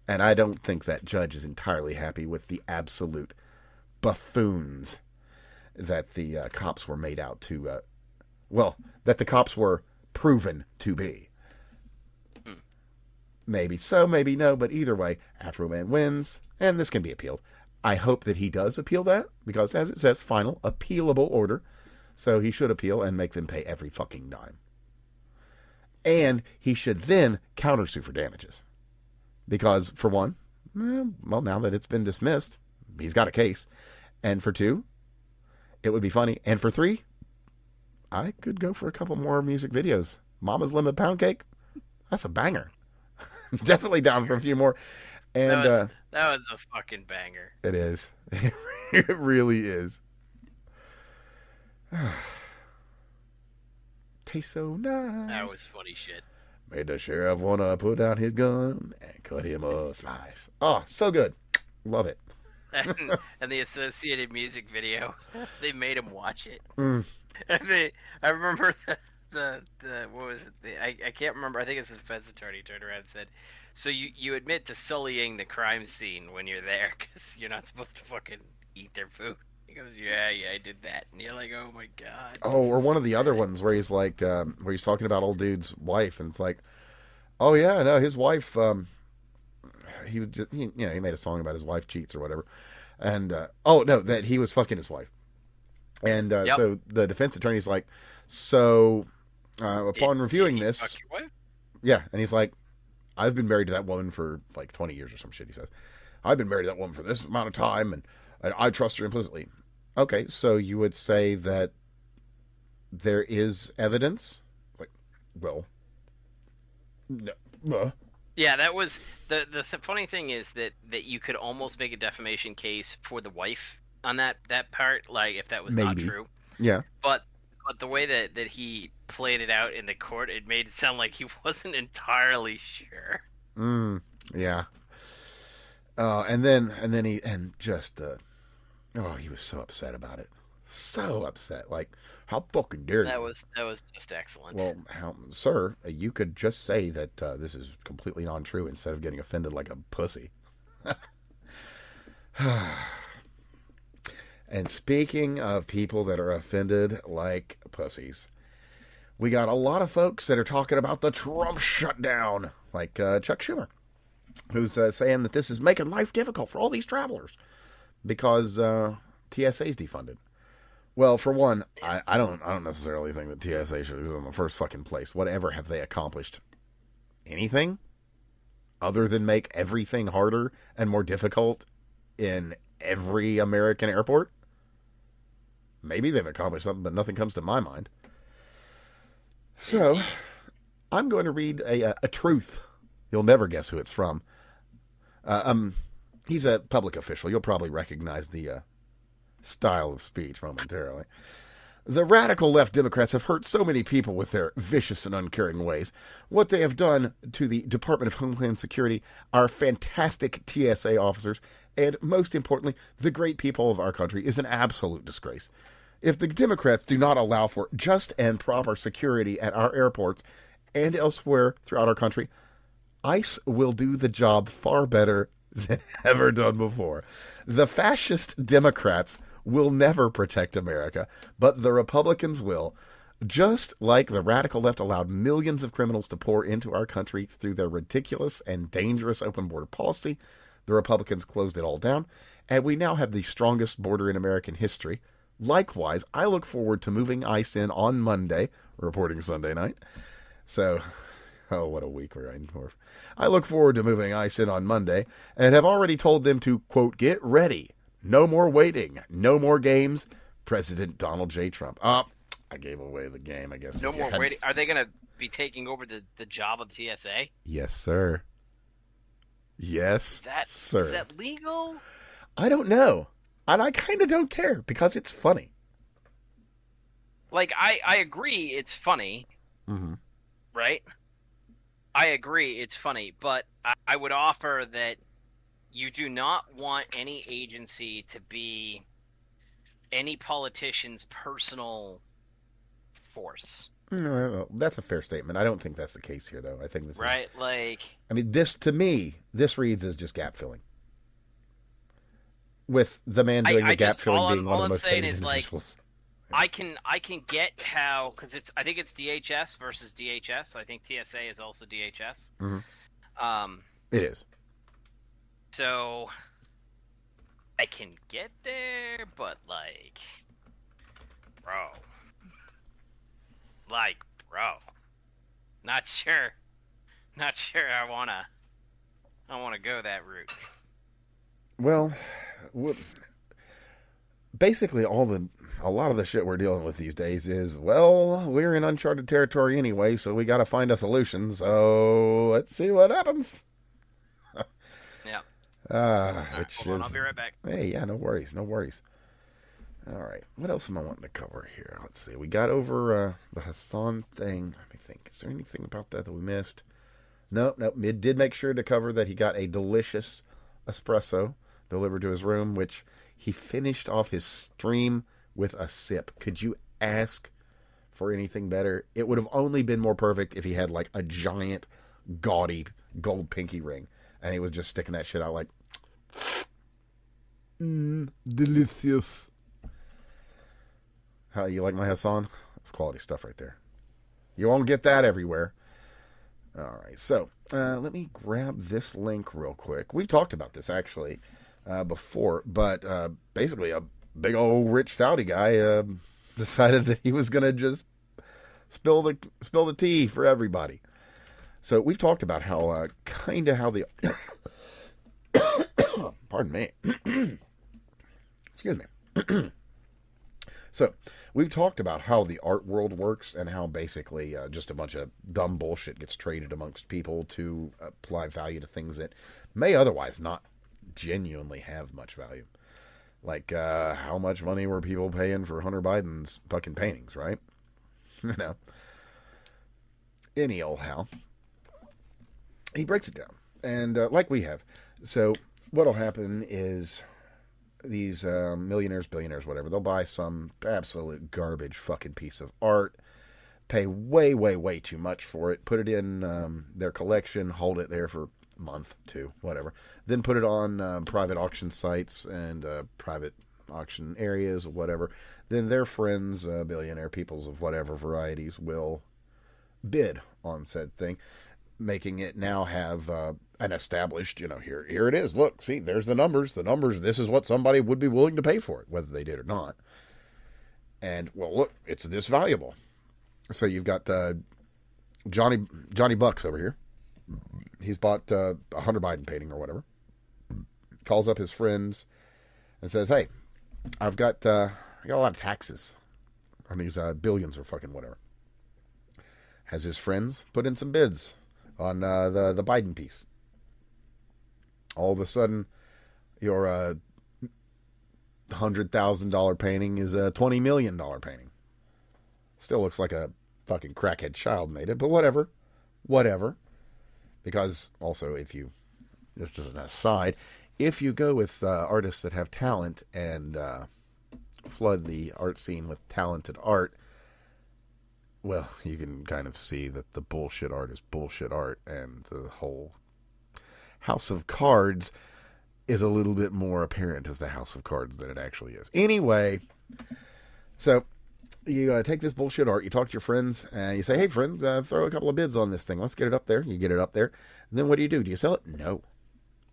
And I don't think that judge is entirely happy with the absolute buffoons that the cops were made out to, that the cops were proven to be. Maybe so, maybe no, but either way, Afro-Man wins, and this can be appealed. I hope that he does appeal that, because as it says, final appealable order, so he should appeal and make them pay every fucking dime. And he should then countersue for damages. Because, for one, well, now that it's been dismissed, he's got a case. And for two, it would be funny. And for three, I could go for a couple more music videos. Mama's Lemon Pound Cake, that's a banger. Definitely down for a few more. And that was a fucking banger. It is. It really is. Tastes so nice. That was funny shit. Made the sheriff want to put down his gun and cut him a slice. Oh, so good. Love it. And the associated music video, they made him watch it. Mm. And I remember the what was it? I can't remember. I think it's the defense attorney turned around and said, "So you admit to sullying the crime scene when you're there because you're not supposed to fucking eat their food." He goes, yeah, I did that. And you're like, oh my God. Oh, or one of the other ones where he's like, where he's talking about old dude's wife, and it's like, oh yeah, no, his wife, he was just, he made a song about his wife cheats or whatever. And, oh no, that he was fucking his wife. And, so the defense attorney's like, so, upon reviewing this, fuck your wife? Yeah. And he's like, I've been married to that woman for like 20 years or some shit, he says. I've been married to that woman for this amount of time, and I trust her implicitly. Okay, so you would say that there is evidence? Like, well, no. Yeah, that was the funny thing is that you could almost make a defamation case for the wife on that part, like if that was Maybe. Not true. Yeah. But the way that he played it out in the court, it made it sound like he wasn't entirely sure. Yeah. And then he he was so upset about it. So upset. Like, how fucking dare you? That was just excellent. Well, sir, you could just say that this is completely non-true instead of getting offended like a pussy. And speaking of people that are offended like pussies, We got a lot of folks that are talking about the Trump shutdown, like Chuck Schumer, who's saying that this is making life difficult for all these travelers because TSA is defunded. Well, for one, I don't necessarily think that TSA should be in the first fucking place. Whatever have they accomplished? Anything other than make everything harder and more difficult in every American airport? Maybe they've accomplished something, but nothing comes to my mind. So, I'm going to read a truth. You'll never guess who it's from. He's a public official. You'll probably recognize the style of speech momentarily. The radical left Democrats have hurt so many people with their vicious and uncaring ways. What they have done to the Department of Homeland Security, our fantastic TSA officers, and most importantly, the great people of our country, is an absolute disgrace. If the Democrats do not allow for just and proper security at our airports and elsewhere throughout our country, ICE will do the job far better than ever done before. The fascist Democrats will never protect America, but the Republicans will. Just like the radical left allowed millions of criminals to pour into our country through their ridiculous and dangerous open border policy, the Republicans closed it all down, and we now have the strongest border in American history. Likewise, I look forward to moving ICE in on Monday, reporting Sunday night. So, oh, what a week we're in for. I look forward to moving ICE in on Monday, and have already told them to, quote, get ready. No more waiting. No more games. President Donald J. Trump. I gave away the game, I guess. No more waiting. Are they going to be taking over the job of TSA? Yes, sir. Yes, sir. Is that legal? I don't know. And I kind of don't care because it's funny. Like, I agree it's funny. Mm-hmm. Right? I agree it's funny, but I would offer that you do not want any agency to be any politician's personal force. No, that's a fair statement. I don't think that's the case here, though. I think this right, is, like. I mean, this to me, this reads as just gap filling. With the man doing the gap filling being one of the most hated individuals. I can get how, because I think it's DHS versus DHS. I think TSA is also DHS. Mm-hmm. It is. So I can get there, but like, bro, not sure I wanna go that route. Well, basically a lot of the shit we're dealing with these days is, well, we're in uncharted territory anyway, so we got to find a solution. So let's see what happens. Yeah. Hold on, I'll be right back. Hey, yeah, no worries. All right, what else am I wanting to cover here? Let's see. We got over the Hassan thing. Let me think. Is there anything about that we missed? Nope. It did make sure to cover that he got a delicious espresso delivered to his room, which he finished off his stream with a sip. Could you ask for anything better? It would have only been more perfect if he had like a giant, gaudy gold pinky ring, and he was just sticking that shit out like, delicious. How you like my Hassan? That's quality stuff right there. You won't get that everywhere. All right, so let me grab this link real quick. We've talked about this actually before, but basically a big old rich Saudi guy decided that he was going to just spill the tea for everybody. So we've talked about how how the pardon me, excuse me. So we've talked about how the art world works and how basically just a bunch of dumb bullshit gets traded amongst people to apply value to things that may otherwise not genuinely have much value. Like how much money were people paying for Hunter Biden's fucking paintings, right? You know. Anyhow, he breaks it down. And like we have. So what'll happen is these millionaires, billionaires, whatever, they'll buy some absolute garbage fucking piece of art, pay way, way, way too much for it, put it in their collection, hold it there for a month, two, whatever, then put it on private auction sites and private auction areas, whatever, then their friends, billionaire peoples of whatever varieties, will bid on said thing, making it now have an established, here it is. Look, see, there's the numbers. The numbers, this is what somebody would be willing to pay for it, whether they did or not. And, well, look, it's this valuable. So you've got Johnny Bucks over here. He's bought a Hunter Biden painting or whatever. Calls up his friends and says, hey, I got a lot of taxes on these billions or fucking whatever. Has his friends put in some bids on the Biden piece. All of a sudden, your $100,000 painting is a $20 million painting. Still looks like a fucking crackhead child made it, but whatever. Because also, just as an aside, if you go with artists that have talent and flood the art scene with talented art, well, you can kind of see that the bullshit art is bullshit art, and the whole house of cards is a little bit more apparent as the house of cards than it actually is. Anyway, so you take this bullshit art, you talk to your friends, and you say, hey, friends, throw a couple of bids on this thing. Let's get it up there. You get it up there. And then what do? Do you sell it? No.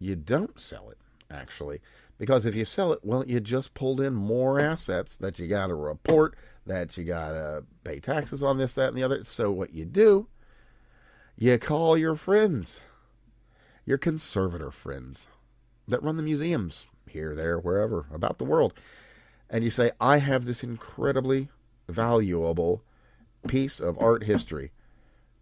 You don't sell it, actually. Because if you sell it, well, you just pulled in more assets that you got to report, that you got to pay taxes on this, that, and the other. So what you do, you call your friends, your conservator friends that run the museums here, there, wherever, about the world. And you say, I have this incredibly valuable piece of art history.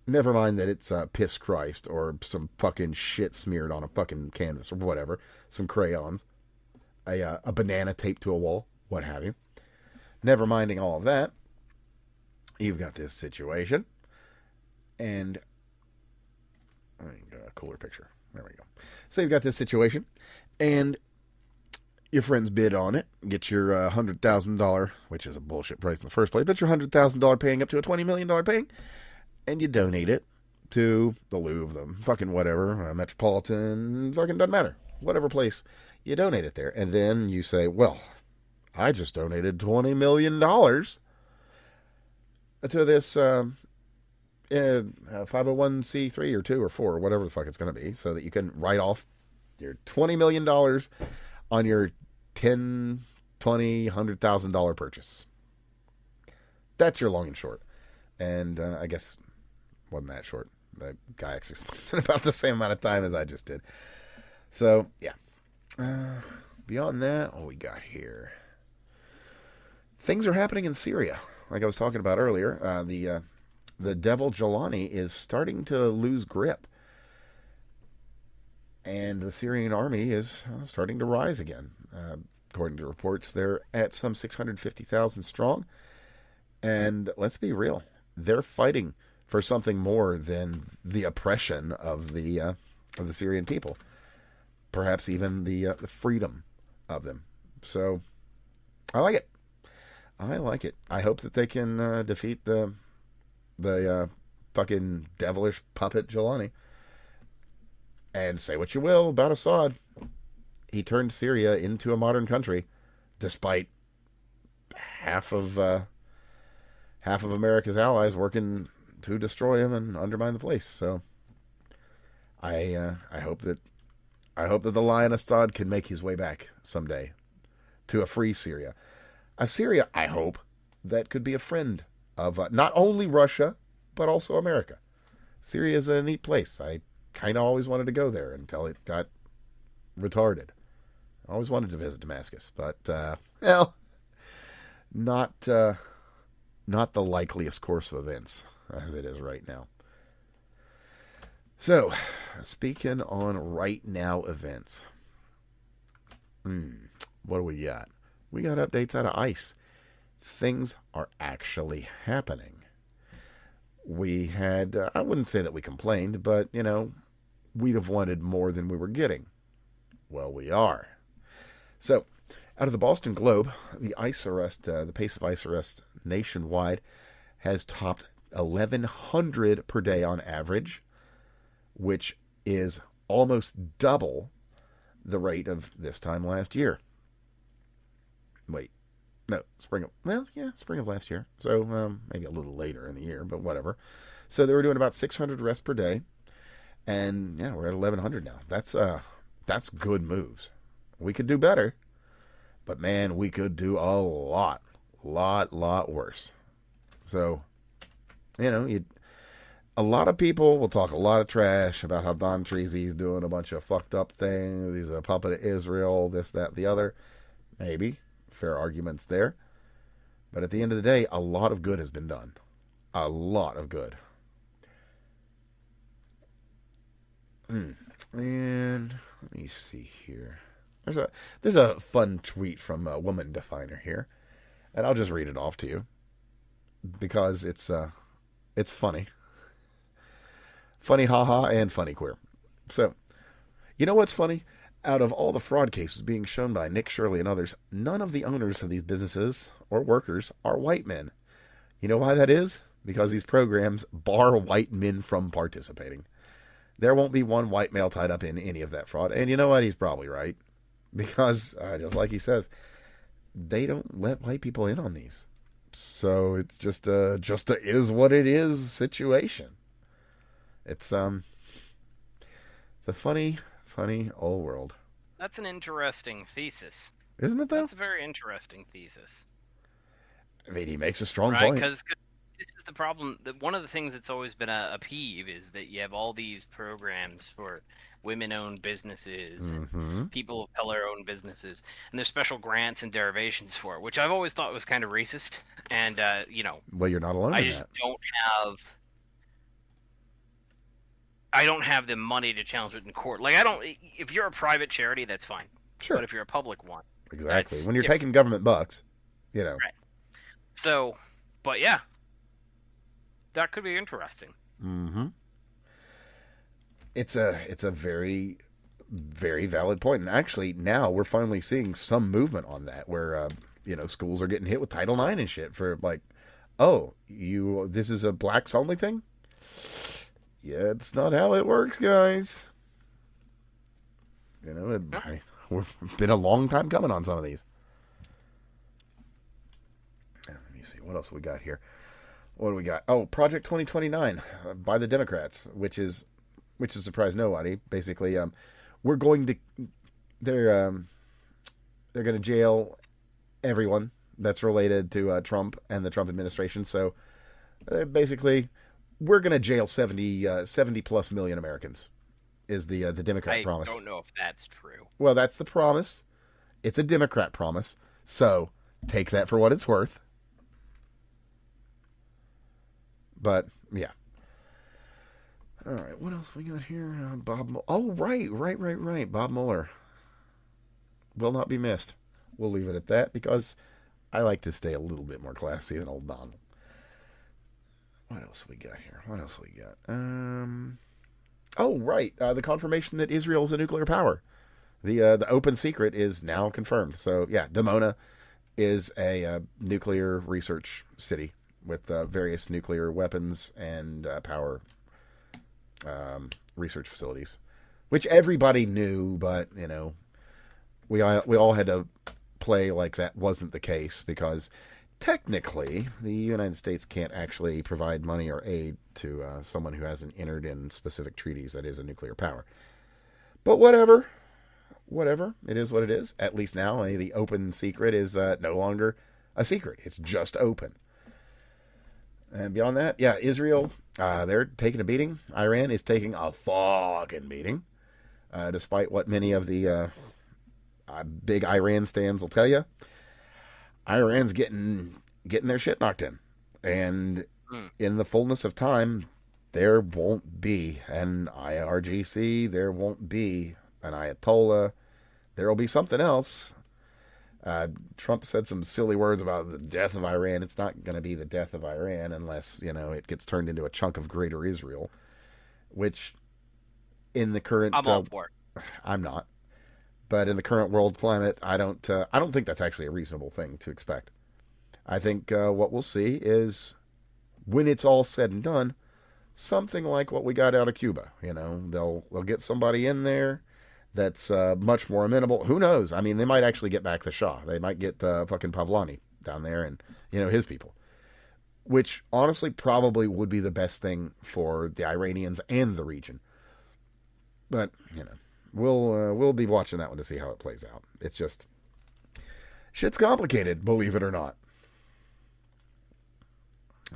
Never mind that it's Piss Christ or some fucking shit smeared on a fucking canvas or whatever, some crayons, a banana taped to a wall, what have you. Never minding all of that, you've got this situation, and I got a cooler picture. There we go. So you've got this situation, and your friends bid on it, get your $100,000, which is a bullshit price in the first place, but your $100,000 painting up to a $20 million painting, and you donate it to the Louvre, the fucking whatever, Metropolitan, fucking doesn't matter. Whatever place, you donate it there. And then you say, well, I just donated $20 million to this 501c3 or 2 or 4 or whatever the fuck it's going to be, so that you can write off your $20 million on your $10, $20, $100,000 purchase. That's your long and short. And I guess wasn't that short. The guy actually spent about the same amount of time as I just did. So, yeah. Beyond that, what we got here? Things are happening in Syria. Like I was talking about earlier, the devil Jelani is starting to lose grip. And the Syrian army is starting to rise again. According to reports, they're at some 650,000 strong. And let's be real, they're fighting for something more than the oppression of the Syrian people. Perhaps even the freedom of them. So, I like it. I hope that they can defeat the fucking devilish puppet Jelani. And say what you will about Assad. He turned Syria into a modern country, despite half of America's allies working to destroy him and undermine the place. So, I hope that the lion Assad can make his way back someday to a free Syria. A Syria, I hope, that could be a friend of not only Russia, but also America. Syria is a neat place. I kind of always wanted to go there until it got retarded. I always wanted to visit Damascus, but, well, not the likeliest course of events as it is right now. So, speaking on right now events, what do we got? We got updates out of ICE. Things are actually happening. We had, I wouldn't say that we complained, but, we'd have wanted more than we were getting. Well, we are. So, out of the Boston Globe, the ICE arrest, the pace of ICE arrests nationwide has topped 1,100 per day on average, which is almost double the rate of this time last year. Wait. No, spring of last year. So maybe a little later in the year, but whatever. So they were doing about 600 arrests per day. And yeah, we're at 1,100 now. That's good moves. We could do better. But man, we could do a lot worse. So, a lot of people will talk a lot of trash about how Don Treasy's doing a bunch of fucked up things. He's a puppet of Israel, this, that, the other. Maybe. Fair arguments there. But at the end of the day, a lot of good has been done. A lot of good. And let me see here. There's a fun tweet from a woman definer here. And I'll just read it off to you. Because it's funny. Funny haha and funny queer. So, you know what's funny? Out of all the fraud cases being shown by Nick Shirley and others, none of the owners of these businesses or workers are white men. You know why that is? Because these programs bar white men from participating. There won't be one white male tied up in any of that fraud. And you know what? He's probably right. Because, just like he says, they don't let white people in on these. So it's just a is what it is situation. It's a funny old world. That's an interesting thesis. Isn't it, though? That's a very interesting thesis. I mean, he makes a strong right, point. Because this is the problem. One of the things that's always been a peeve is that you have all these programs for women-owned businesses and people of color-owned businesses, and there's special grants and derivations for it, which I've always thought was kind of racist. And, Well, you're not alone in that. I don't have the money to challenge it in court. Like, if you're a private charity, that's fine. Sure. But if you're a public one. Exactly. When you're taking government bucks, Right. So, but yeah. That could be interesting. Mm-hmm. It's a very, very valid point. And actually, now we're finally seeing some movement on that where, schools are getting hit with Title IX and shit for like, this is a blacks only thing? Yeah, it's not how it works, guys. We've been a long time coming on some of these. Let me see. What else we got here? What do we got? Oh, Project 2029 by the Democrats, which has surprised nobody. Basically, they're going to jail everyone that's related to Trump and the Trump administration. So basically, we're going to jail 70 plus million Americans is the Democrat promise. I don't know if that's true. Well, that's the promise. It's a Democrat promise. So take that for what it's worth. But, yeah. All right, what else we got here? Right. Bob Mueller will not be missed. We'll leave it at that because I like to stay a little bit more classy than old Donald. What else we got here? The confirmation that Israel is a nuclear power. The open secret is now confirmed. So, yeah, Dimona is a nuclear research city with various nuclear weapons and power research facilities, which everybody knew, but we all had to play like that wasn't the case because technically the United States can't actually provide money or aid to someone who hasn't entered in specific treaties that is a nuclear power. But whatever, it is what it is. At least now the open secret is no longer a secret; it's just open. And beyond that, yeah, Israel, they're taking a beating. Iran is taking a fucking beating, despite what many of the big Iran stands will tell you. Iran's getting their shit knocked in. And in the fullness of time, there won't be an IRGC. There won't be an Ayatollah. There will be something else. Trump said some silly words about the death of Iran. It's not going to be the death of Iran unless, it gets turned into a chunk of greater Israel, which in the current... I'm all for it. I'm not. But in the current world climate, I don't think that's actually a reasonable thing to expect. I think what we'll see is, when it's all said and done, something like what we got out of Cuba. They'll get somebody in there. that's much more amenable. Who knows? I mean, they might actually get back the Shah. They might get fucking Pavlani down there and, his people. Which, honestly, probably would be the best thing for the Iranians and the region. But, we'll be watching that one to see how it plays out. It's just, shit's complicated, believe it or not.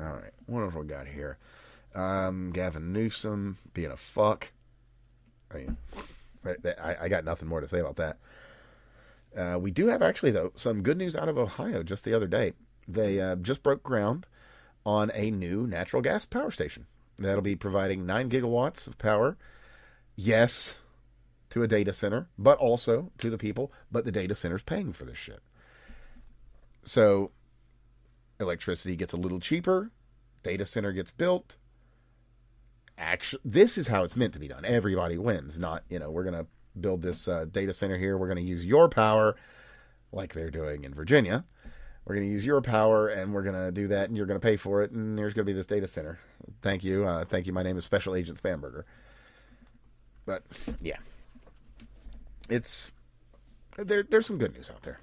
All right, what else we got here? Gavin Newsom being a fuck. I got nothing more to say about that. We do have, actually, though, some good news out of Ohio just the other day. They just broke ground on a new natural gas power station. That'll be providing 9 gigawatts of power. Yes, to a data center, but also to the people. But the data center's paying for this shit. So, electricity gets a little cheaper. Data center gets built. Actually, this is how it's meant to be done. Everybody wins. Not, we're going to build this data center here. We're going to use your power, like they're doing in Virginia. We're going to use your power, and we're going to do that, and you're going to pay for it, and there's going to be this data center. Thank you. Thank you. My name is Special Agent Spamberger. But, yeah. There's some good news out there.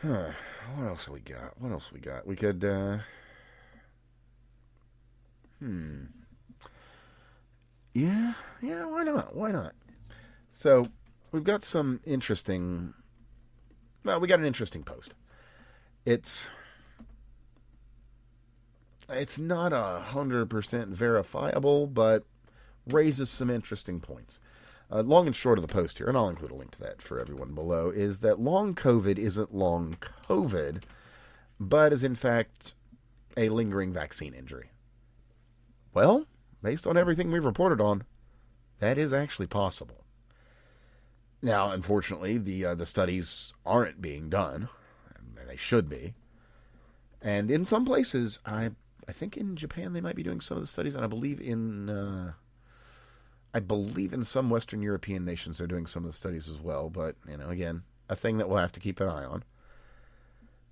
What else we got? We could, Yeah, why not? So, we've got some interesting... Well, we got an interesting post. It's not 100% verifiable, but raises some interesting points. Long and short of the post here, and I'll include a link to that for everyone below, is that long COVID isn't long COVID, but is in fact a lingering vaccine injury. Well, based on everything we've reported on, that is actually possible. Now, unfortunately, the studies aren't being done, and they should be. And in some places, I think in Japan they might be doing some of the studies, and I believe in some Western European nations they're doing some of the studies as well. But again, a thing that we'll have to keep an eye on.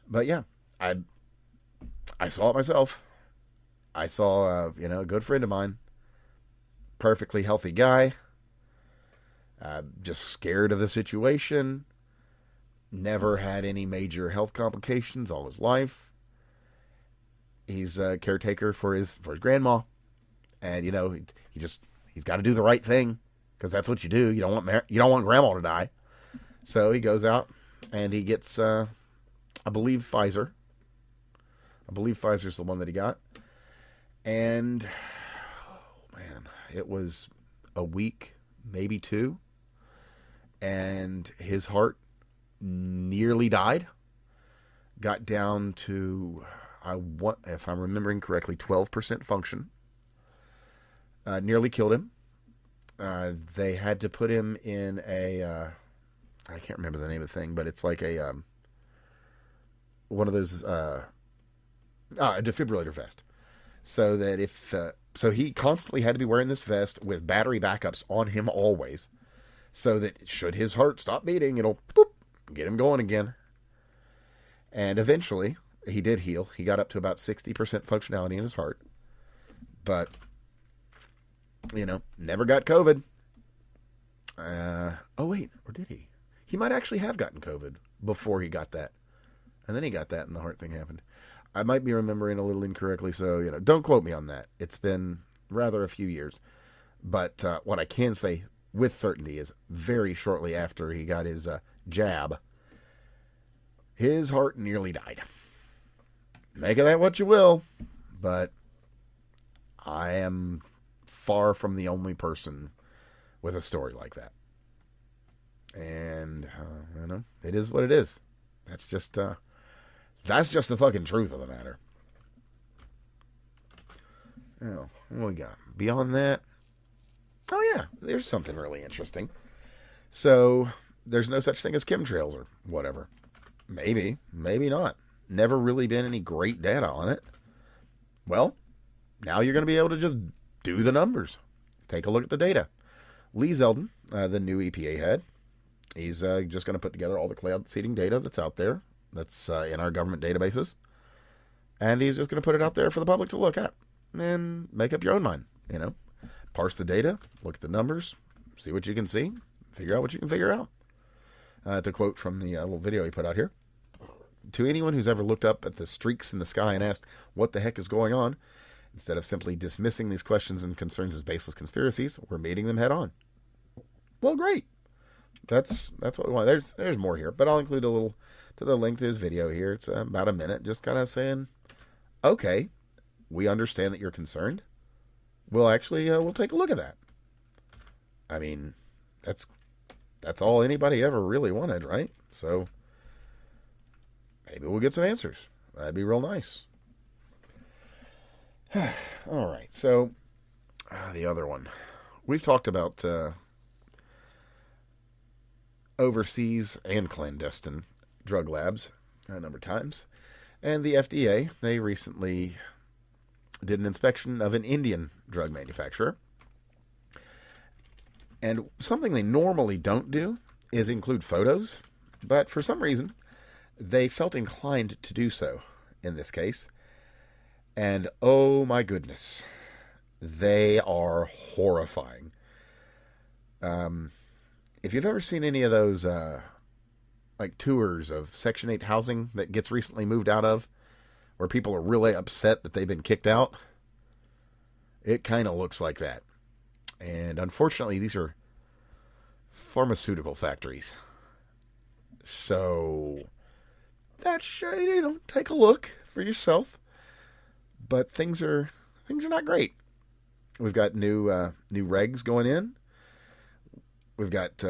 But yeah, I saw it myself. I saw a good friend of mine, perfectly healthy guy. Just scared of the situation. Never had any major health complications all his life. He's a caretaker for his grandma, and he's got to do the right thing because that's what you do. You don't want grandma to die. So he goes out and he gets, I believe Pfizer. I believe Pfizer's the one that he got, and man, it was a week, maybe 2. And his heart nearly died. Got down to, if I'm remembering correctly, 12% function. Nearly killed him. They had to put him in I can't remember the name of the thing, but it's like one of those, a defibrillator vest. So that so he constantly had to be wearing this vest with battery backups on him always. So that should his heart stop beating, it'll boop, get him going again. And eventually, he did heal. He got up to about 60% functionality in his heart. But, never got COVID. Oh, wait, or did he? He might actually have gotten COVID before he got that. And then he got that and the heart thing happened. I might be remembering a little incorrectly, so, don't quote me on that. It's been rather a few years. But what I can say with certainty is very shortly after he got his jab, his heart nearly died. Make of that what you will, but I am far from the only person with a story like that. And, it is what it is. That's just the fucking truth of the matter. Oh, what we got? Beyond that, oh yeah, there's something really interesting. So, there's no such thing as chemtrails or whatever. Maybe, maybe not. Never really been any great data on it. Well, now you're going to be able to just do the numbers. Take a look at the data. Lee Zeldin, the new EPA head, he's just going to put together all the cloud seeding data that's out there, that's in our government databases, and he's just going to put it out there for the public to look at and make up your own mind, Parse the data, look at the numbers, see what you can see, figure out what you can figure out. To quote from the little video he put out here. To anyone who's ever looked up at the streaks in the sky and asked what the heck is going on, instead of simply dismissing these questions and concerns as baseless conspiracies, we're meeting them head on. Well, great. That's what we want. There's more here, but I'll include a little to the link to his video here. It's about a minute, just kind of saying, okay, we understand that you're concerned. We'll take a look at that. I mean, that's all anybody ever really wanted, right? So maybe we'll get some answers. That'd be real nice. All right, so the other one. We've talked about overseas and clandestine drug labs a number of times. And the FDA, they recently did an inspection of an Indian drug manufacturer. And something they normally don't do is include photos, but for some reason, they felt inclined to do so in this case. And oh my goodness, they are horrifying. If you've ever seen any of those like tours of Section 8 housing that gets recently moved out of, where people are really upset that they've been kicked out, it kind of looks like that. And unfortunately, these are pharmaceutical factories. So that's shady. Take a look for yourself. But things are not great. We've got new regs going in. We've got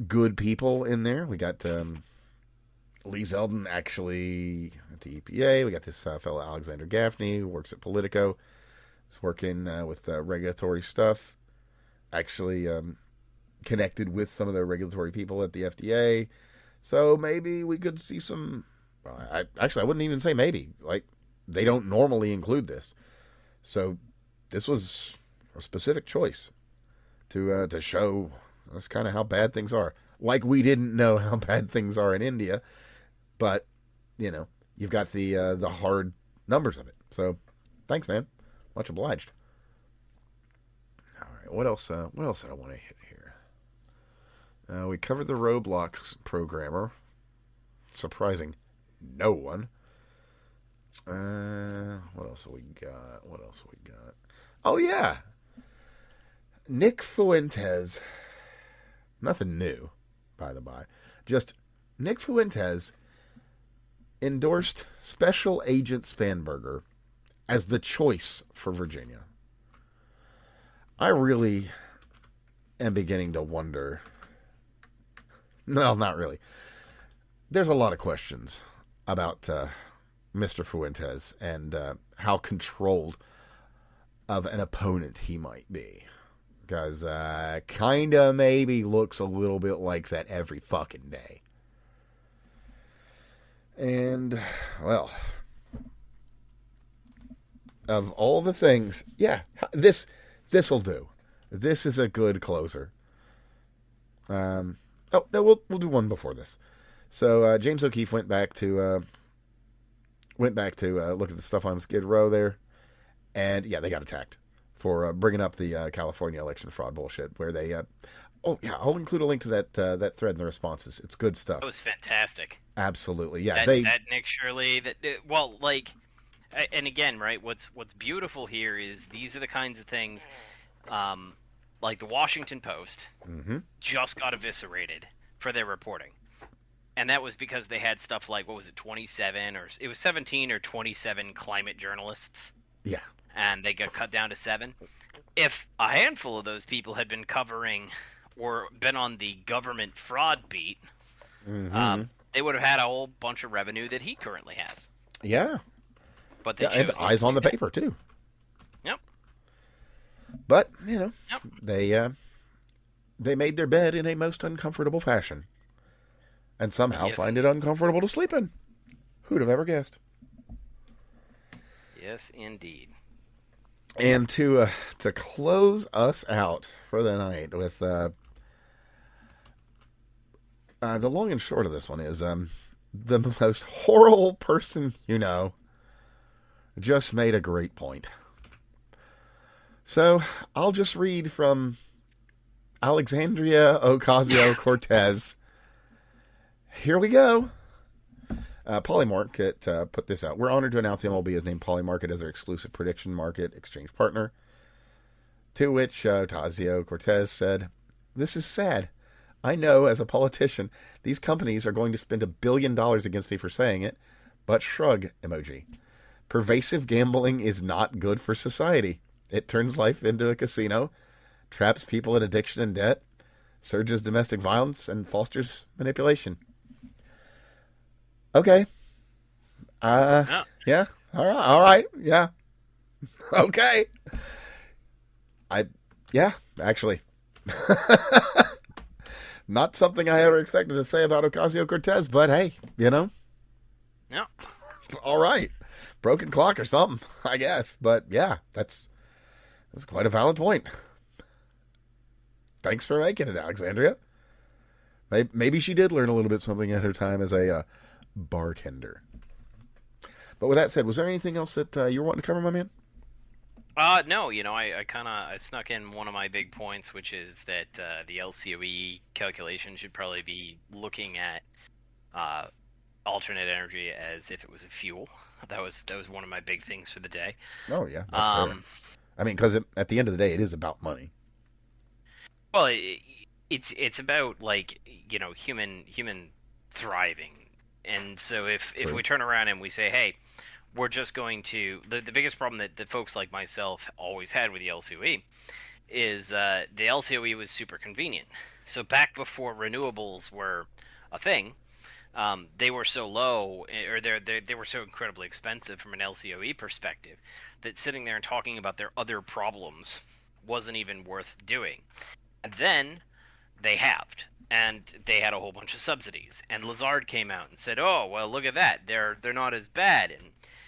good people in there. We got Lee Zeldin actually at the EPA. We got this fellow Alexander Gaffney who works at Politico. He's working with regulatory stuff. Actually connected with some of the regulatory people at the FDA. So maybe we could see some... Well, I wouldn't even say maybe. Like, they don't normally include this. So this was a specific choice to show us kind of how bad things are. Like we didn't know how bad things are in India. But, you've got the hard numbers of it. So thanks, man. Much obliged. All right, what else did I want to hit here? We covered the Roblox programmer. Surprising no one. What else have we got? Oh, yeah. Nick Fuentes. Nothing new, by the by. Just Nick Fuentes endorsed Special Agent Spanberger as the choice for Virginia. I really am beginning to wonder. No, not really. There's a lot of questions about Mr. Fuentes and how controlled of an opponent he might be. Because kind of maybe looks a little bit like that every fucking day. And, well, of all the things, yeah, this'll do. This is a good closer. Oh, no, we'll do one before this. So James O'Keefe went back to look at the stuff on Skid Row there, and yeah, they got attacked for bringing up the California election fraud bullshit. Where they, oh yeah, I'll include a link to that thread in the responses. It's good stuff. That was fantastic. Absolutely, yeah. That Nick Shirley. And again, right? What's beautiful here is these are the kinds of things, like the Washington Post just got eviscerated for their reporting. And that was because they had stuff like, what was it, 27 or it was 17 or 27 climate journalists. Yeah. And they got cut down to 7. If a handful of those people had been covering or been on the government fraud beat, they would have had a whole bunch of revenue that he currently has. Yeah. But they chose and eyes on the paper, too. Yep. But, they made their bed in a most uncomfortable fashion. And somehow find it uncomfortable to sleep in. Who'd have ever guessed? Yes, indeed. And to close us out for the night with the long and short of this one is the most horrible person just made a great point. So I'll just read from Alexandria Ocasio-Cortez. Here we go. Polymarket put this out. We're honored to announce MLB has named Polymarket as our exclusive prediction market exchange partner. To which Ocasio-Cortez said, "This is sad. I know as a politician, these companies are going to spend $1 billion against me for saying it, but shrug emoji. Pervasive gambling is not good for society. It turns life into a casino, traps people in addiction and debt, surges domestic violence, and fosters manipulation." Okay. Yeah. All right. Yeah. Okay. Actually. Not something I ever expected to say about Ocasio-Cortez, but hey, Yeah. All right. Broken clock or something, I guess. But yeah, that's quite a valid point. Thanks for making it, Alexandria. Maybe she did learn a little bit something at her time as a bartender. But with that said, was there anything else that you were wanting to cover, my man? No, I snuck in one of my big points, which is that the LCOE calculation should probably be looking at alternate energy as if it was a fuel. That was one of my big things for the day. Oh yeah, that's fair. I mean, because at the end of the day, it is about money. Well, it's about human thriving, and so if we turn around and we say, hey, we're just going to the biggest problem that folks like myself always had with the LCOE is the LCOE was super convenient. So back before renewables were a thing, they were so low, or they were so incredibly expensive from an LCOE perspective, that sitting there and talking about their other problems wasn't even worth doing. And then they halved, and they had a whole bunch of subsidies. And Lazard came out and said, "Oh, well, look at that. They're not as bad."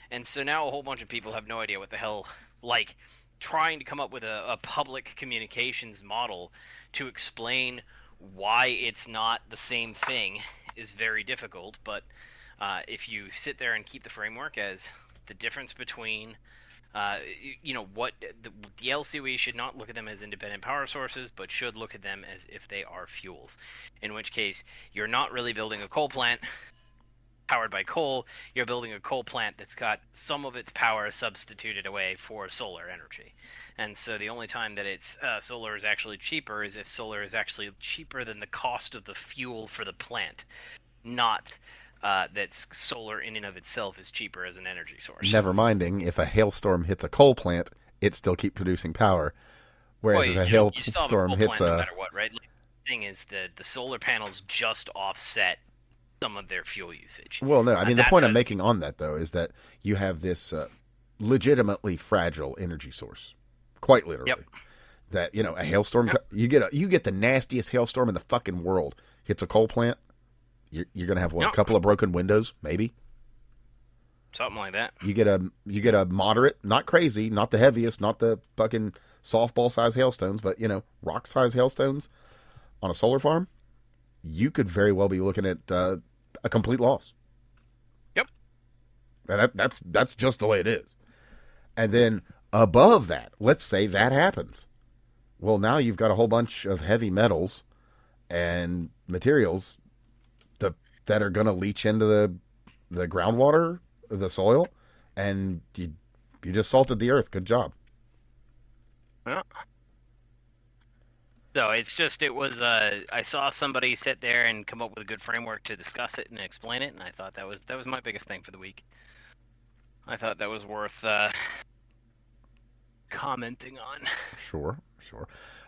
And so now a whole bunch of people have no idea what the hell, trying to come up with a public communications model to explain why it's not the same thing is very difficult. But if you sit there and keep the framework as the difference between what the LCOE should not look at them as independent power sources, but should look at them as if they are fuels, in which case you're not really building a coal plant powered by coal, you're building a coal plant that's got some of its power substituted away for solar energy. And so the only time that it's solar is actually cheaper is if solar is actually cheaper than the cost of the fuel for the plant, not that solar in and of itself is cheaper as an energy source. Never minding, if a hailstorm hits a coal plant, it still keeps producing power. Whereas if a hailstorm hits no matter what, right? The thing is that the solar panels just offset some of their fuel usage. Well, no, I mean, the point I'm making on that, though, is that you have this legitimately fragile energy source. Quite literally. Yep. That, a hailstorm, you get the nastiest hailstorm in the fucking world, hits a coal plant, you're going to have, a couple of broken windows, maybe? Something like that. You get a moderate, not crazy, not the heaviest, not the fucking softball-sized hailstones, but, rock-sized hailstones on a solar farm. You could very well be looking at a complete loss. Yep. And that's just the way it is. And then above that, let's say that happens. Well, now you've got a whole bunch of heavy metals and materials that are going to leach into the groundwater, the soil, and you just salted the earth. Good job. Yeah. So I saw somebody sit there and come up with a good framework to discuss it and explain it, and I thought that was my biggest thing for the week. I thought that was worth commenting on. Sure.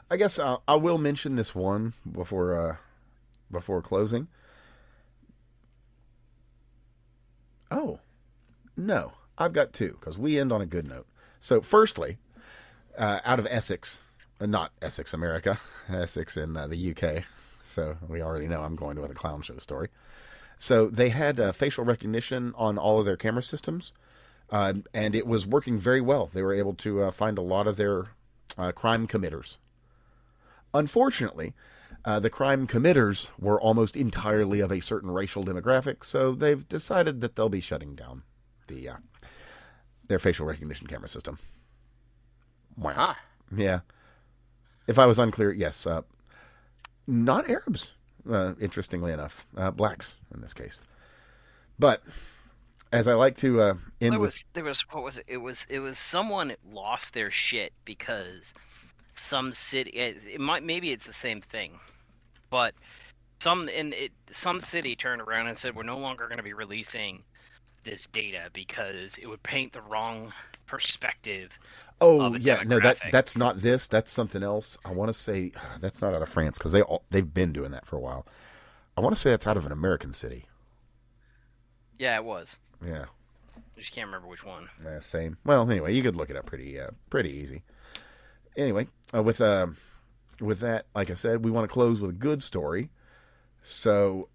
I guess I will mention this one before closing. Oh, no, I've got two because we end on a good note. So, firstly, out of Essex. Not Essex, America. Essex in the UK. So we already know I'm going with a clown show story. So they had facial recognition on all of their camera systems, and it was working very well. They were able to find a lot of their crime committers. Unfortunately, the crime committers were almost entirely of a certain racial demographic, so they've decided that they'll be shutting down their facial recognition camera system. Wow. Huh. Yeah. If I was unclear, yes. Not Arabs, interestingly enough. Blacks, in this case. But, as I like to end with... There was, what was it? It was someone lost their shit because some city, maybe it's the same thing, but some city turned around and said, we're no longer going to be releasing this data because it would paint the wrong perspective. Oh yeah, no, that's not this. That's something else. I want to say that's not out of France because they've been doing that for a while. I want to say that's out of an American city. Yeah, it was. Yeah, I just can't remember which one. Yeah, same. Well, anyway, you could look it up pretty easy. Anyway, with that, like I said, we want to close with a good story. So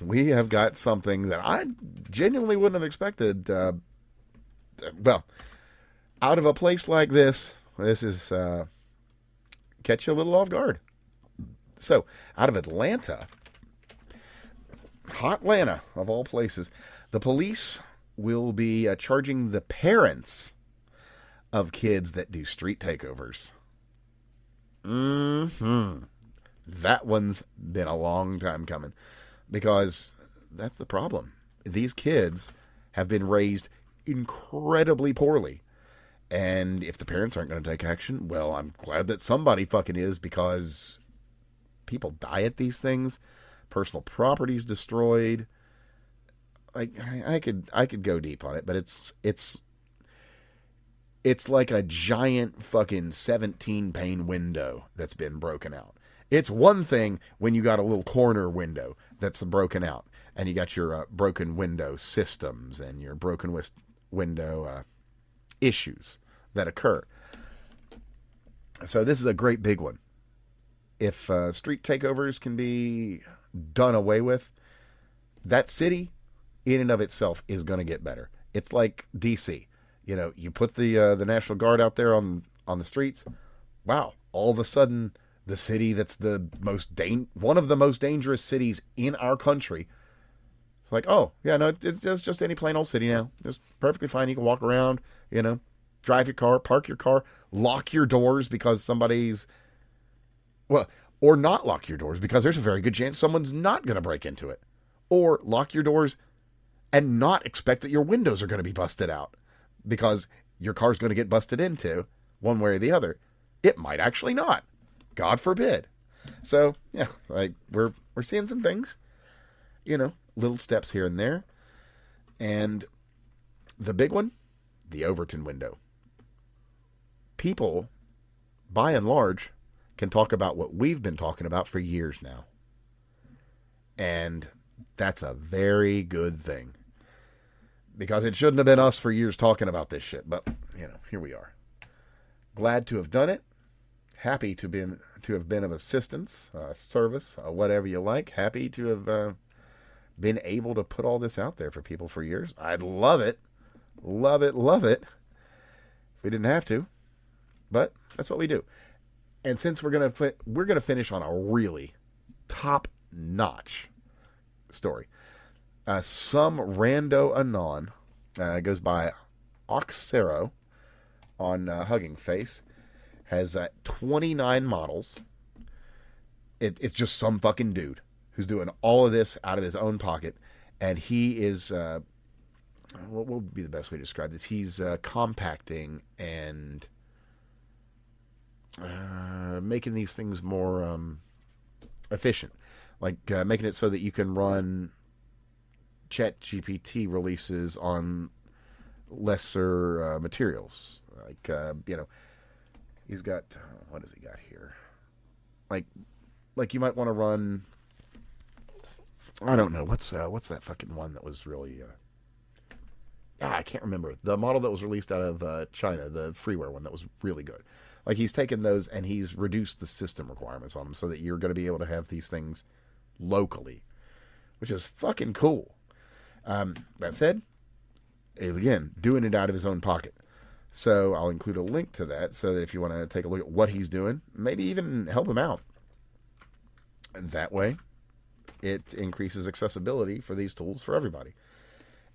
we have got something that I genuinely wouldn't have expected. Well, out of a place like this is catch you a little off guard. So, out of Atlanta, hot Atlanta of all places, the police will be charging the parents of kids that do street takeovers. That one's been a long time coming, because that's the problem. These kids have been raised incredibly poorly. And if the parents aren't going to take action, well, I'm glad that somebody fucking is, because people die at these things. Personal property's destroyed. Like, I could go deep on it, but it's like a giant fucking 17 pane window that's been broken out. It's one thing when you got a little corner window that's broken out, and you got your broken window systems and your broken window issues that occur. So this is a great big one. If street takeovers can be done away with, that city in and of itself is going to get better. It's like DC. You know, you put the National Guard out there on the streets. Wow, all of a sudden the city that's the one of the most dangerous cities in our country, it's like, oh yeah, no, it's just any plain old city now. Just perfectly fine. You can walk around, you know, drive your car, park your car, lock your doors because or not lock your doors because there's a very good chance someone's not going to break into it. Or lock your doors and not expect that your windows are going to be busted out because your car's going to get busted into one way or the other. It might actually not. God forbid. So, yeah, like we're seeing some things, you know, little steps here and there. And the big one, the Overton window. People, by and large, can talk about what we've been talking about for years now. And that's a very good thing. Because it shouldn't have been us for years talking about this shit. But, you know, here we are. Glad to have done it. Happy to have been of assistance, service, whatever you like. Happy to have been able to put all this out there for people for years. I'd love it. Love it, love it. We didn't have to. But that's what we do. And since we're gonna finish on a really top-notch story. Some rando anon goes by Oxero on Hugging Face, has 29 models. It's just some fucking dude who's doing all of this out of his own pocket, and he is what would be the best way to describe this? He's compacting and making these things more efficient, like making it so that you can run ChatGPT releases on lesser materials. Like you know, he's got what has he got here? Like you might want to run. I don't know what's that fucking one that was really. I can't remember the model that was released out of China, the freeware one that was really good. Like he's taken those and he's reduced the system requirements on them so that you're going to be able to have these things locally, which is fucking cool. That said, is again doing it out of his own pocket. So I'll include a link to that so that if you want to take a look at what he's doing, maybe even help him out. And that way, it increases accessibility for these tools for everybody.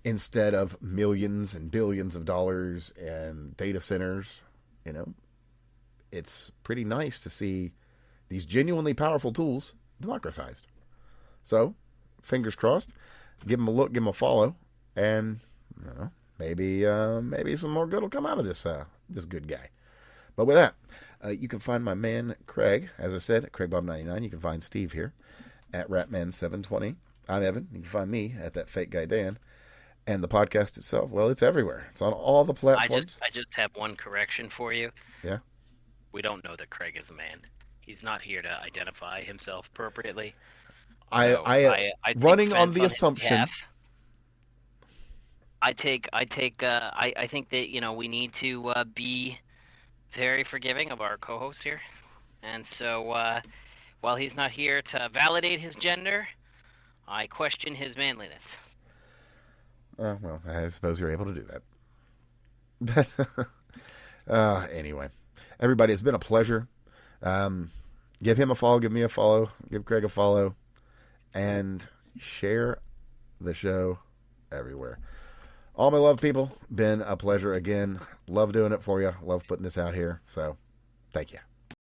Instead of millions and billions of dollars and data centers, you know, it's pretty nice to see these genuinely powerful tools democratized. So, fingers crossed. Give him a look, give him a follow, and maybe some more good will come out of this good guy. But with that, you can find my man Craig, as I said, at CraigBob99. You can find Steve here at Ratman720. I'm Evan. You can find me at that fake guy Dan. And the podcast itself, well, it's everywhere. It's on all the platforms. I just have one correction for you. Yeah. We don't know that Craig is a man. He's not here to identify himself appropriately. I running on the assumption. I think that we need to be very forgiving of our co-host here, and so while he's not here to validate his gender, I question his manliness. Well, I suppose you're able to do that. Anyway, everybody, it's been a pleasure. Give him a follow, give me a follow, give Craig a follow, and share the show everywhere. All my love, people, been a pleasure again. Love doing it for you. Love putting this out here. So, thank you.